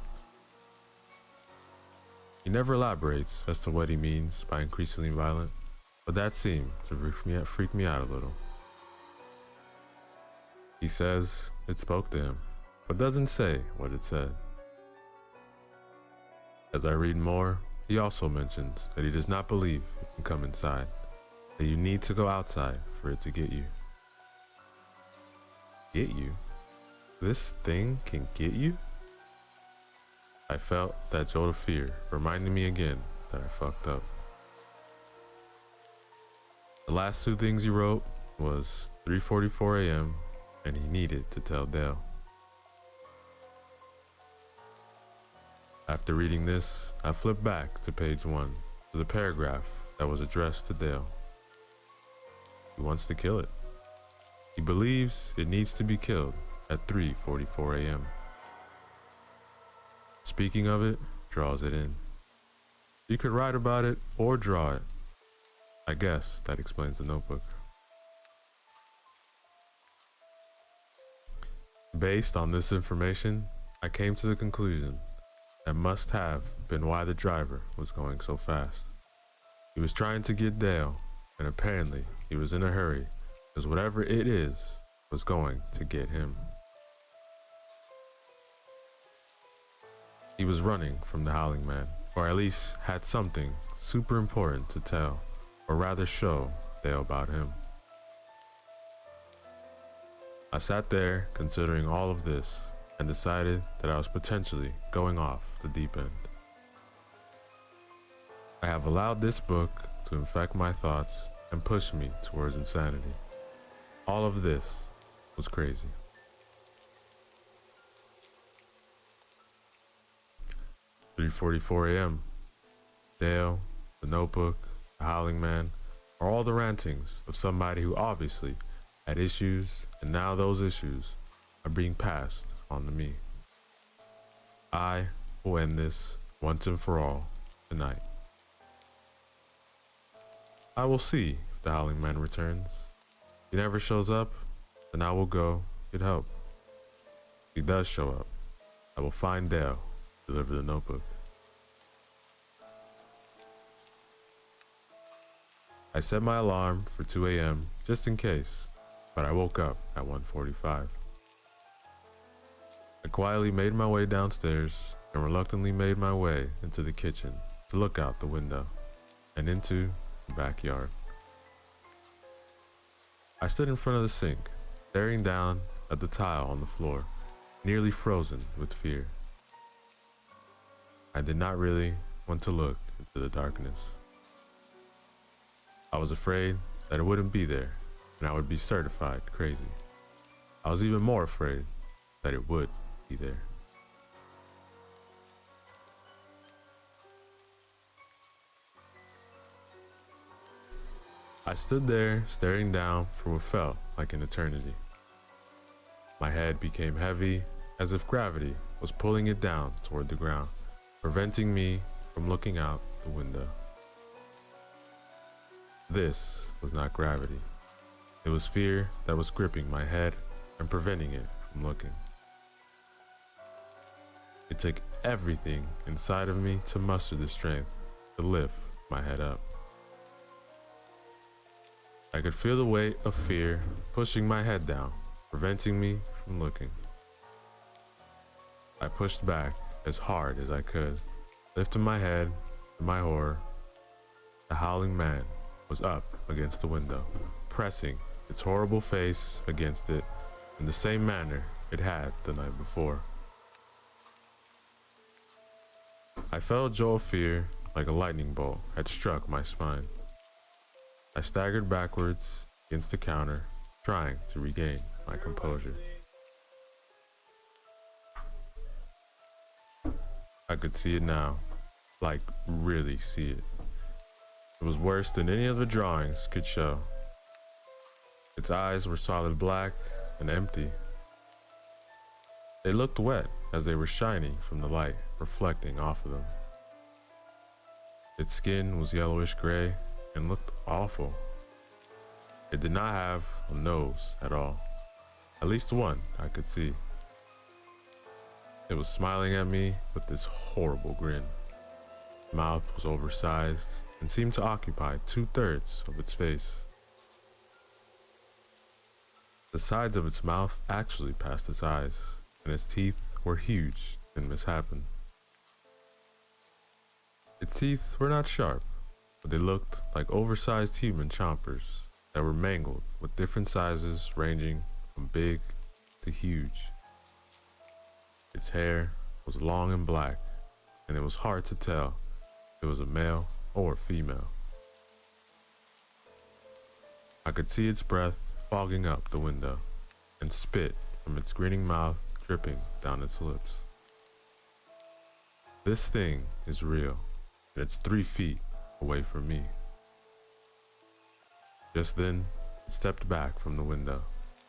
Speaker 1: He never elaborates as to what he means by increasingly violent, but that seemed to freak me out a little. He says it spoke to him, but doesn't say what it said. As I read more, he also mentions that he does not believe it can come inside, that you need to go outside for it to get you. Get you? This thing can get you? I felt that jolt of fear, reminding me again that I fucked up. The last two things he wrote was 3:44 a.m. and he needed to tell Dale. After reading this, I flipped back to page 1 to the paragraph that was addressed to Dale. He wants to kill it. He believes it needs to be killed at 3:44 a.m. Speaking of it, draws it in. You could write about it or draw it. I guess that explains the notebook. Based on this information, I came to the conclusion that must have been why the driver was going so fast. He was trying to get Dale, and apparently he was in a hurry, because whatever it is was going to get him. He was running from the Howling Man, or at least had something super important to tell, or rather show Dale about him. I sat there considering all of this and decided that I was potentially going off the deep end. I have allowed this book to infect my thoughts and push me towards insanity. All of this was crazy. "3:44 a.m. Dale, the notebook, the Howling Man are all the rantings of somebody who obviously had issues, and now those issues are being passed on to me. I will end this once and for all tonight. I will see if the Howling Man returns. If he never shows up, then I will go get help. If he does show up, I will find Dale, deliver the notebook." I set my alarm for 2 a.m. just in case, but I woke up at 1:45. I quietly made my way downstairs and reluctantly made my way into the kitchen to look out the window and into the backyard. I stood in front of the sink, staring down at the tile on the floor, nearly frozen with fear. I did not really want to look into the darkness. I was afraid that it wouldn't be there and I would be certified crazy. I was even more afraid that it would be there. I stood there staring down for what felt like an eternity. My head became heavy as if gravity was pulling it down toward the ground, preventing me from looking out the window. This was not gravity. It was fear that was gripping my head and preventing it from looking. It took everything inside of me to muster the strength to lift my head up. I could feel the weight of fear pushing my head down, preventing me from looking. I pushed back as hard as I could, lifting my head to my horror. The Howling Man was up against the window, pressing its horrible face against it in the same manner it had the night before. I felt a jolt of fear like a lightning bolt had struck my spine. I staggered backwards against the counter, trying to regain my composure. I could see it now, like really see it. It was worse than any of the drawings could show. Its eyes were solid black and empty. They looked wet as they were shiny from the light reflecting off of them. Its skin was yellowish gray and looked awful. It did not have a nose at all, at least one I could see. It was smiling at me with this horrible grin. Its mouth was oversized and seemed to occupy 2/3 of its face. The sides of its mouth actually passed its eyes, and its teeth were huge and misshapen. Its teeth were not sharp, but they looked like oversized human chompers that were mangled with different sizes ranging from big to huge. Its hair was long and black and it was hard to tell if it was a male or female. I could see its breath fogging up the window and spit from its grinning mouth dripping down its lips. This thing is real, and it's 3 feet away from me. Just then, it stepped back from the window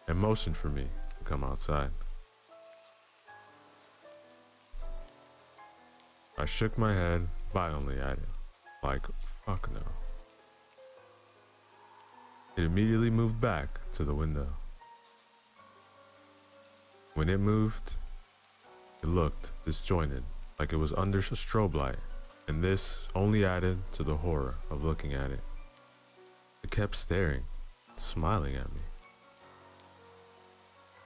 Speaker 1: and motioned for me to come outside. I shook my head violently at it, like, fuck no. It immediately moved back to the window. When it moved, it looked disjointed, like it was under a strobe light, and this only added to the horror of looking at it. It kept staring, smiling at me.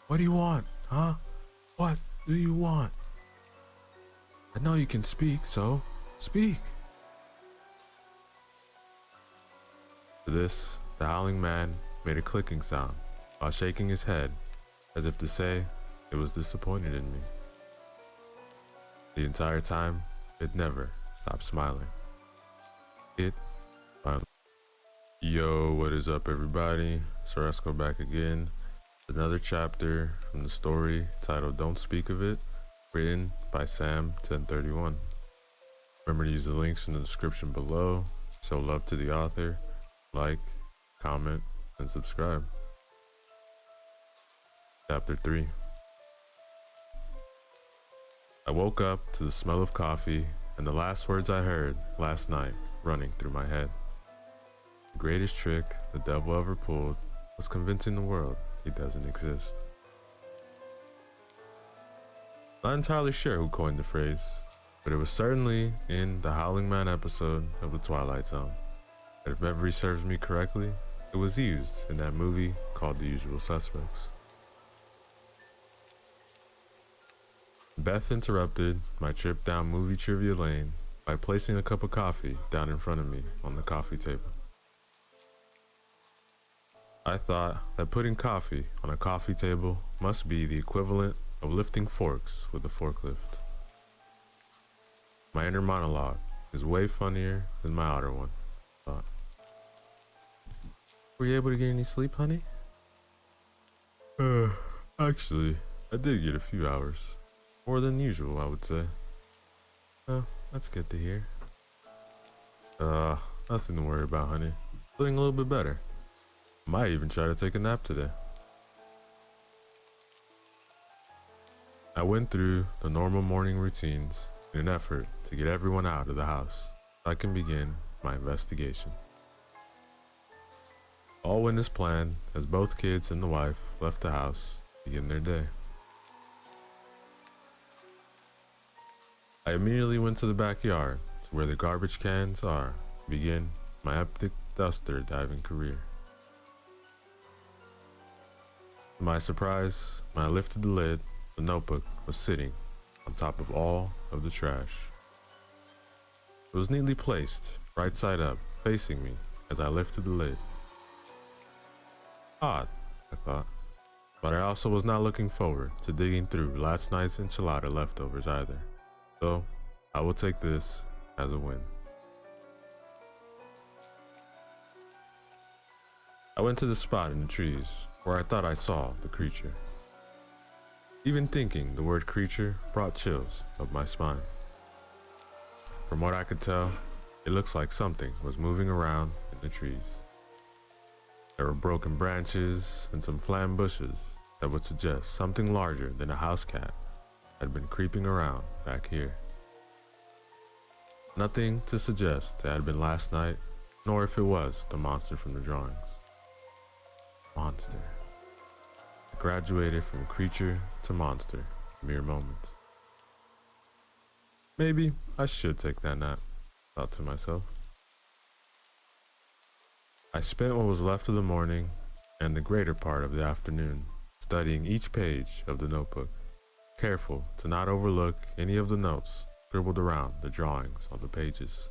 Speaker 1: "What do you want, huh? What do you want? I know you can speak, so speak." To this, the howling man made a clicking sound while shaking his head as if to say it was disappointed in me. The entire time, it never stopped smiling. It finally. Yo, what is up, everybody? Soresco back again. Another chapter from the story titled Don't Speak of It, written by Sam 1031. Remember to use the links in the description below. Show love to the author. Like, comment, and subscribe. Chapter 3. I woke up to the smell of coffee and the last words I heard last night running through my head. The greatest trick the devil ever pulled was convincing the world he doesn't exist. Not entirely sure who coined the phrase, but it was certainly in the Howling Man episode of The Twilight Zone. And if memory serves me correctly, it was used in that movie called The Usual Suspects. Beth interrupted my trip down movie trivia lane by placing a cup of coffee down in front of me on the coffee table. I thought that putting coffee on a coffee table must be the equivalent of lifting forks with a forklift. My inner monologue is way funnier than my outer one, I thought. Were you able to get any sleep, honey? Actually, I did get a few hours. More than usual, I would say. Oh, that's good to hear. Nothing to worry about, honey. Feeling a little bit better. Might even try to take a nap today. I went through the normal morning routines in an effort to get everyone out of the house so I can begin my investigation. All went as planned as both kids and the wife left the house to begin their day. I immediately went to the backyard to where the garbage cans are to begin my epic duster diving career. To my surprise, when I lifted the lid, the notebook was sitting on top of all of the trash. It was neatly placed, right side up, facing me as I lifted the lid. Odd, I thought, but I also was not looking forward to digging through last night's enchilada leftovers either, so I will take this as a win. I went to the spot in the trees where I thought I saw the creature. Even thinking the word creature brought chills up my spine. From what I could tell, it looks like something was moving around in the trees. There were broken branches and some flam bushes that would suggest something larger than a house cat had been creeping around back here. Nothing to suggest it had been last night, nor if it was the monster from the drawings. Monster. I graduated from creature to monster in mere moments. Maybe I should take that nap, thought to myself. I spent what was left of the morning and the greater part of the afternoon studying each page of the notebook, careful to not overlook any of the notes scribbled around the drawings on the pages.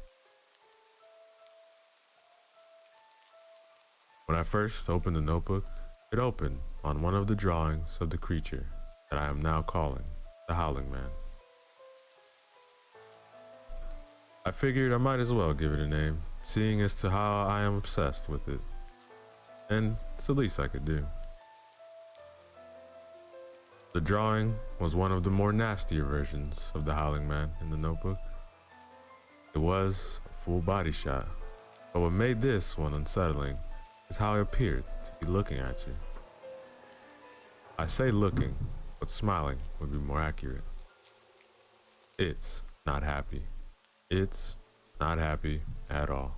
Speaker 1: When I first opened the notebook, it opened on one of the drawings of the creature that I am now calling the Howling Man. I figured I might as well give it a name, seeing as to how I am obsessed with it. And it's the least I could do. The drawing was one of the more nastier versions of the Howling Man in the notebook. It was a full body shot, but what made this one unsettling is how he appeared to be looking at you. I say looking, but smiling would be more accurate. It's not happy. It's not happy at all.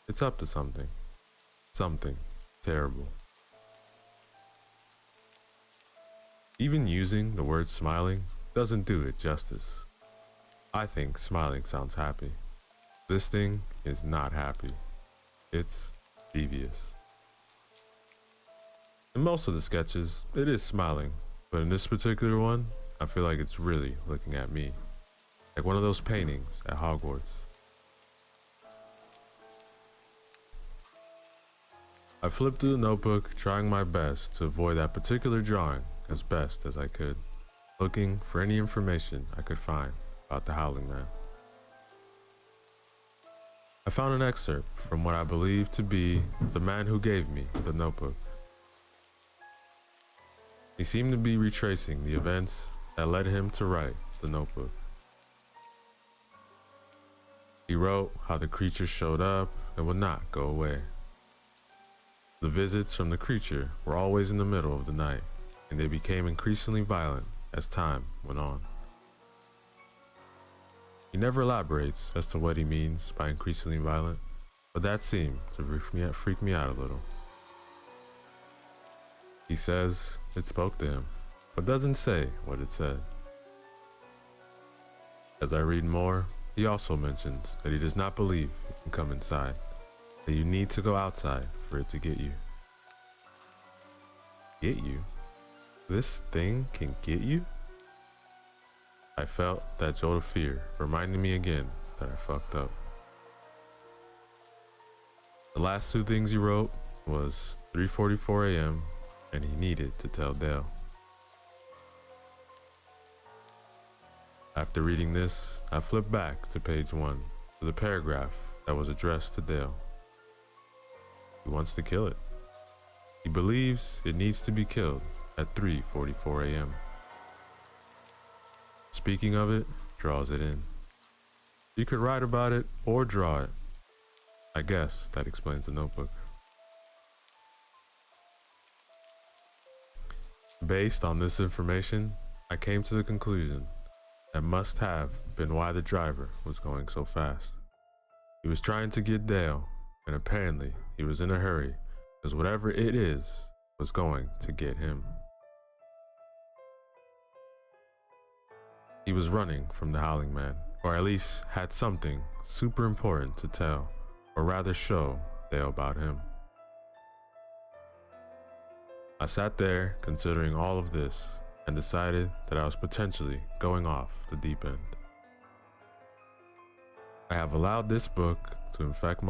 Speaker 1: It's up to something. Something terrible. Even using the word smiling doesn't do it justice. I think smiling sounds happy. This thing is not happy. It's devious. In most of the sketches, it is smiling, but in this particular one, I feel like it's really looking at me. Like one of those paintings at Hogwarts. I flipped through the notebook, trying my best to avoid that particular drawing as best as I could, looking for any information I could find about the Howling Man. I found an excerpt from what I believe to be the man who gave me the notebook. He seemed to be retracing the events that led him to write the notebook. He wrote how the creature showed up and would not go away. The visits from the creature were always in the middle of the night, and they became increasingly violent as time went on. He never elaborates as to what he means by increasingly violent, but that seemed to freak me out a little. He says it spoke to him, but doesn't say what it said. As I read more, he also mentions that he does not believe it can come inside, that you need to go outside for it to get you. Get you? This thing can get you? I felt that jolt of fear, reminding me again that I fucked up. The last two things he wrote was 3:44 a.m. and he needed to tell Dale. After reading this, I flipped back to page 1, to the paragraph that was addressed to Dale. He wants to kill it. He believes it needs to be killed at 3:44 a.m. Speaking of it, draws it in. You could write about it or draw it. I guess that explains the notebook. Based on this information, I came to the conclusion that must have been why the driver was going so fast. He was trying to get Dale, and apparently he was in a hurry because whatever it is was going to get him. He was running from the Howling Man, or at least had something super important to tell, or rather show Dale about him. I sat there considering all of this and decided that I was potentially going off the deep end. I have allowed this book to infect my